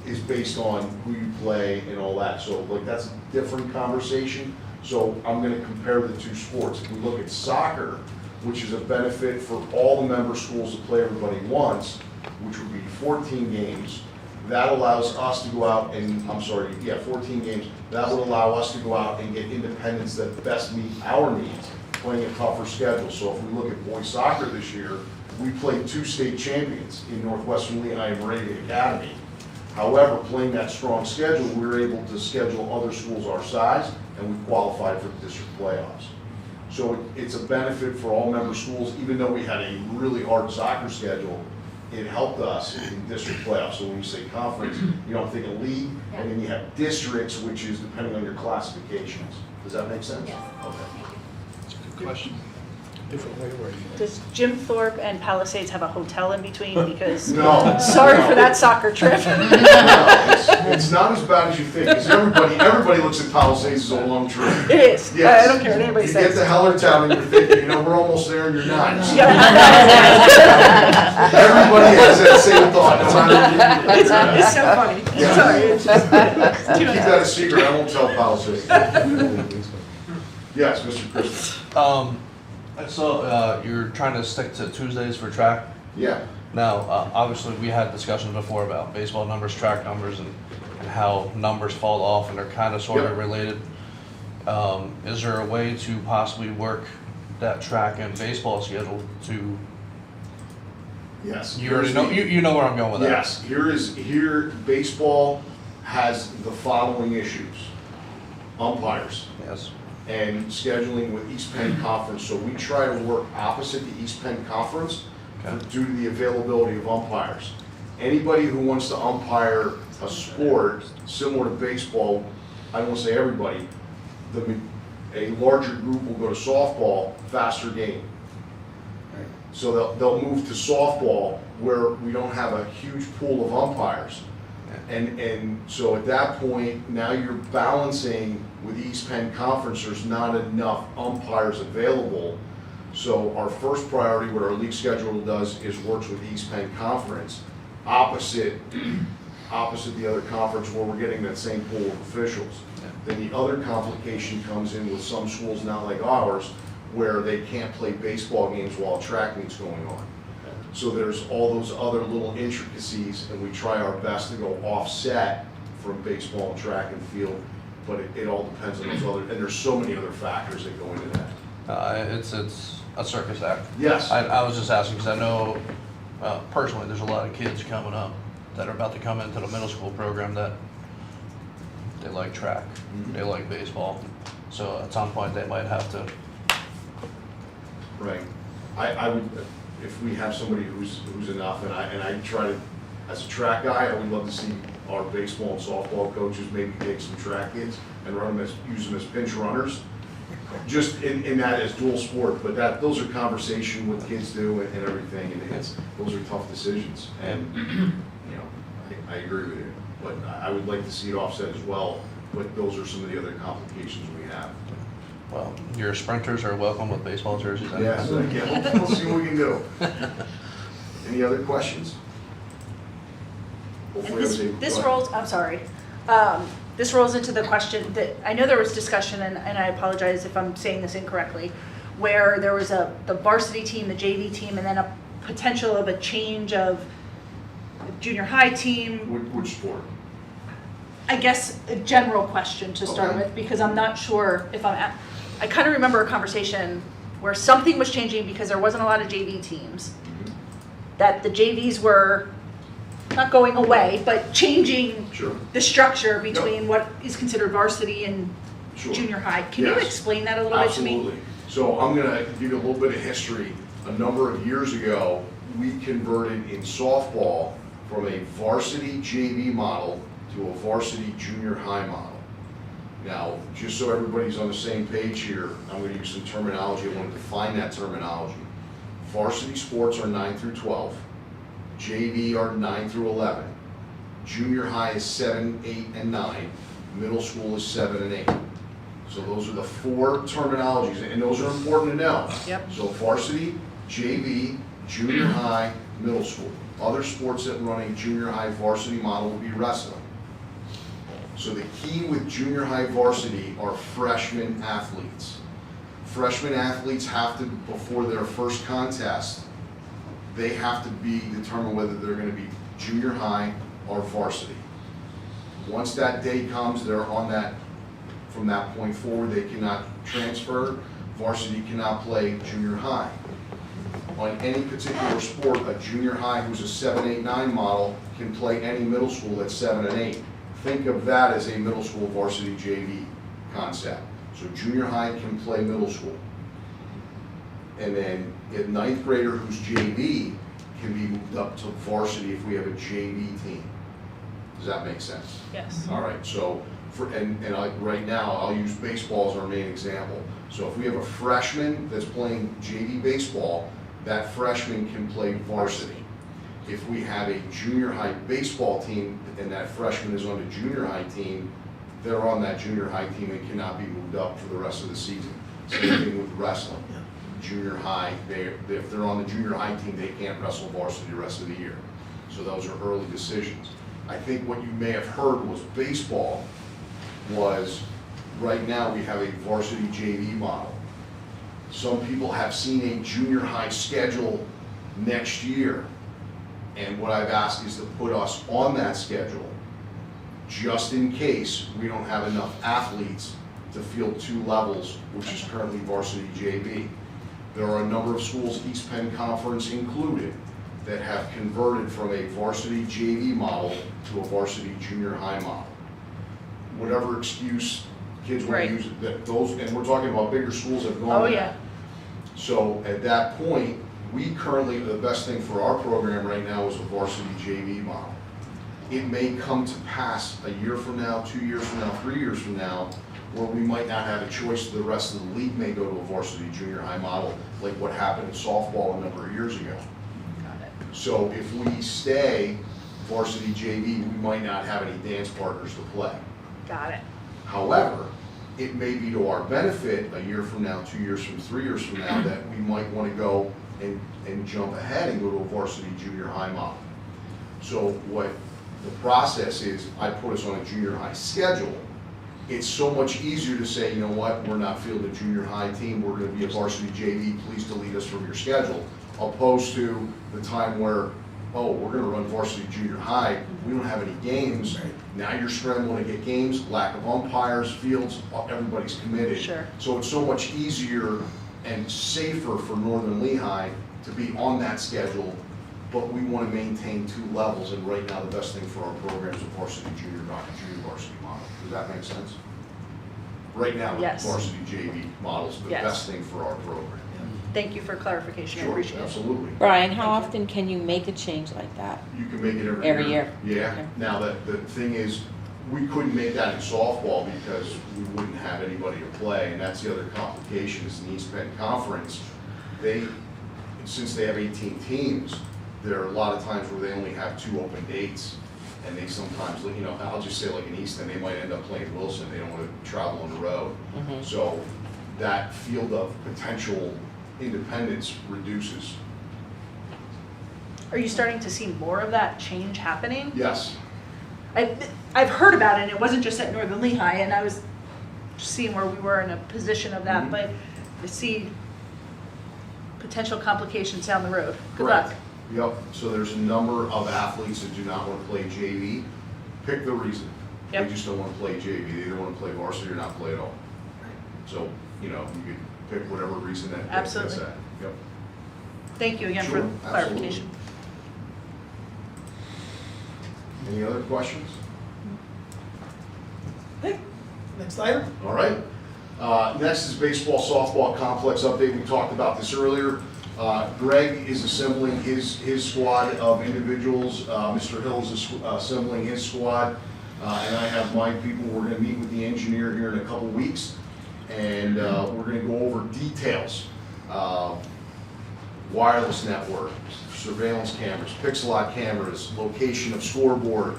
is based on who you play and all that. So that's a different conversation. So I'm going to compare the 2 sports. If we look at soccer, which is a benefit for all the member schools to play everybody once, which would be 14 games, that allows us to go out and, 14 games. That would allow us to go out and get independents that best meet our needs, playing a tougher schedule. So if we look at boys soccer this year, we played 2 state champions in Northwestern Lehigh and Moravian Academy However, playing that strong schedule, we were able to schedule other schools our size, and we qualified for the district playoffs. So it's a benefit for all member schools, even though we had a really hard soccer schedule, it helped us in district playoffs. So when you say conference, you don't think of league, and then you have districts, which is depending on your classifications. Does that make sense? Yes. Okay. That's a good question. Different way where you. Does Jim Thorpe and Palisades have a hotel in between? Because No. sorry for that soccer trip. No, it's not as bad as you think, because everybody looks at Palisades as a long trip. It is. Yes. I don't care what anybody You says. get to Hellertown and you're thinking, we're almost there, and you're not. Everybody has that same thought, no matter. It's so funny. Yeah. Sorry. It's just, We'll keep that a secret, I won't tell Palisades. Yes, Mr. Christie. I saw you're trying to stick to Tuesdays for track. Yeah. Now, obviously, we had discussions before about baseball numbers, track numbers, and how numbers fall off, and they're kind of sort of Yep. related. Is there a way to possibly work that track and baseball schedule to? Yes. You already know. You know where I'm going with that. Yes, here, baseball has the following issues. Umpires. Yes. And scheduling with East Penn Conference, so we try to work opposite the East Penn Conference due to the availability of umpires. Anybody who wants to umpire a sport similar to baseball, I don't want to say everybody, a larger group will go to softball, faster game. So they'll move to softball where we don't have a huge pool of umpires. And so at that point, now you're balancing with East Penn Conference, there's not enough umpires available. So our first priority, what our league schedule does, is works with East Penn Conference, opposite the other conference where we're getting that same pool of officials. Then the other complication comes in with some schools not like ours, where they can't play baseball games while track meet's going on. So there's all those other little intricacies, and we try our best to go offset from baseball and track and field, but it all depends on those other, and there's so many other factors that go into that. It's a circus act. Yes. I was just asking because I know personally there's a lot of kids coming up that are about to come into the middle school program that they like track, they like baseball, so at some point they might have to. Right. I would, if we have somebody who's enough, and I try to, as a track guy, I would love to see our baseball and softball coaches maybe take some track kids and use them as pinch runners, just in that as dual sport. But those are conversation with kids do and everything, and those are tough decisions. And I agree with you, but I would like to see it offset as well. But those are some of the other complications we have. Well, your sprinters are welcome with baseball jerseys. Yes, we'll see what we can do. Any other questions? And this rolls, I'm sorry. This rolls into the question that, I know there was discussion, and I apologize if I'm saying this incorrectly, where there was the varsity team, the JV team, and then a potential of a change of junior high team. Which sport? I guess a general question to start with, because I'm not sure if I kind of remember a conversation where something was changing because there wasn't a lot of JV teams, that the JVs were not going away, but changing the structure between what is considered varsity and junior high. Can you explain that a little bit to me? Absolutely. So I'm going to give you a little bit of history. A number of years ago, we converted in softball from a varsity JV model to a varsity junior high model. Now, just so everybody's on the same page here, I'm going to use some terminology. I want to define that terminology. Varsity sports are 9 through 12. JV are 9 through 11. Junior high is 7, 8, and 9. Middle school is 7 and 8. So those are the four terminologies, and those are important to know. Yep. So varsity, JV, junior high, middle school. Other sports that run a junior high varsity model would be wrestling. So the key with junior high varsity are freshman athletes. Freshman athletes have to, before their first contest, they have to be determined whether they're going to be junior high or varsity. Once that day comes, they're on that, from that point forward, they cannot transfer. Varsity cannot play junior high. on any particular sport, a junior high who's a 7, 8, 9 model can play any middle school that's 7 and 8. Think of that as a middle school varsity JV concept. So junior high can play middle school. And then a 9th grader who's JV can be moved up to varsity if we have a JV team. Does that make sense? Yes. All right, so right now, I'll use baseball as our main example. So if we have a freshman that's playing JV baseball, that freshman can play varsity. If we have a junior high baseball team and that freshman is on the junior high team, they're on that junior high team and cannot be moved up for the rest of the season. Same thing with wrestling. Junior high, if they're on the junior high team, they can't wrestle varsity the rest of the year. So those are early decisions. I think what you may have heard was baseball was, right now we have a varsity JV model. Some people have seen a junior high schedule next year. And what I've asked is to put us on that schedule, just in case we don't have enough athletes to field 2 levels, which is currently varsity JV. There are a number of schools, East Penn Conference included, that have converted from a varsity JV model to a varsity junior high model. Whatever excuse kids want Right. to use, and we're talking about bigger schools that have gone. Oh, to yeah. that. So at that point, we currently, the best thing for our program right now is a varsity JV model. It may come to pass a year from now, 2 years from now, 3 years from now, where we might not have a choice. The rest of the league may go to a varsity junior high model, like what happened in softball a number of years ago. Got it. So if we stay varsity JV, we might not have any dance partners to play. Got it. However, it may be to our benefit a year from now, 2 years from 3 years from now, that we might want to go and jump ahead and go to a varsity junior high model. So what the process is, I put us on a junior high schedule. It's so much easier to say, you know what, we're not fielding a junior high team, we're going to be a varsity JV, please delete us from your schedule, opposed to the time where, oh, we're going to run varsity junior high, we don't have any games, now you're scrambling to get games, lack of umpires, fields, everybody's committed. Sure. So it's so much easier and safer for Northern Lehigh to be on that schedule, but we want to maintain 2 levels, and right now the best thing for our program is a varsity junior varsity model. Does that make sense? Right now, the Yes. varsity JV model is the Yes. best thing for our program. Thank you for clarification, I Sure, appreciate it. absolutely. Brian, how often can you make a change like that? You can make it every Every year? Yeah. Okay. Now, the thing is, we couldn't make that in softball because we wouldn't have anybody to play, and that's the other complication is the East Penn Conference. Since they have 18 teams, there are a lot of times where they only have 2 open dates, and they sometimes, you know, I'll just say like in Easton, they might end up playing Wilson, they don't want to travel on the road. Mhm. So that field of potential independence reduces. Are you starting to see more of that change happening? Yes. I've heard about it, and it wasn't just at Northern Lehigh, and I was seeing where we were in a position of that, Mhm. but I see potential complications down the road. Good Correct. luck. Yep, so there's a number of athletes that do not want to play JV. Pick the reason. They Yep. just don't want to play JV. They either want to play varsity or not play at all. So, you know, you could pick whatever reason that fits Absolutely. that. Yep. Thank you again for Sure, the clarification. Any other questions? Next item? All right. Next is baseball, softball complex update. We talked about this earlier. Greg is assembling his squad of individuals. Mr. Hill is assembling his squad. And I have my people. We're going to meet with the engineer here in a couple weeks. And we're going to go over details. Wireless network, surveillance cameras, pixel-out cameras, location of scoreboard,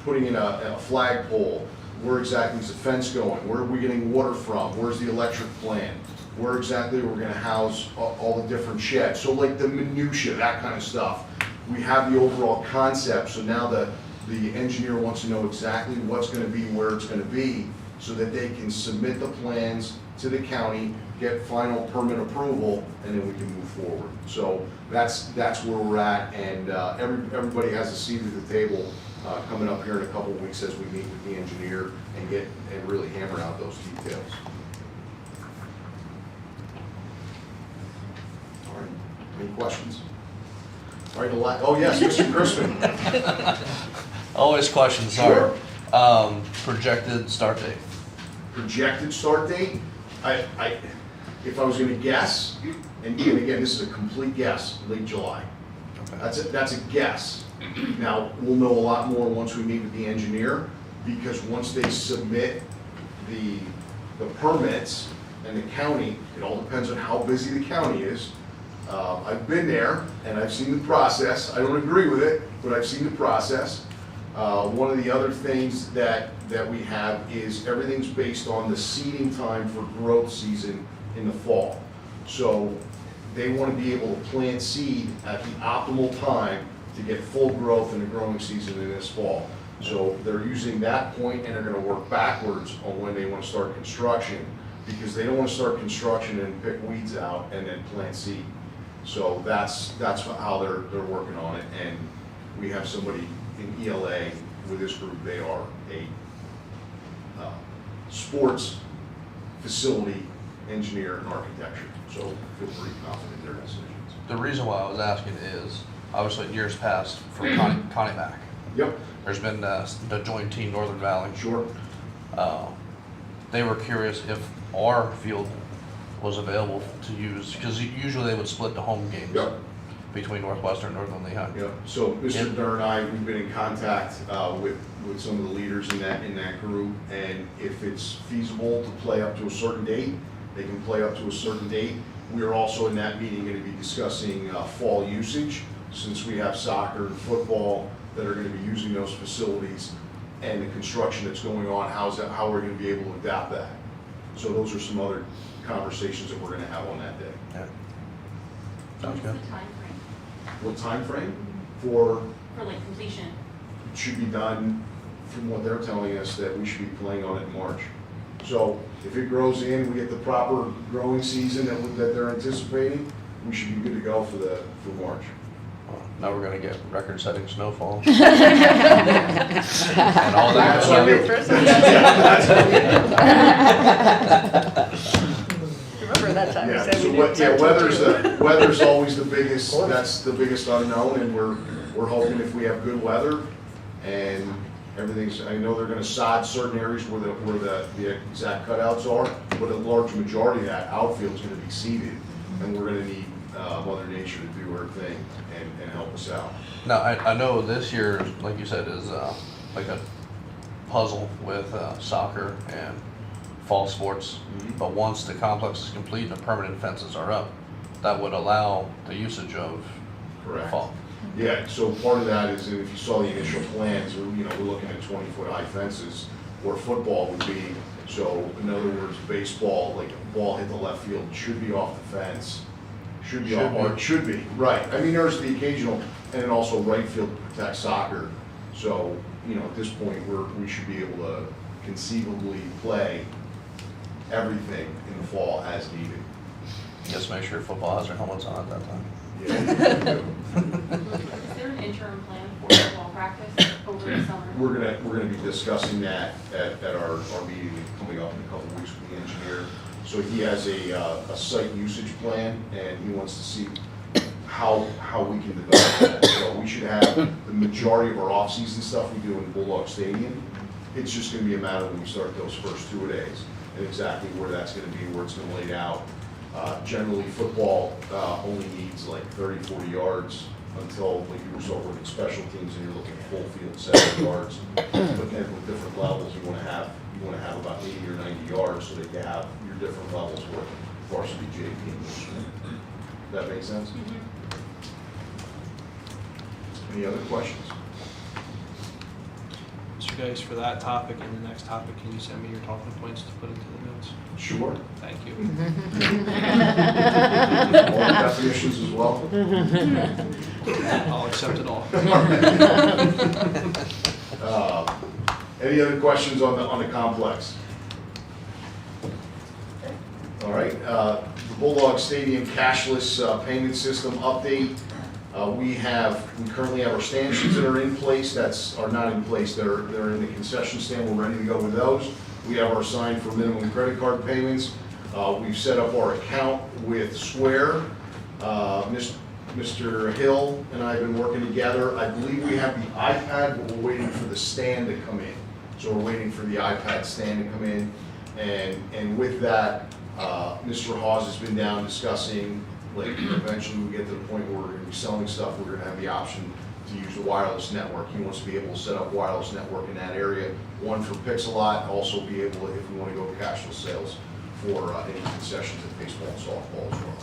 putting in a flagpole. Where exactly is the fence going? Where are we getting water from? Where's the electric plant? Where exactly we're gonna house all the different sheds? So like the minutia, that kind of stuff. We have the overall concept, so now the engineer wants to know exactly what's gonna be, where it's gonna be, so that they can submit the plans to the county, get final permit approval, and then we can move forward. So that's where we're at, and everybody has a seat at the table coming up here in a couple of weeks as we meet with the engineer and really hammer out those details. All right. Any questions? All right, oh yes, Mr. Crispin. Always questions, sorry. Projected start date. Projected start date, if I was gonna guess, and again, this is a complete guess, late July. That's a guess. Now, we'll know a lot more once we meet with the engineer, because once they submit the permits and the county, it all depends on how busy the county is. I've been there and I've seen the process. I don't agree with it, but I've seen the process. One of the other things that we have is everything's based on the seeding time for growth season in the fall. So they want to be able to plant seed at the optimal time to get full growth in the growing season in this fall. So they're using that point and they're going to work backwards on when they want to start construction, because they don't want to start construction and pick weeds out and then plant seed. So that's how they're working on it. And we have somebody in ELA with this group. They are a sports facility engineer and architecture. So feel pretty confident in their decisions. The reason why I was asking is, obviously in years past, for Connie Mac. Yep. There's been the joint team Northern Valley. Sure. They were curious if our field was available to use, because usually they would split the home games. Yep. Between Northwestern and Northern Lehigh. Yep. So Mr. Durr and I, we've been in contact with some of the leaders in that group, and if it's feasible to play up to a certain date, they can play up to a certain date. We are also in that meeting going to be discussing fall usage, since we have soccer and football that are going to be using those facilities, and the construction that's going on, how we're going to be able to adapt that. So those are some other conversations that we're going to have on that day. Yeah. Sounds good. What's the time frame What time frame? For like completion? it should be done, from what they're telling us, that we should be playing on it in March. So if it grows in, we get the proper growing season that they're anticipating, we should be good to go for March. Well, now we're gonna get record-setting snowfall. And all that. Remember that time we Yeah, said so we did weather's always the biggest, that's the biggest unknown, and we're hoping if we have good weather and everything's, I know they're gonna sod certain areas where the exact cutouts are, but a large majority of that outfield's gonna be seeded, and we're gonna need Mother Nature to do her thing and help us out. Now, I know this year, like you said, is like a puzzle with soccer and fall sports. But once the complex is complete and the permanent fences are up, that would allow the usage of Correct. fall. Yeah, so part of that is, if you saw the initial plans, we're looking at 20-foot high fences where football would be. So in other words, baseball, like a ball hit the left field, should be off the fence. Should be, right. I mean, there's the occasional, and then also right field to protect soccer. So, at this point, we should be able to conceivably play everything in the fall as needed. Just make sure football has their helmets on at that time. Yeah. Is there an interim plan for football practice over the summer? We're gonna be discussing that at our meeting coming up in a couple of weeks with the engineer. So he has a site usage plan, and he wants to see how we can develop that. So we should have the majority of our off-season stuff we do in Bulldog Stadium. It's just gonna be a matter when we start those first 2 days, and exactly where that's gonna be, where it's gonna lay out. Generally, football only needs like 30, 40 yards until like you start working special teams and you're looking at full field 70 yards. But then with different levels, you want to have about 80 or 90 yards so that you have your different levels with varsity, JV, and Michigan. Does that make sense? Any other questions? So guys, for that topic and the next topic, can you send me your talking points to put into the notes? Sure. Thank you. All definitions as well? I'll accept it all. Any other questions on the complex? All right, the Bulldog Stadium cashless payment system update. We currently have our stanchions that are in place, are not in place, they're in the concession stand, we're ready to go with those. We have our sign for minimum credit card payments. We've set up our account with Square. Mr. Hill and I have been working together. I believe we have the iPad, but we're waiting for the stand to come in. So we're waiting for the iPad stand to come in. And with that, Mr. Hawes has been down discussing, like, eventually we get to the point where we're gonna be selling stuff, we're gonna have the option to use the wireless network. He wants to be able to set up wireless network in that area, one for Pixelot, also be able, if we wanna go cashless sales, for any concessions at baseball and softball as well.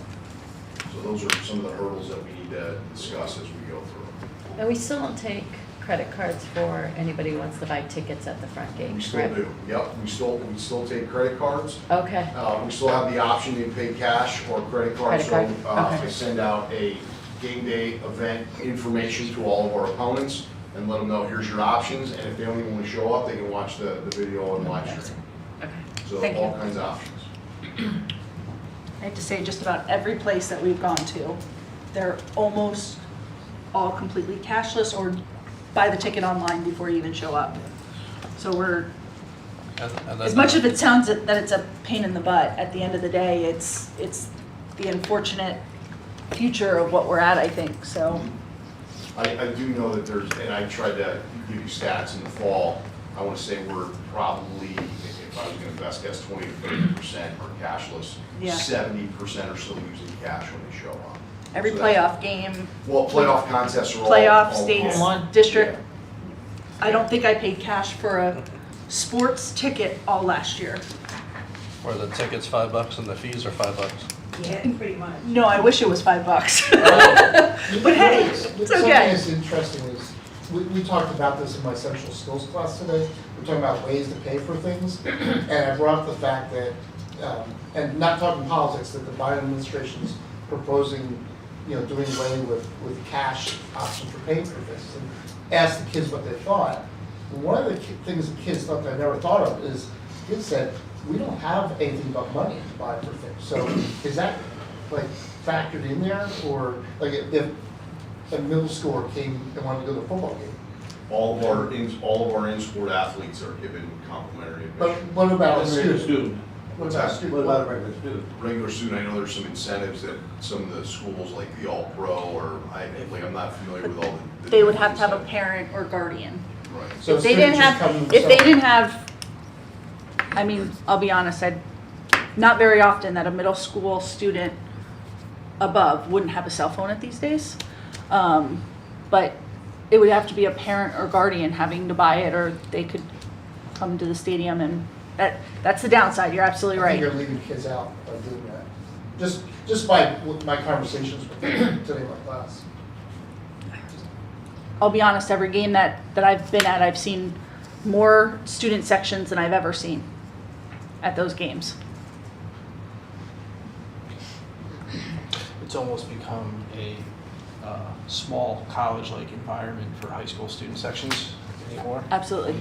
So those are some of the hurdles that we need to discuss as we go through. And we still don't take credit cards for anybody who wants to buy tickets at the front gate, We still correct? do, yep, we still take credit cards. Okay, We still have the option to pay cash or credit card. Credit card, So okay. I send out a game day event information to all of our opponents and let them know, here's your options, and if they don't even want to show up, they can watch the video on live stream. okay. So Thank all you. kinds of options. I have to say, just about every place that we've gone to, they're almost all completely cashless or buy the ticket online before you even show up. So we're, And as much as it sounds that it's a pain in the butt, at the end of the day, it's the unfortunate future of what we're at, I think, so. I do know that there's, and I tried to give you stats in the fall, I want to say we're probably, if I was going to best guess, 20 to 30% are cashless. Yeah. 70% are still using cash when they show up. Every So that's- playoff game. Well, playoff contests are all. Playoff, all states, online. district. I don't think I paid cash for a sports ticket all last year. Where the ticket's $5 and the fees are $5. Yeah, pretty much. No, I wish it was $5. But hey, it's Something okay. that's interesting is, we talked about this in my social skills class today. We're talking about ways to pay for things. And I brought up the fact that, and not talking politics, that the Biden administration is proposing, doing away with cash option for paying for things. And asked the kids what they thought. And one of the things the kids thought that I never thought of is, kids said, we don't have anything but money to buy for things. So is that like factored in there? Or like if a middle schooler came and wanted to go to a football game? All of our in-sport athletes are given complimentary But admission. what about a That's a regular student? student. What about a student? What about a regular student? Regular student, I know there's some incentives that some of the schools, like the All-Pro, or I'm not familiar with all the. They would have to have a parent or guardian. Right. So If they didn't students just have, come if they themselves? didn't have, I mean, I'll be honest, not very often that a middle school student above wouldn't have a cell phone at these days. But it would have to be a parent or guardian having to buy it, or they could come to the stadium, and that's the downside, you're absolutely I think right. you're leaving kids out by doing that. Just by my conversations with them today in my class. I'll be honest, every game that I've been at, I've seen more student sections than I've ever seen at those games. It's almost become a small college-like environment for high school student sections anymore. Absolutely. The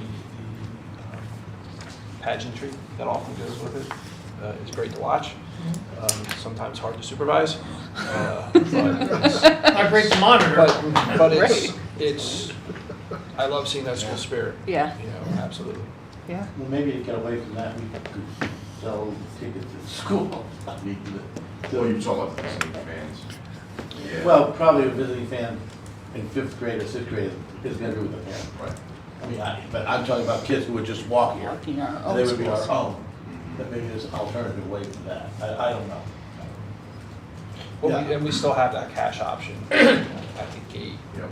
pageantry that often goes with it is great to watch. Sometimes hard to supervise. But it's- Not great to monitor. But it's, I love seeing that school spirit. Yeah. Absolutely. Yeah. Well, maybe to get away from that, we could sell tickets at school. I mean, Well, you're talking about the visiting fans. Yeah. Well, probably a visiting fan in fifth grade or sixth grade is gonna be with a parent. Right. I mean, but I'm talking about kids who would just walk here. Walking our And own they would be our schools. own. But maybe there's an alternative way to that. I don't know. Well, Yeah. and we still have that cash option at the gate. Yep.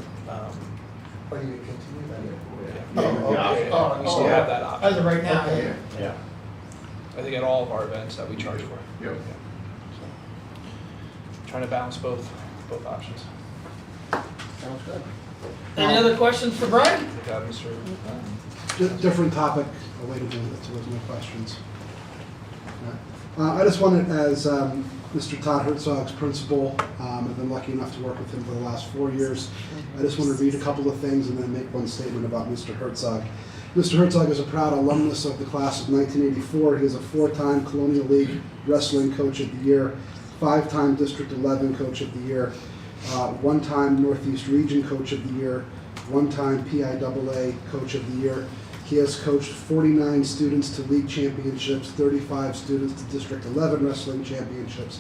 Are you gonna continue that? Yeah, Oh, the option. oh, We still oh, have that option. As of right now, Okay. yeah. Yeah. I think at all of our events that we charge for. Yep. Trying to balance both options. Sounds good. Any other questions for Brian? We got Mr. Different topic, a way to do it, so there's no questions. I just wanted, as Mr. Todd Herzog's principal, I've been lucky enough to work with him for the last 4 years. I just want to read a couple of things and then make one statement about Mr. Herzog. Mr. Herzog is a proud alumnus of the class of 1984. He is a 4-time Colonial League Wrestling Coach of the Year, 5-time District 11 Coach of the Year, 1-time Northeast Region Coach of the Year, 1-time PIAA Coach of the Year. He has coached 49 students to league championships, 35 students to District 11 wrestling championships,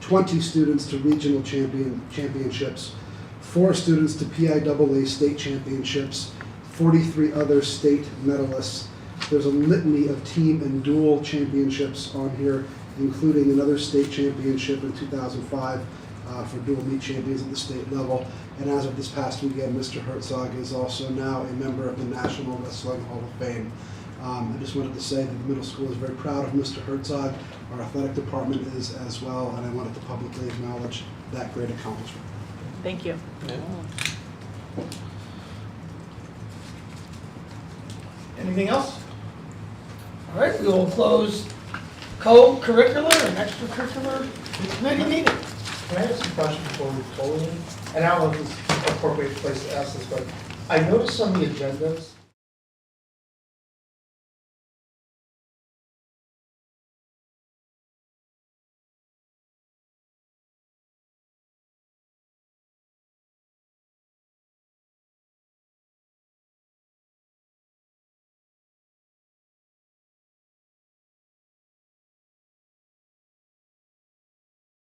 20 students to regional championships, 4 students to PIAA state championships, 43 other state medalists. There's a litany of team and dual championships on here, including another state championship in 2005 for dual meet champions at the state level. And as of this past weekend, Mr. Herzog is also now a member of the National Wrestling Hall of Fame. I just wanted to say that the middle school is very proud of Mr. Herzog. Our athletic department is as well, and I wanted to publicly acknowledge that great accomplishment. Thank you. Anything else? All right, we will close co-curricular and extracurricular committee meeting. Can I ask a question before we close? And I don't know if this is an appropriate place to ask this, but I noticed on the agendas,